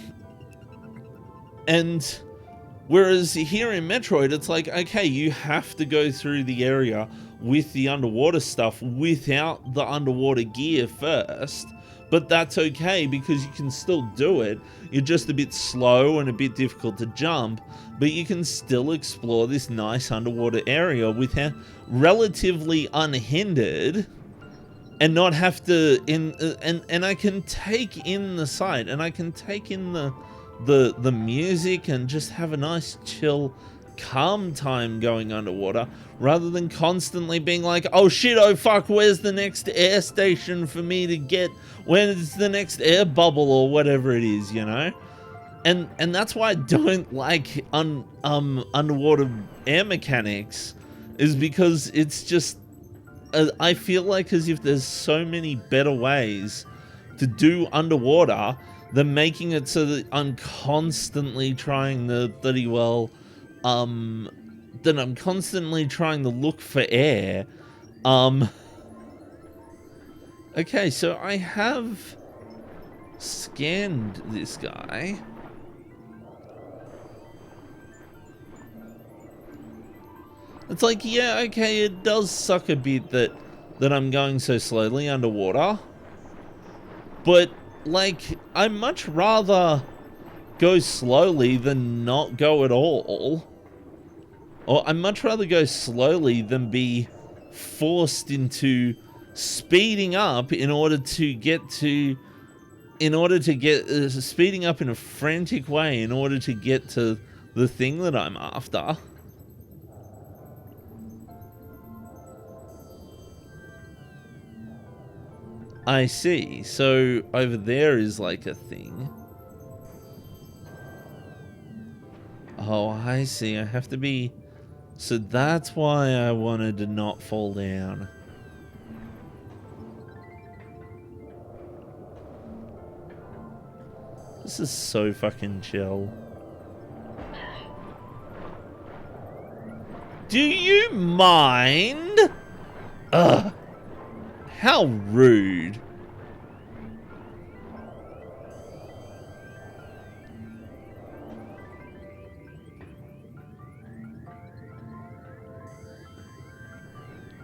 whereas here in Metroid, it's like, okay, you have to go through the area with the underwater stuff without the underwater gear first. But that's okay because you can still do it. You're just a bit slow and a bit difficult to jump, but you can still explore this nice underwater area without relatively unhindered and not have to and I can take in the sight and I can take in the music and just have a nice chill calm time going underwater rather than constantly being like, oh shit, oh fuck, where's the next air station for me to get, where's the next air bubble or whatever it is, you know? And that's why I don't like underwater air mechanics, is because it's just I feel like as if there's so many better ways to do underwater than making it so that I'm constantly trying to bloody well that I'm constantly trying to look for air. Okay, so I have scanned this guy. It's like, yeah, okay, it does suck a bit that I'm going so slowly underwater. But, like, I'd much rather go slowly than not go at all. Or I'd much rather go slowly than be forced into speeding up in order to get speeding up in a frantic way in order to get to the thing that I'm after. I see. So over there is like a thing. Oh, I see. I have to be... So that's why I wanted to not fall down. This is so fucking chill. Do you mind? Ugh. How rude.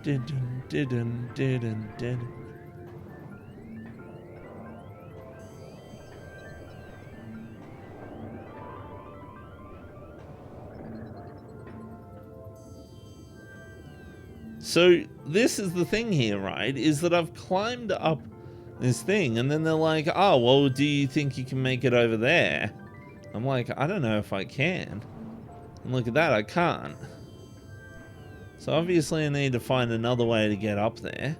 Didn't. So this is the thing here, right? Is that I've climbed up this thing and then they're like, oh, well, do you think you can make it over there? I'm like, I don't know if I can. And look at that, I can't. So obviously I need to find another way to get up there.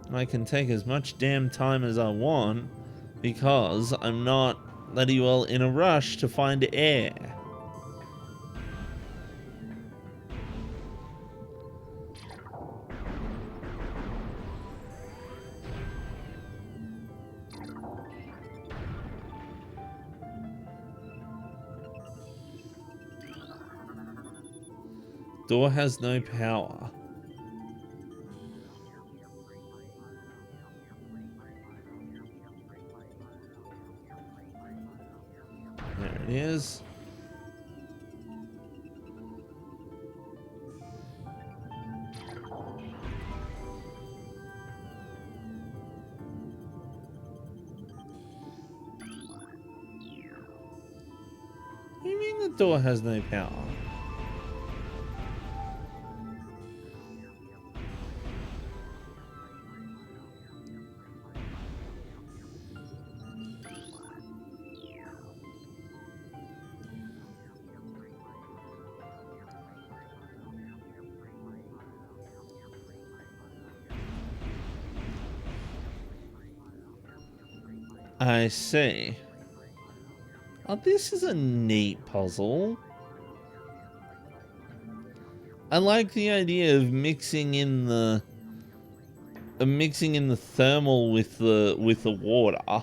And I can take as much damn time as I want because I'm not bloody well in a rush to find air. Door has no power. There it is. mean the door has no power? I see. Oh, this is a neat puzzle. I like the idea of mixing in the thermal with the water.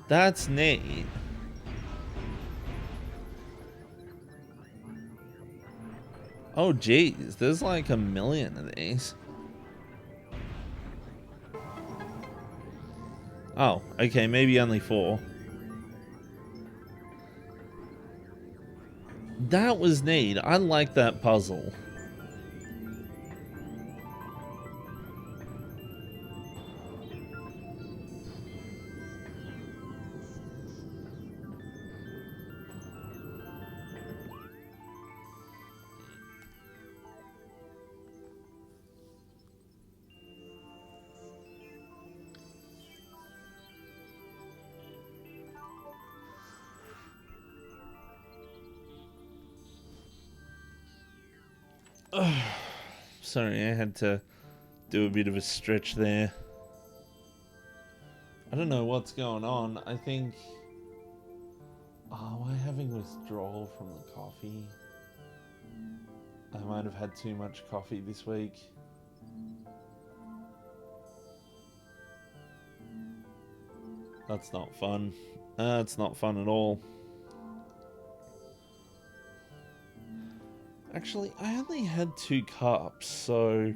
That's neat. Oh geez, there's like a million of these. Oh, okay, maybe only 4. That was neat. I like that puzzle. Sorry, I had to do a bit of a stretch there. I don't know what's going on. I think... Oh, am I having withdrawal from the coffee? I might have had too much coffee this week. That's not fun. That's not fun at all. Actually, I only had 2 cups, so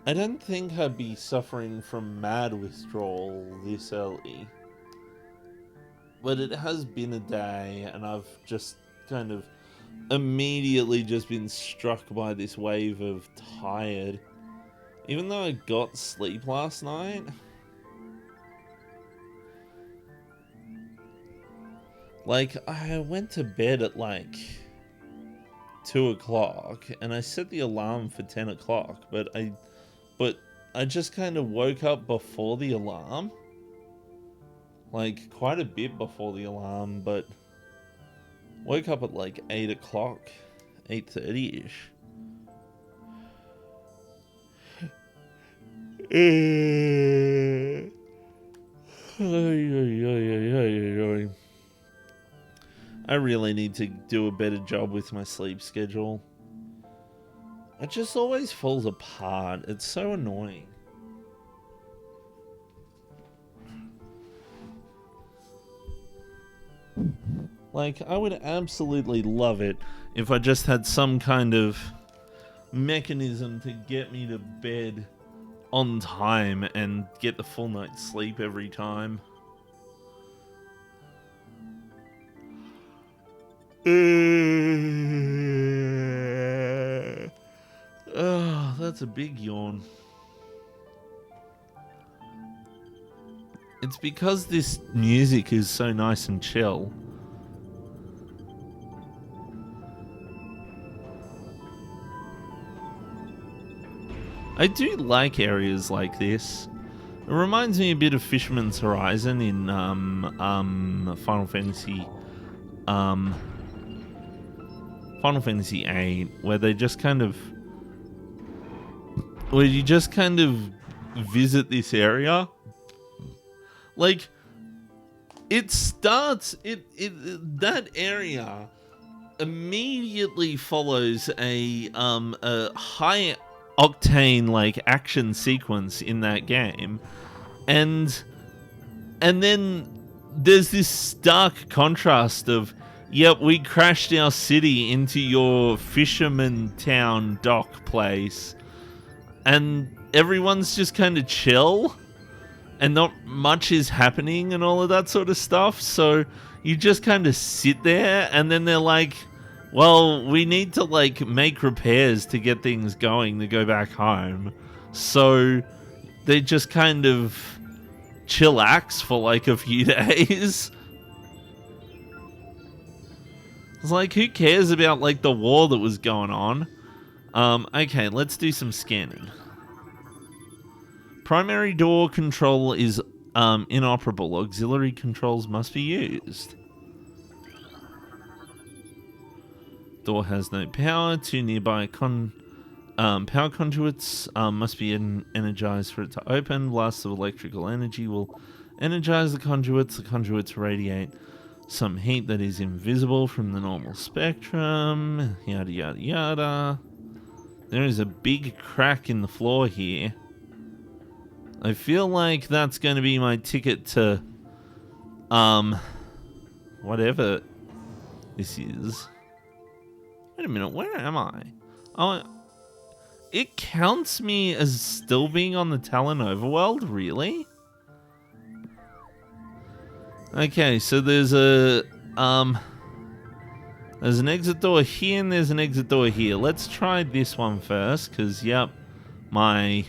I don't think I'd be suffering from mad withdrawal this early. But it has been a day, and I've just kind of immediately just been struck by this wave of tired. Even though I got sleep last night. Like, I went to bed at like 2 o'clock, and I set the alarm for 10 o'clock, but I just kind of woke up before the alarm. Like, quite a bit before the alarm, but woke up at like 8 o'clock, 8:30-ish. I really need to do a better job with my sleep schedule. It just always falls apart. It's so annoying. Like, I would absolutely love it if I just had some kind of mechanism to get me to bed on time and get the full night's sleep every time. Oh, that's a big yawn. It's because this music is so nice and chill. I do like areas like this. It reminds me a bit of Fisherman's Horizon in Final Fantasy VIII, where they just kind of, where you just kind of visit this area. Like, it starts, that area immediately follows a high octane like action sequence in that game, and then there's this stark contrast of, yep, we crashed our city into your fisherman town dock place, and everyone's just kind of chill and not much is happening and all of that sort of stuff. So you just kind of sit there, and then they're like, well, we need to like make repairs to get things going to go back home. So they just kind of chillax for like a few days. It's like, who cares about, like, the war that was going on? Okay, let's do some scanning. Primary door control is inoperable. Auxiliary controls must be used. Door has no power. Two nearby power conduits must be energized for it to open. Blasts of electrical energy will energize the conduits. The conduits radiate some heat that is invisible from the normal spectrum. Yada yada yada. There is a big crack in the floor here. I feel like that's going to be my ticket to whatever this is. Wait a minute, where am I? Oh, it counts me as still being on the Talon overworld, really? Okay, so there's an exit door here and there's an exit door here. Let's try this one first, because yep, my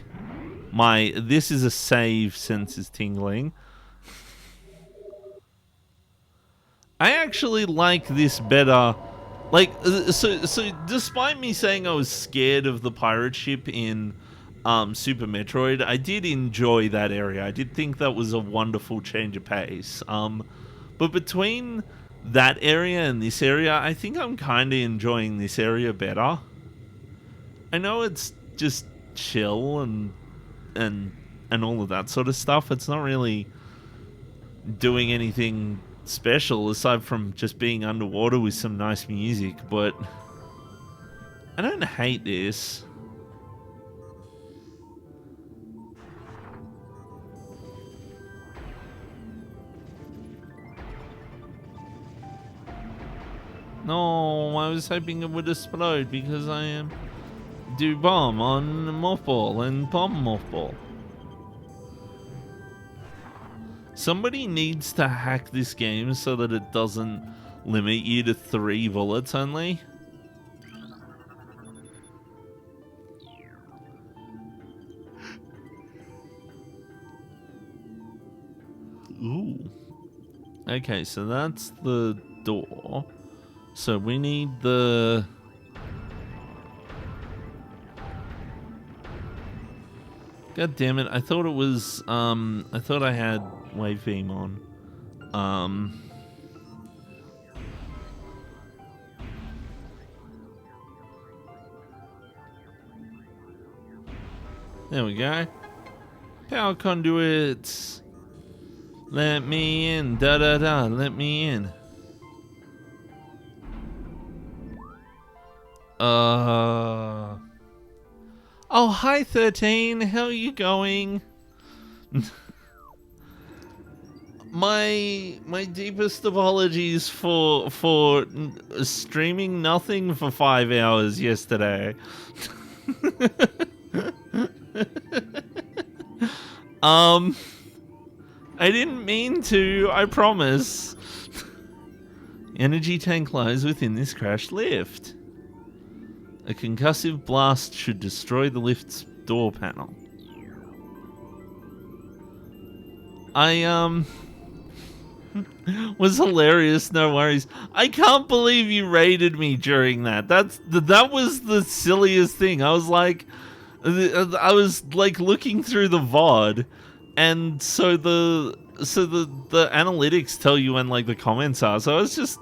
this is a save sense is tingling. I actually like this better. Like, so despite me saying I was scared of the pirate ship in Super Metroid, I did enjoy that area. I did think that was a wonderful change of pace. But between that area and this area, I think I'm kind of enjoying this area better. I know it's just chill and all of that sort of stuff. It's not really doing anything special aside from just being underwater with some nice music, but I don't hate this. No, I was hoping it would explode because I am do bomb on mothball and bomb mothball. Somebody needs to hack this game so that it doesn't limit you to 3 bullets only. Ooh. Okay, so that's the door. So we need the... God damn it, I thought it was, I thought I had wave beam on. There we go. Power conduits. Let me in, da da da, let me in. Oh, hi 13, how are you going? My deepest apologies for streaming nothing for 5 hours yesterday. I didn't mean to, I promise. Energy tank lies within this crashed lift. A concussive blast should destroy the lift's door panel. I was hilarious, no worries. I can't believe you raided me during that. That was the silliest thing. I was like looking through the VOD, and so the analytics tell you when like the comments are. So I was just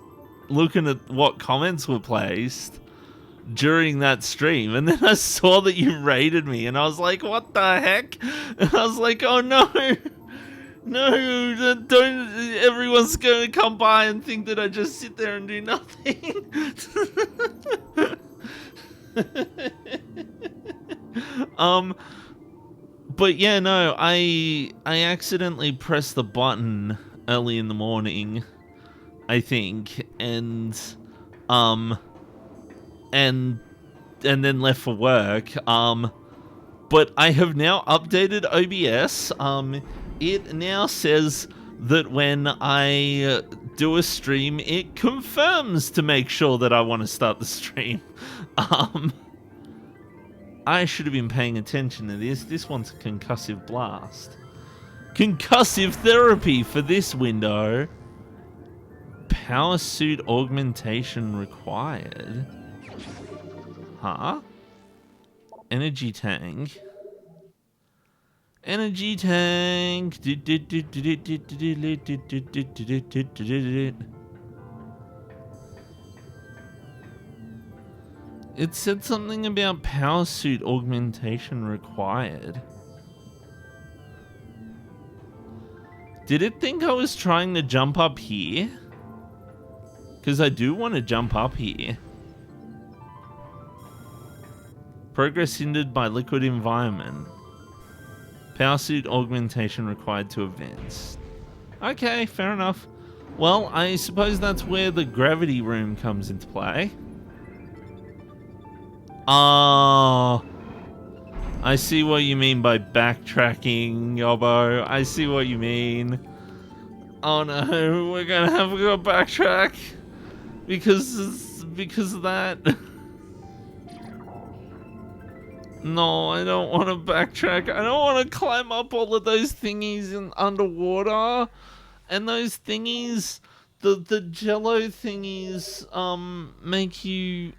looking at what comments were placed during that stream, and then I saw that you raided me, and I was like, what the heck? And I was like, oh no, don't, everyone's gonna come by and think that I just sit there and do nothing. But yeah, no, I accidentally pressed the button early in the morning, I think, and then left for work. But I have now updated OBS. It now says that when I do a stream, it confirms to make sure that I want to start the stream. I should have been paying attention to this. This one's a concussive blast. Concussive therapy for this window. Power suit augmentation required. Huh? Energy tank. Energy tank. It said something about power suit augmentation required. Did it think I was trying to jump up here? Because I do want to jump up here. Progress hindered by liquid environment. Power suit augmentation required to advance. Okay, fair enough. Well, I suppose that's where the gravity room comes into play. Oh, I see what you mean by backtracking, Yobbo. I see what you mean. Oh no, we're gonna have to go backtrack because of that. No, I don't want to backtrack. I don't want to climb up all of those thingies in underwater, and those thingies, the jello thingies, make you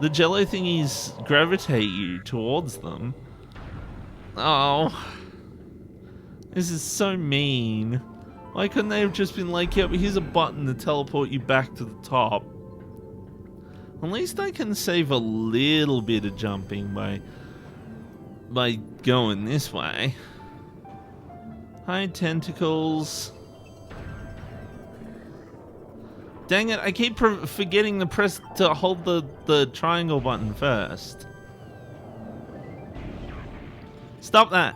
the jello thingies gravitate you towards them. Oh, this is so mean. Why couldn't they have just been like, yep, here's a button to teleport you back to the top? At least I can save a little bit of jumping by going this way. Hi, tentacles. Dang it, I keep forgetting to press to hold the triangle button first. Stop that.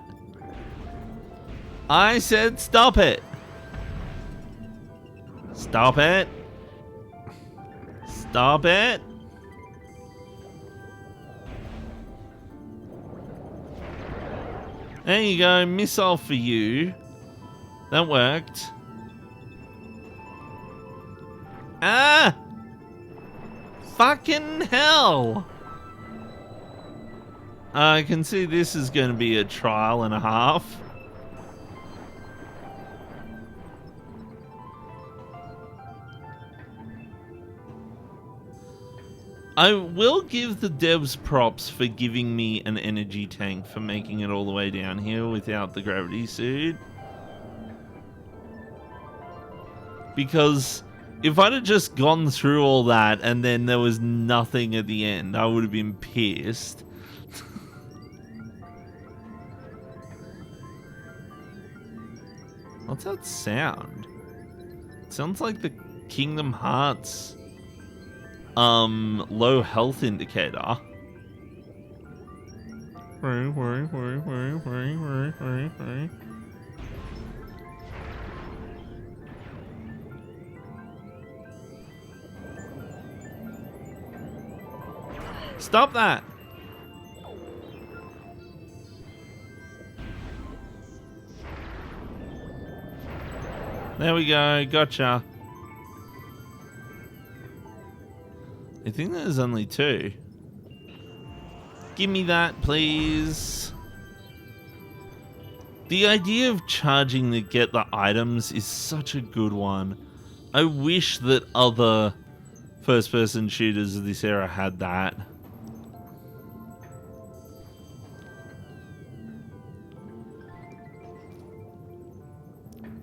I said stop it. Stop it. Stop it. There you go, missile for you. That worked. Ah! Fucking hell! I can see this is going to be a trial and a half. I will give the devs props for giving me an energy tank for making it all the way down here without the gravity suit. Because if I'd have just gone through all that and then there was nothing at the end, I would have been pissed. What's that sound? It sounds like the Kingdom Hearts low health indicator. Stop that! There we go, gotcha. I think there's only two. Give me that, please. The idea of charging to get the items is such a good one. I wish that other first-person shooters of this era had that.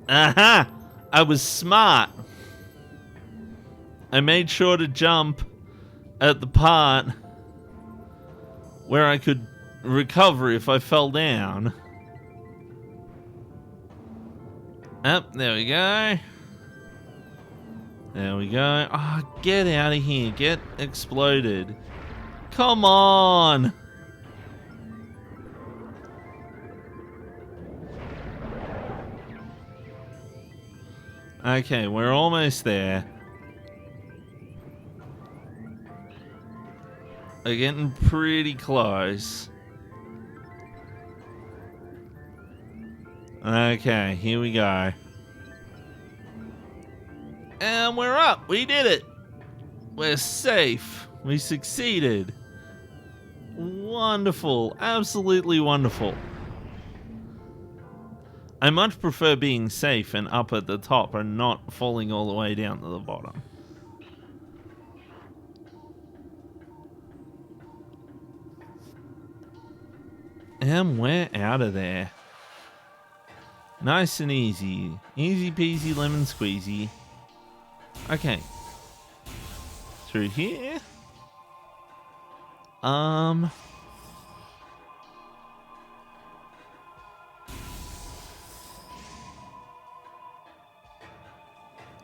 Aha! I was smart. I made sure to jump at the part where I could recover if I fell down. There we go. There we go. Oh, get out of here. Get exploded. Come on. Okay, we're almost there. We're getting pretty close. Okay, here we go. And we're up. We did it. We're safe. We succeeded. Wonderful. Absolutely wonderful. I much prefer being safe and up at the top and not falling all the way down to the bottom. And we're out of there. Nice and easy. Easy peasy lemon squeezy. Okay. Through here.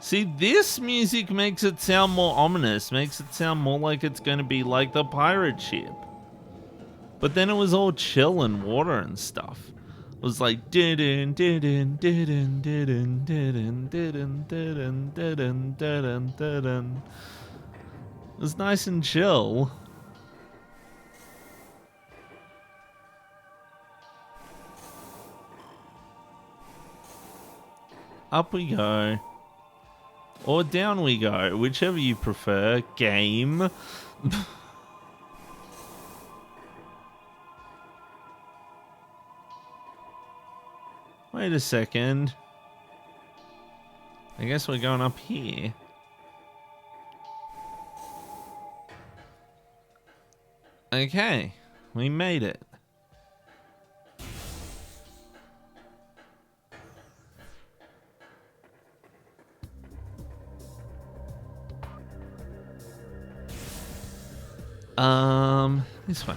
See, this music makes it sound more ominous, makes it sound more like it's going to be like the pirate ship. But then it was all chill and water and stuff. It was like didin didin didin didin didin didin didin didin didin didin. It was nice and chill. Up we go. Or down we go, whichever you prefer. Game. Wait a second. I guess we're going up here. Okay, we made it. This way.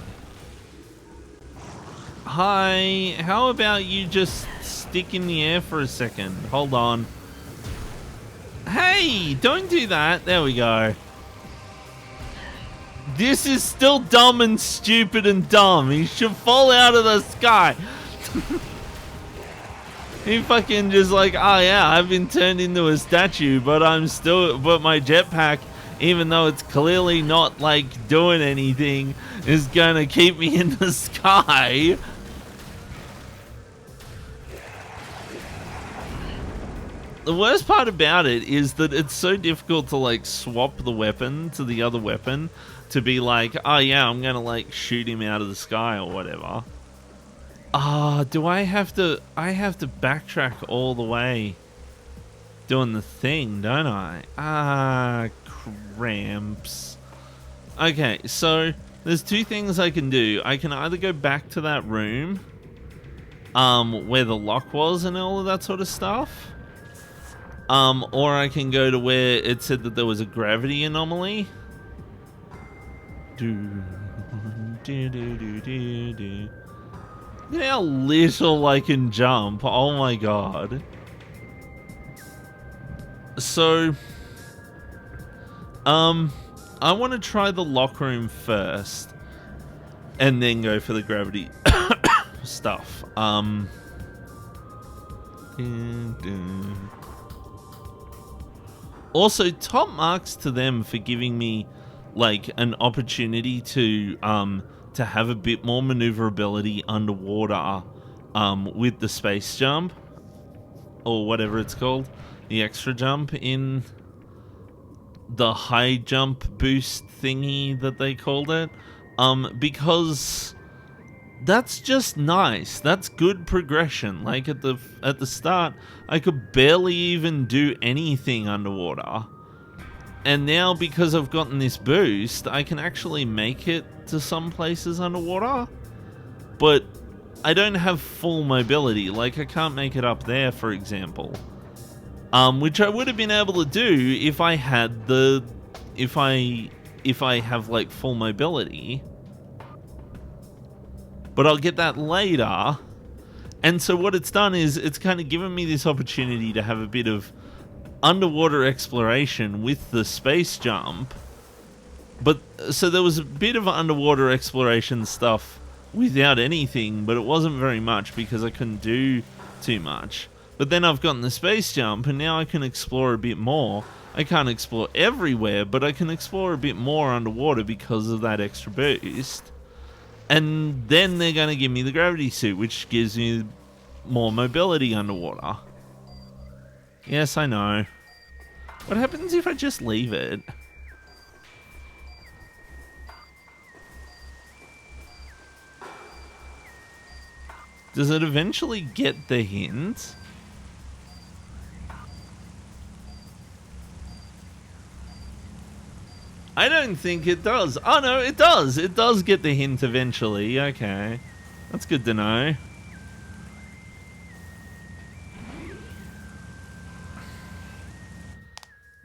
Hi, how about you just stick in the air for a second? Hold on. Hey, don't do that. There we go. This is still dumb and stupid and dumb. He should fall out of the sky. He fucking just like, oh yeah, I've been turned into a statue, but my jetpack, even though it's clearly not like doing anything, is gonna keep me in the sky. The worst part about it is that it's so difficult to like swap the weapon to the other weapon to be like, oh yeah, I'm gonna like shoot him out of the sky or whatever. Do I have to backtrack all the way doing the thing, don't I? Cramps. Okay, so there's two things I can do. I can either go back to that room where the lock was and all of that sort of stuff. Or I can go to where it said that there was a gravity anomaly. Look at how little I can jump. Oh my god. So, I want to try the lock room first, and then go for the gravity stuff. Also, top marks to them for giving me like an opportunity to have a bit more maneuverability underwater with the space jump or whatever it's called, the extra jump in the high jump boost thingy that they called it, because that's just nice. That's good progression. Like at the start, I could barely even do anything underwater. And now, because I've gotten this boost, I can actually make it to some places underwater. But I don't have full mobility. Like, I can't make it up there, for example. Which I would have been able to do if I had if I have, like, full mobility. But I'll get that later. And so what it's done is, it's kind of given me this opportunity to have a bit of underwater exploration with the space jump. But so there was a bit of underwater exploration stuff without anything, but it wasn't very much because I couldn't do too much. But then I've gotten the space jump, and now I can explore a bit more. I can't explore everywhere, but I can explore a bit more underwater because of that extra boost. And then they're going to give me the gravity suit, which gives me more mobility underwater. Yes, I know. What happens if I just leave it? Does it eventually get the hint? I don't think it does. Oh no, it does. It does get the hint eventually. Okay. That's good to know.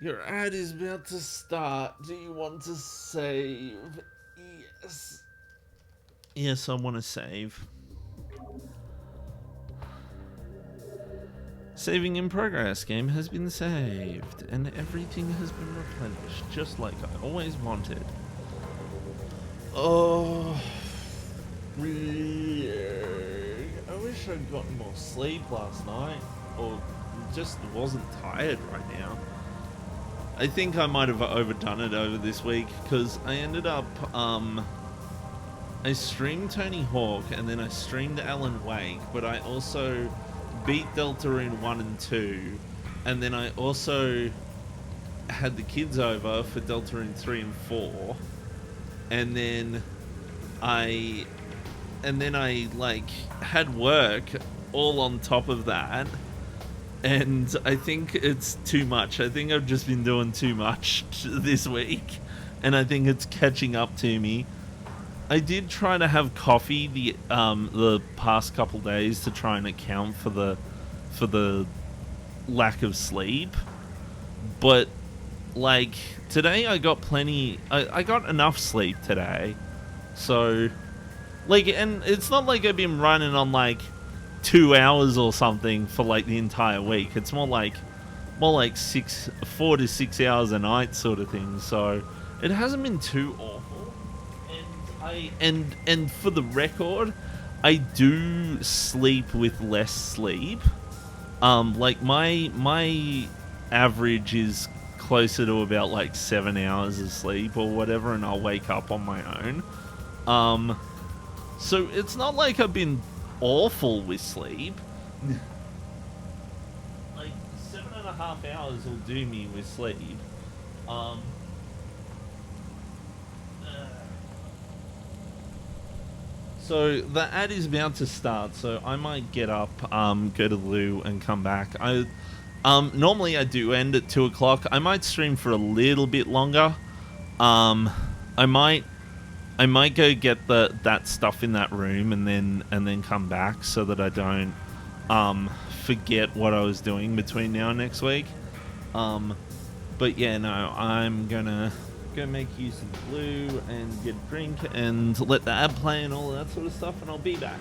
Your ad is about to start. Do you want to save? Yes. Yes, I want to save. Saving in progress. Game has been saved. And everything has been replenished. Just like I always wanted. Oh. I wish I'd gotten more sleep last night. Or just wasn't tired right now. I think I might have overdone it over this week. Because I ended up... I streamed Tony Hawk. And then I streamed Alan Wake. But I also... beat Deltarune 1 and 2, and then I also had the kids over for Deltarune 3 and 4, and then I like had work all on top of that, and I think it's too much. I think I've just been doing too much this week, and I think it's catching up to me. I did try to have coffee the past couple days to try and account for the lack of sleep, but like today I got plenty. I got enough sleep today, so like, and it's not like I've been running on like 2 hours or something for like the entire week. It's more like 4 to 6 hours a night sort of thing. So it hasn't been too awful. And for the record, I do sleep with less sleep. Like my average is closer to about like 7 hours of sleep or whatever, and I'll wake up on my own. So it's not like I've been awful with sleep. Like 7.5 hours will do me with sleep. So the ad is about to start, so I might get up, go to the loo, and come back. Normally I do end at 2 o'clock. I might stream for a little bit longer. I might go get that stuff in that room and then come back so that I don't forget what I was doing between now and next week. But yeah, no, I'm gonna go make use of the glue and get a drink and let the ad play and all of that sort of stuff, and I'll be back.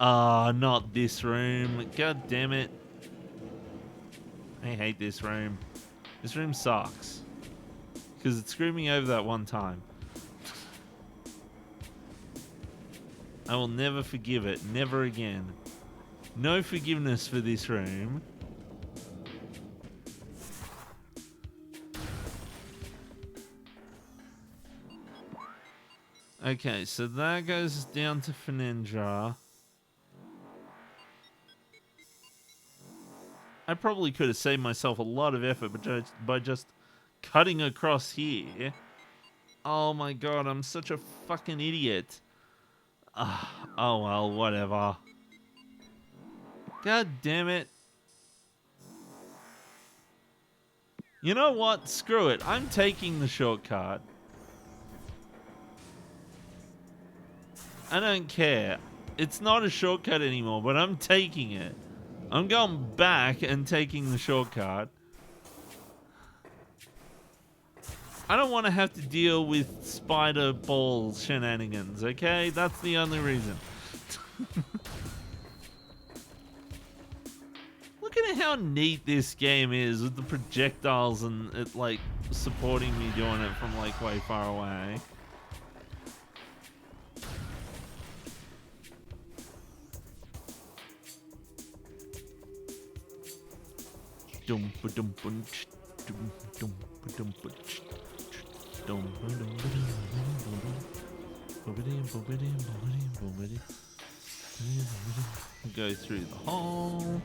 Ah, not this room. God damn it. I hate this room. This room sucks. Because it screwed me over that one time. I will never forgive it. Never again. No forgiveness for this room. Okay, so that goes down to Fenendra. I probably could have saved myself a lot of effort by just cutting across here. Oh my god, I'm such a fucking idiot. Oh well, whatever. God damn it. You know what? Screw it. I'm taking the shortcut. I don't care. It's not a shortcut anymore, but I'm taking it. I'm going back and taking the shortcut. I don't want to have to deal with spider ball shenanigans, okay? That's the only reason. Look at how neat this game is with the projectiles and it like supporting me doing it from like way far away. Go through the hole.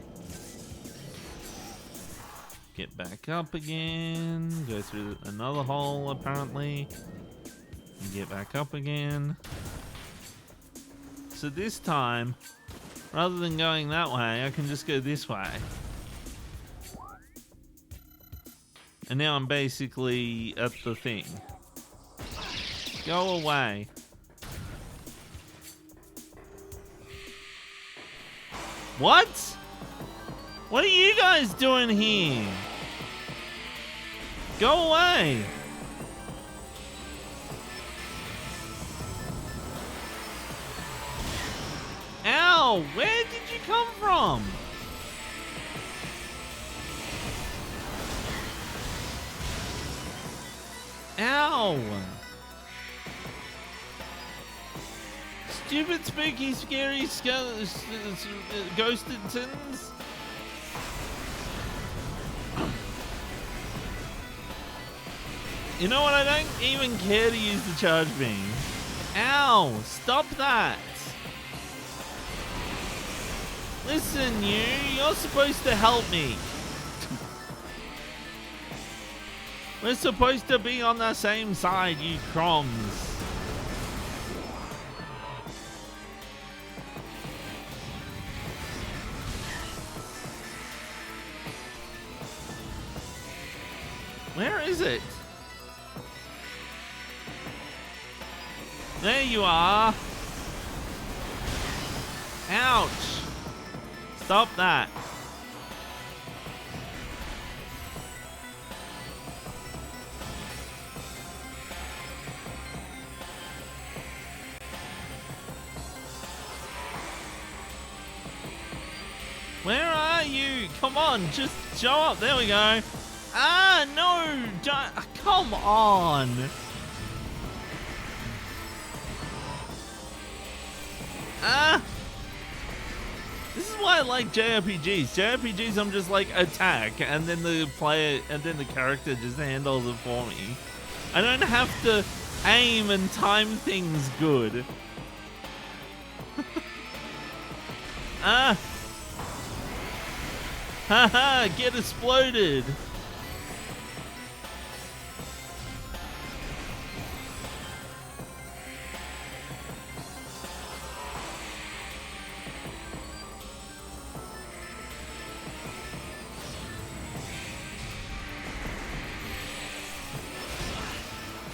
Get back up again. Go through another hole apparently. And get back up again. So this time, rather than going that way, I can just go this way. And now I'm basically at the thing. Go away. What? What are you guys doing here? Go away. Ow, where did you come from? Ow! Stupid, spooky, scary, ghosted tins. You know what? I don't even care to use the charge beam. Ow! Stop that! Listen, you're supposed to help me. We're supposed to be on the same side, you crumbs. Where is it? There you are. Ouch. Stop that. Where are you? Come on, just show up. There we go. Ah, no. Don't, come on. Ah. This is why I like JRPGs. JRPGs, I'm just like attack, and then the player, and then the character just handles it for me. I don't have to aim and time things good. Ah. Haha, get exploded.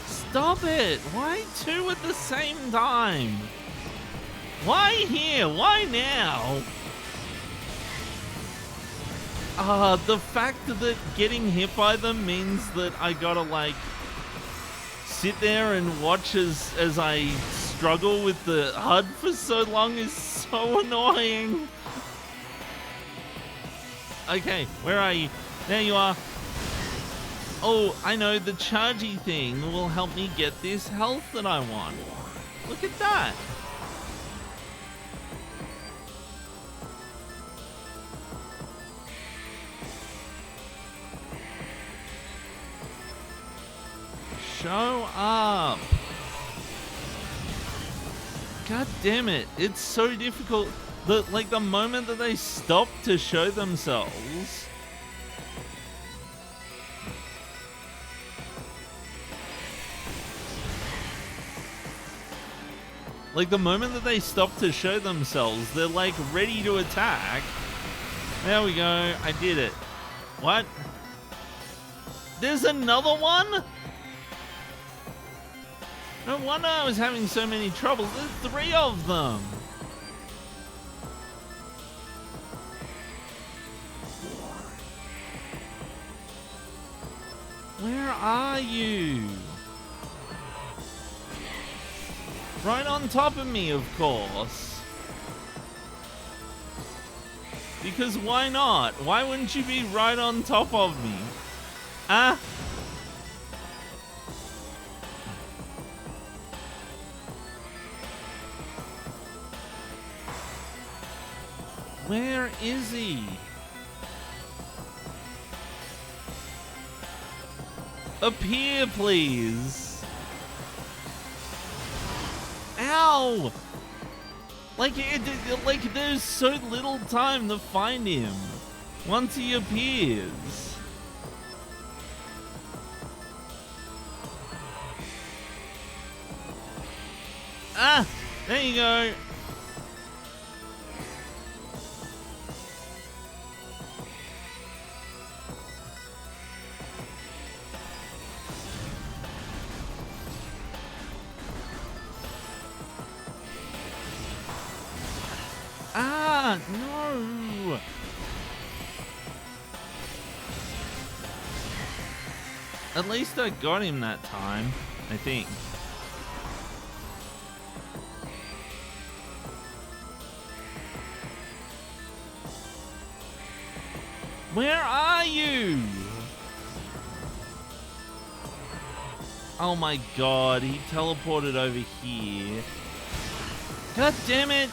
Stop it! Why two at the same time? Why here? Why now? The fact that getting hit by them means that I gotta like sit there and watch as I struggle with the HUD for so long is so annoying. Okay, where are you? There you are. Oh, I know, the chargy thing will help me get this health that I want. Look at that. Show up. God damn it. It's so difficult. The moment that they stop to show themselves. Like, the moment that they stop to show themselves, they're like ready to attack. There we go. I did it. What? There's another one? No wonder I was having so many troubles. There's 3 of them. Where are you? Right on top of me, of course. Because why not? Why wouldn't you be right on top of me? Ah? Where is he? Appear, please. Ow! Like there's so little time to find him once he appears. Ah! There you go. Ah, no! At least I got him that time, I think. Where are you? Oh my god, he teleported over here. God damn it!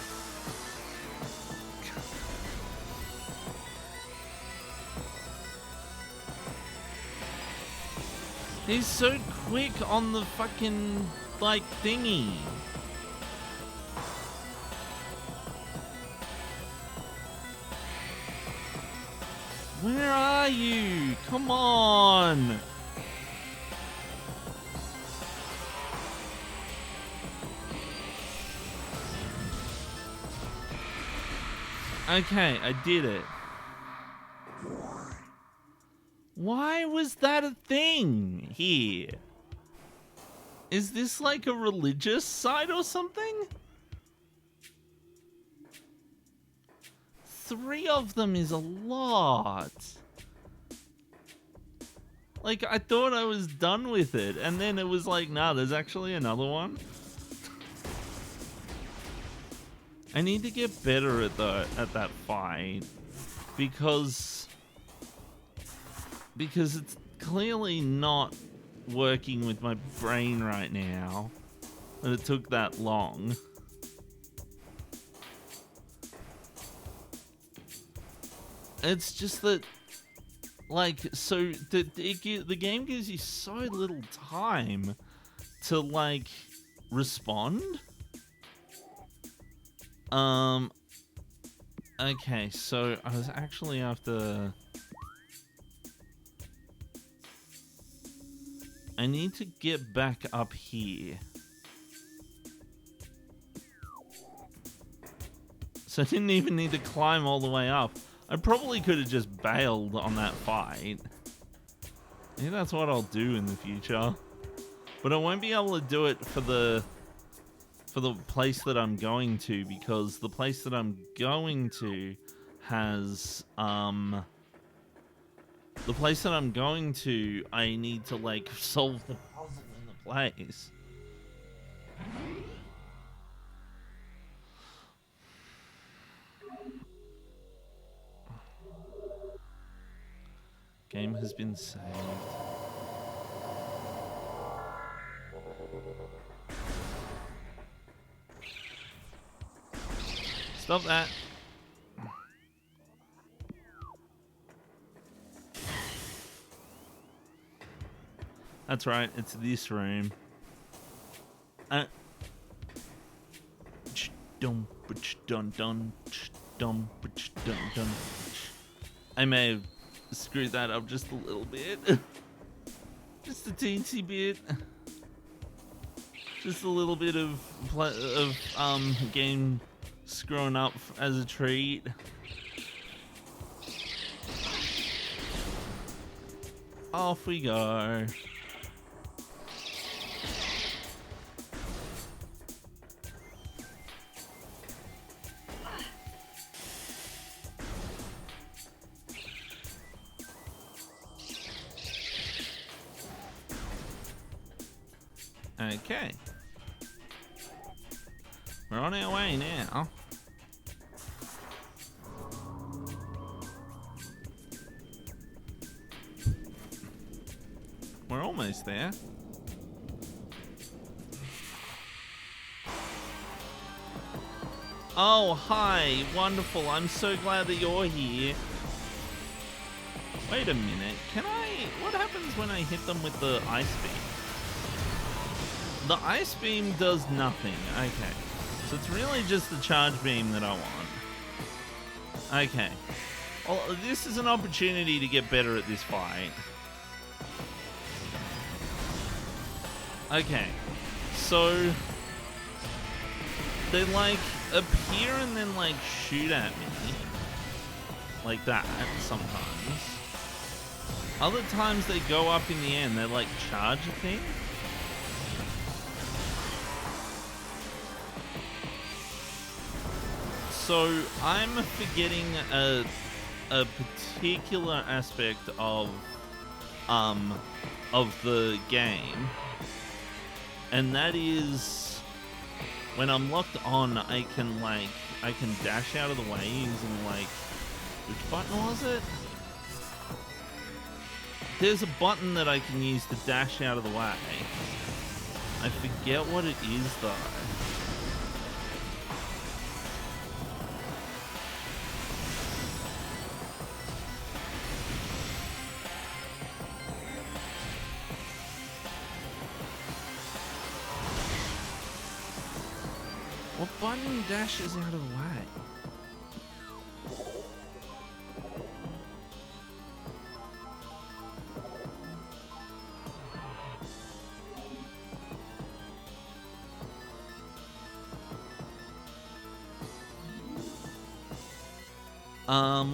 He's so quick on the fucking, like, thingy. Where are you? Come on. Okay, I did it. Why was that a thing here? Is this like a religious site or something? 3 of them is a lot. Like, I thought I was done with it, and then it was like, nah, there's actually another one. I need to get better at that fight because it's clearly not working with my brain right now, and it took that long. It's just that, like, so the game gives you so little time to, like, respond. Okay, so I was actually after... I need to get back up here. So I didn't even need to climb all the way up. I probably could have just bailed on that fight. Maybe that's what I'll do in the future. But I won't be able to do it for the place that I'm going to, because the place that I'm going to has the place that I'm going to, I need to, like, solve the puzzle in the place. Game has been saved. Stop that. That's right, it's this room. Dun dun dun dun dun. I may have screwed that up just a little bit. Just a teensy bit. Just a little bit of game screwing up as a treat. Off we go. Okay. We're on our way now. We're almost there. Oh, hi. Wonderful. I'm so glad that you're here. Wait a minute. What happens when I hit them with the ice beam? The ice beam does nothing. Okay. So it's really just the charge beam that I want. Okay. Well, this is an opportunity to get better at this fight. Okay. So they like appear and then like shoot at me. Like that sometimes. Other times they go up in the air and they like charge a thing. So I'm forgetting a particular aspect of the game, and that is when I'm locked on, I can dash out of the way using which button was it? There's a button that I can use to dash out of the way. I forget what it is though. What button dashes out of the way?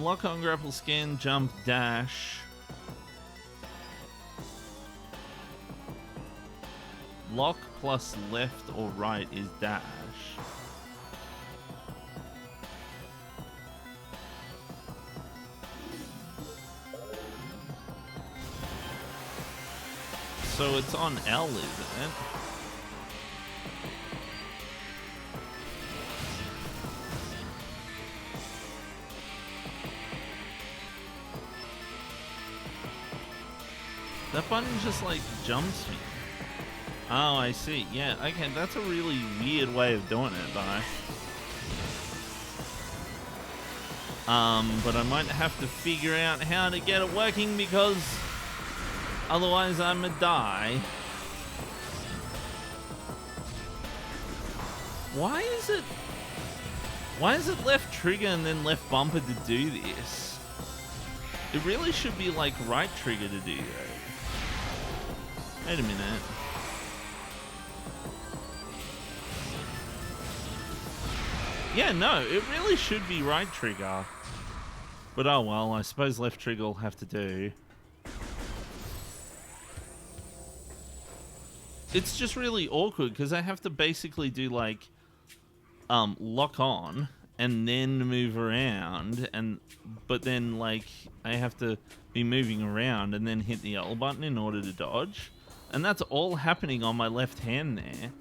Lock on, grapple, scan, jump, dash. Lock plus left or right is dash. So it's on L, isn't it? That button just like jumps me. Oh, I see. Yeah, okay, that's a really weird way of doing it, though. But I might have to figure out how to get it working because otherwise I'm a die. Why is it left trigger and then left bumper to do this? It really should be like right trigger to do that. Wait a minute. Yeah, no, it really should be right trigger. But oh well, I suppose left trigger will have to do. It's just really awkward because I have to basically do like lock on and then move around, but then like I have to be moving around and then hit the L button in order to dodge. And that's all happening on my left hand there.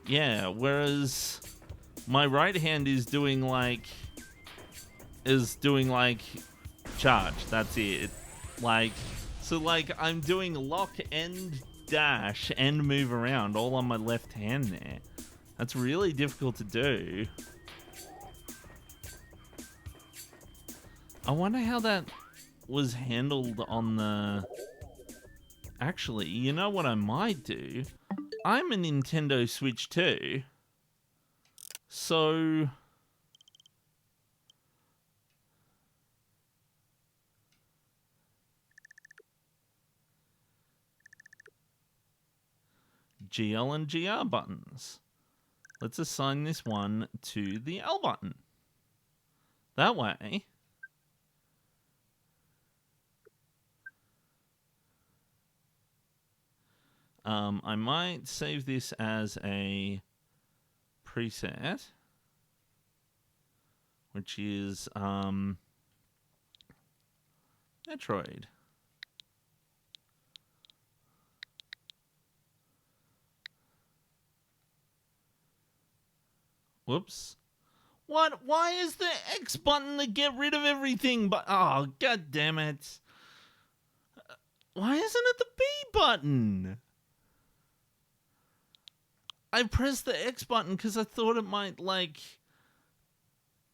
Yeah, whereas my right hand is doing like charge. That's it. Like, so like I'm doing lock and dash and move around all on my left hand there. That's really difficult to do. I wonder how that was handled on the... Actually, you know what I might do? I'm a Nintendo Switch too. So... GL and GR buttons. Let's assign this one to the L button. That way... I might save this as a preset, which is Metroid. Whoops. What? Why is the X button to get rid of everything? But oh, god damn it. Why isn't it the B button? I pressed the X button because I thought it might, like...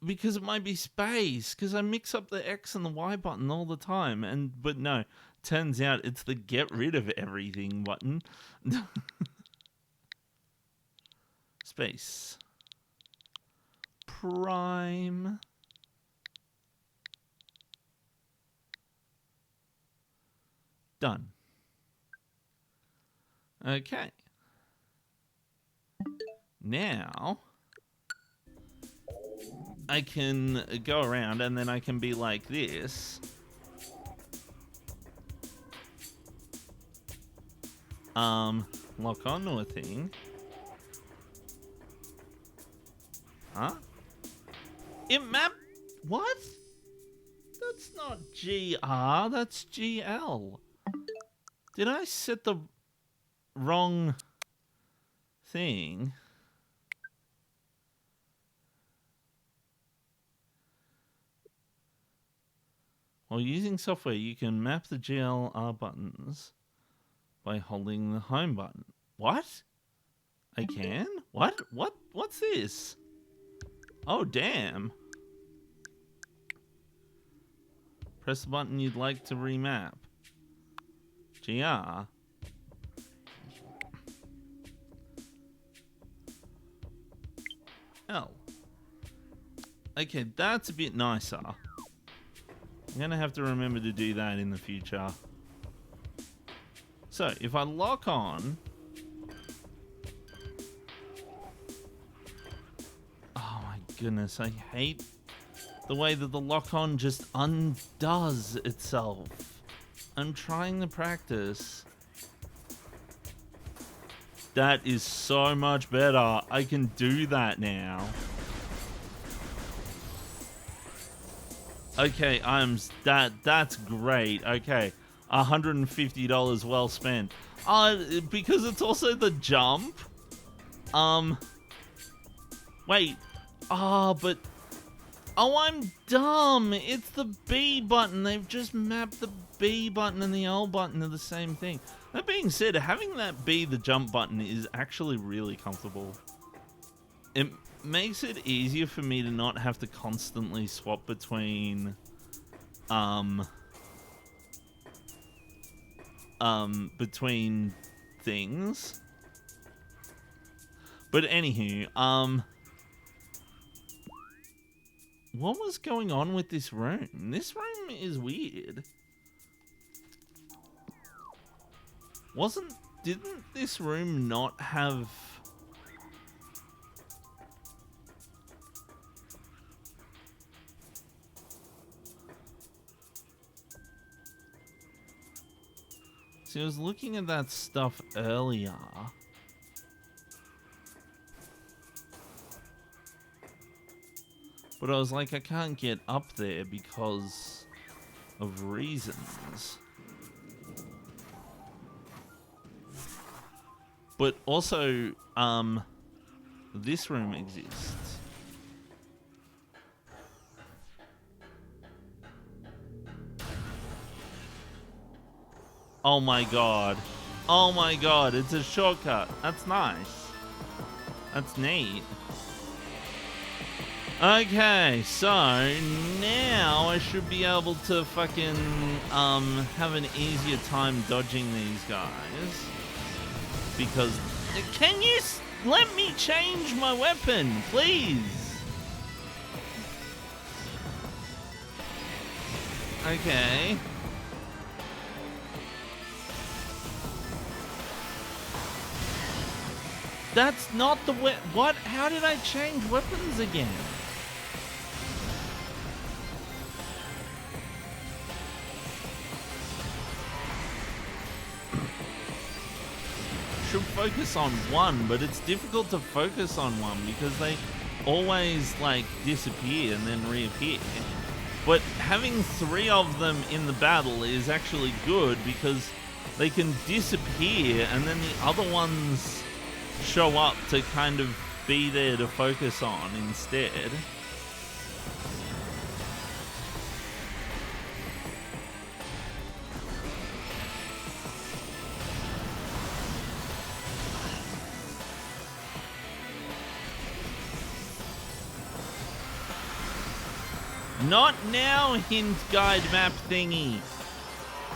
Because it might be space. Because I mix up the X and the Y button all the time. But no, turns out it's the get rid of everything button. Space. Prime. Done. Okay. Now, I can go around and then I can be like this. Lock onto a thing. Huh? It mapped... What? That's not GR, that's GL. Did I set the wrong thing? While using software, you can map the GLR buttons by holding the home button. What? I can? What? What's this? Oh, damn. Press the button you'd like to remap. GR. L. Okay, that's a bit nicer. I'm going to have to remember to do that in the future. So, if I lock on... Oh my goodness, I hate the way that the lock-on just undoes itself. I'm trying to practice. That is so much better. I can do that now. Okay, that's great. Okay, $150 well spent. Because it's also the jump. Wait. But oh, I'm dumb. It's the B button. They've just mapped the B button and the L button to the same thing. That being said, having that be the jump button is actually really comfortable. It makes it easier for me to not have to constantly swap between between things. But anywho, what was going on with this room? This room is weird. Didn't this room not have... See, I was looking at that stuff earlier. But I was like, I can't get up there because of reasons. But also, this room exists. Oh my god. Oh my god, it's a shortcut. That's nice. That's neat. Okay, so now I should be able to fucking have an easier time dodging these guys. Because can you let me change my weapon, please? Okay. That's not the way. What? How did I change weapons again? Should focus on one, but it's difficult to focus on one because they always like disappear and then reappear. But having 3 of them in the battle is actually good because they can disappear and then the other ones show up to kind of be there to focus on instead. Not now, hint guide map thingy.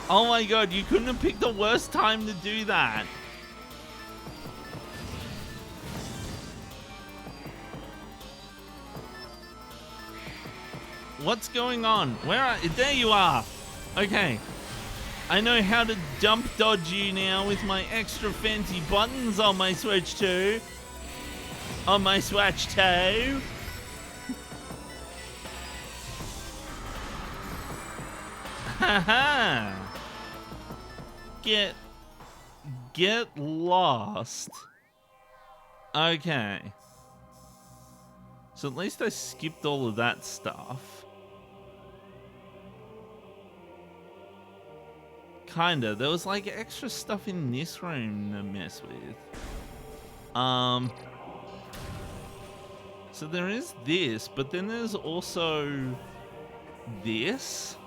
Oh my god, you couldn't have picked the worst time to do that. What's going on? Where are... There you are. Okay. I know how to jump dodge you now with my extra fancy buttons on my Switch 2. On my Switch 2. Haha. Get lost. Okay. So at least I skipped all of that stuff. Kinda. There was like extra stuff in this room to mess with. So there is this, but then there's also this.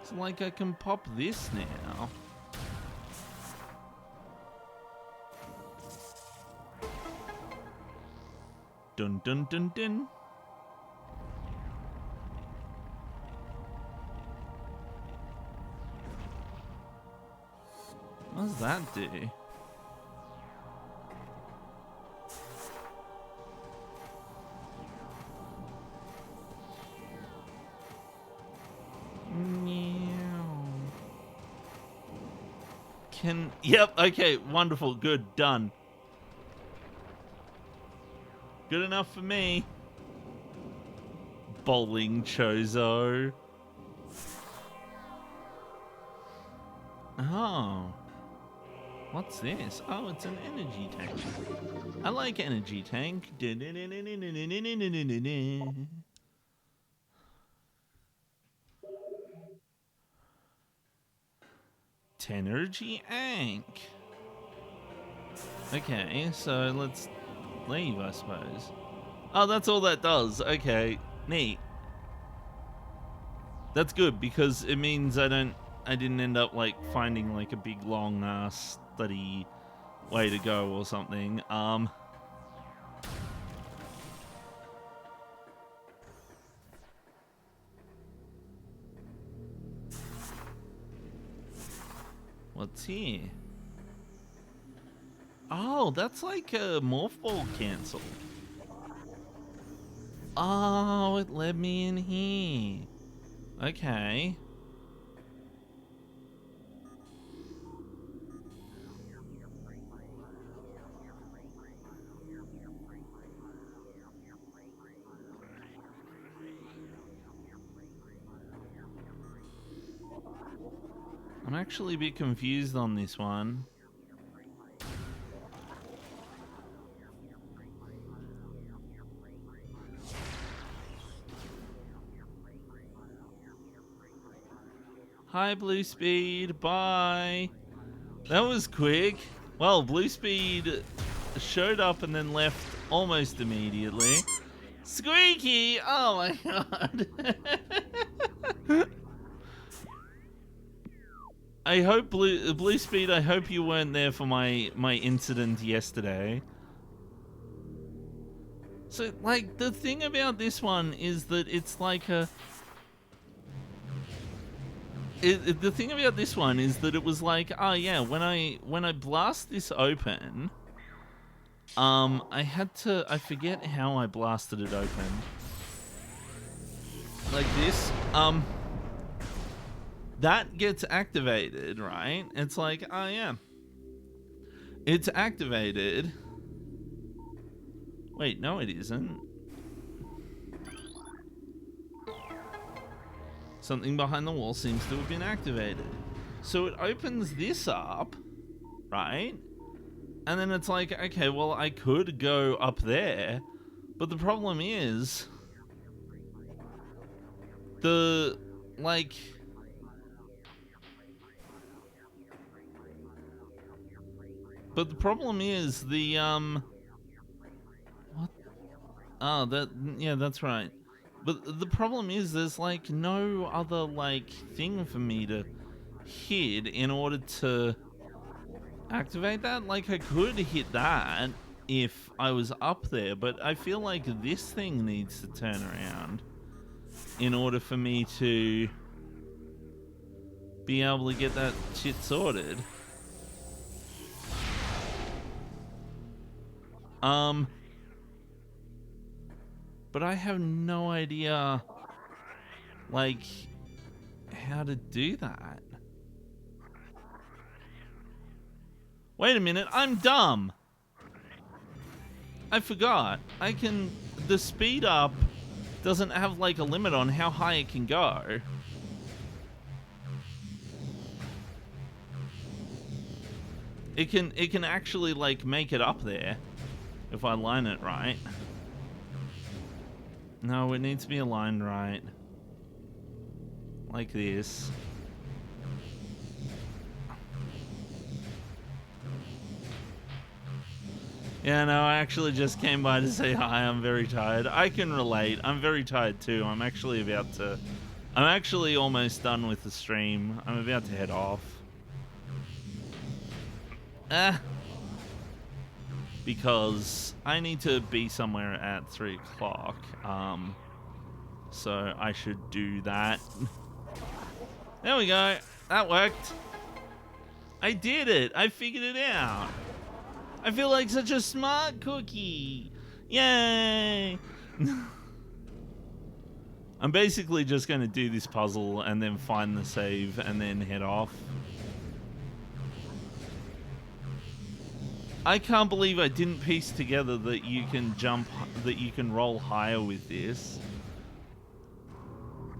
So like I can pop this now. Dun dun dun dun. What does that do? Yep, okay, wonderful, good, done. Good enough for me. Bowling Chozo. Oh. What's this? Oh, it's an energy tank. I like energy tank. Tenergy Ank. Okay, so let's leave, I suppose. Oh, that's all that does. Okay, neat. That's good because it means I didn't end up like finding like a big long bloody way to go or something. What's here? Oh, that's like a morph ball cancel. Oh, it led me in here. Okay. I'm actually a bit confused on this one. Hi, Blue Speed. Bye. That was quick. Well, Blue Speed showed up and then left almost immediately. Squeaky! Oh my god. I hope Blue Speed, I hope you weren't there for my incident yesterday. So, like, the thing about this one is that it's like a... the thing about this one is that it was like, oh yeah, when I blast this open, I forget how I blasted it open. Like this, that gets activated, right? It's like, oh yeah, it's activated. Wait, no it isn't. Something behind the wall seems to have been activated. So it opens this up, right? And then it's like, okay, well, I could go up there, but the problem is the, like, but the problem is the, what? Oh, yeah, that's right. But the problem is there's, like, no other, like, thing for me to hit in order to activate that. Like, I could hit that if I was up there, but I feel like this thing needs to turn around in order for me to be able to get that shit sorted. But I have no idea, like, how to do that. Wait a minute, I'm dumb. I forgot. The speed up doesn't have, like, a limit on how high it can go. It can actually, like, make it up there if I line it right. No, it needs to be aligned right. Like this. Yeah, no, I actually just came by to say hi. I'm very tired. I can relate. I'm very tired too. I'm actually almost done with the stream. I'm about to head off. Because I need to be somewhere at 3 o'clock. So I should do that. There we go. That worked. I did it. I figured it out. I feel like such a smart cookie. Yay. I'm basically just going to do this puzzle and then find the save and then head off. I can't believe I didn't piece together that you can roll higher with this.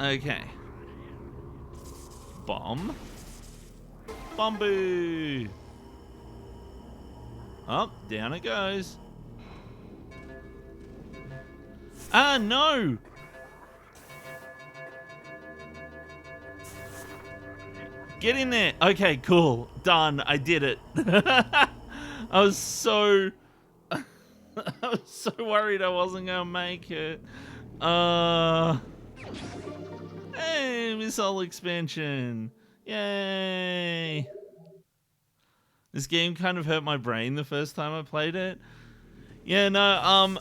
Okay. Bomb. Bomboo. Up, down it goes. Ah, no! Get in there. Okay, cool. Done. I did it. I was so worried I wasn't gonna make it. Hey, missile expansion. Yay. This game kind of hurt my brain the first time I played it. Yeah, no,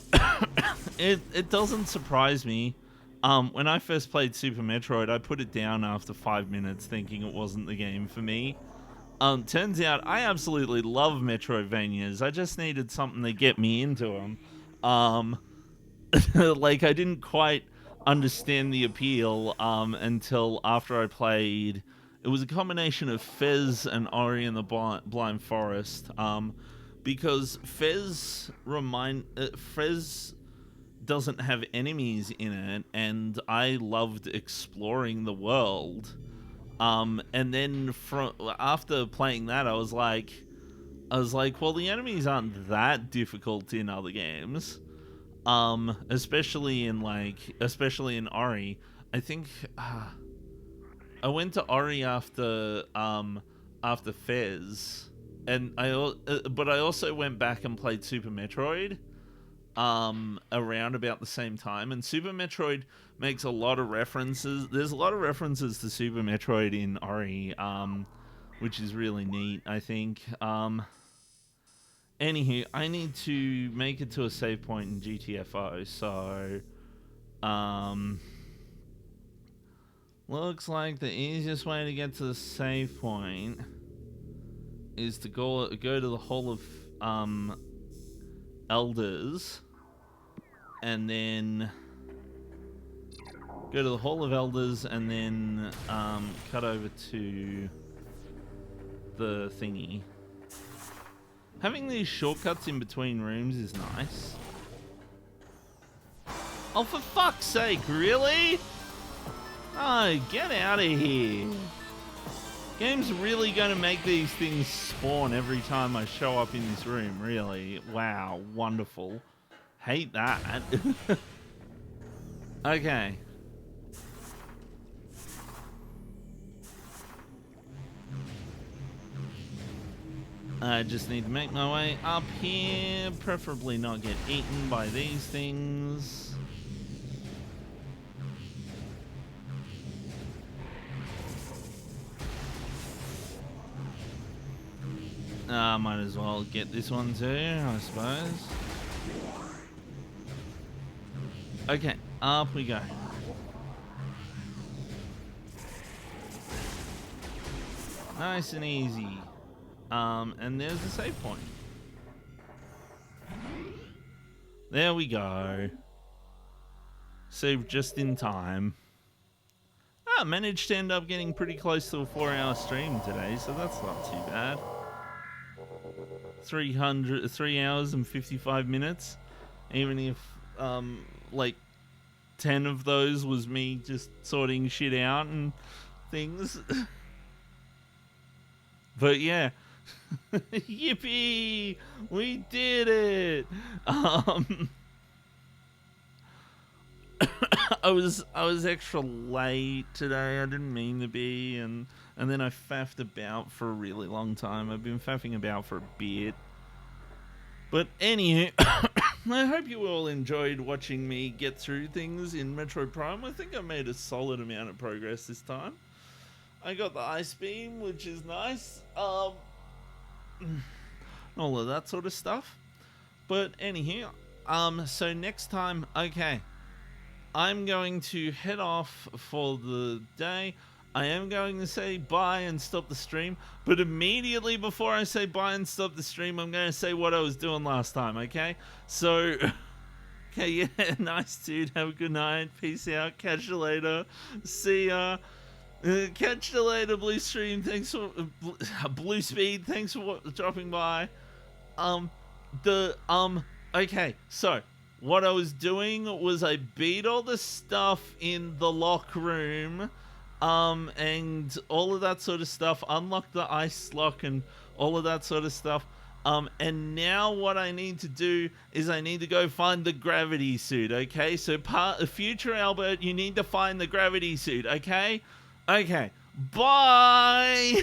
it doesn't surprise me. When I first played Super Metroid, I put it down after 5 minutes thinking it wasn't the game for me. Turns out I absolutely love Metroidvanias. I just needed something to get me into them. Like, I didn't quite understand the appeal until after I played. It was a combination of Fez and Ori and the Blind Forest. Because Fez doesn't have enemies in it, and I loved exploring the world. And then after playing that, I was like, well, the enemies aren't that difficult in other games. Especially in Ori. I think I went to Ori after Fez, and but I also went back and played Super Metroid around about the same time, and Super Metroid makes a lot of references. There's a lot of references to Super Metroid in Ori, which is really neat, I think. Anywho, I need to make it to a save point in GTFO, so looks like the easiest way to get to the save point is to go to the Hall of Elders, and then go to the Hall of Elders, and then cut over to the thingy. Having these shortcuts in between rooms is nice. Oh, for fuck's sake, really? Oh, get out of here. Game's really gonna make these things spawn every time I show up in this room, really. Wow, wonderful. Hate that. Okay. I just need to make my way up here, preferably not get eaten by these things. Might as well get this one too, I suppose. Okay, up we go. Nice and easy. And there's the save point. There we go. Saved just in time. Managed to end up getting pretty close to a 4-hour stream today, so that's not too bad. 3 hours and 55 minutes. Even if, like, 10 of those was me just sorting shit out and things. But yeah. Yippee! We did it! I was extra late today. I didn't mean to be, and then I faffed about for a really long time. I've been faffing about for a bit. But anyway, I hope you all enjoyed watching me get through things in Metroid Prime. I think I made a solid amount of progress this time. I got the Ice Beam, which is nice. All of that sort of stuff. But anyhow, so next time, okay, I'm going to head off for the day. I am going to say bye and stop the stream, but immediately before I say bye and stop the stream, I'm going to say what I was doing last time, okay? So, okay, yeah, nice dude, have a good night, peace out, catch you later, see ya. Catch you later, Blue Stream. Thanks for Blue Speed. Thanks for dropping by. Okay. So what I was doing was I beat all the stuff in the lock room, and all of that sort of stuff. Unlocked the ice lock and all of that sort of stuff. And now what I need to do is I need to go find the gravity suit. Okay. So future Albert, you need to find the gravity suit. Okay. Okay, bye!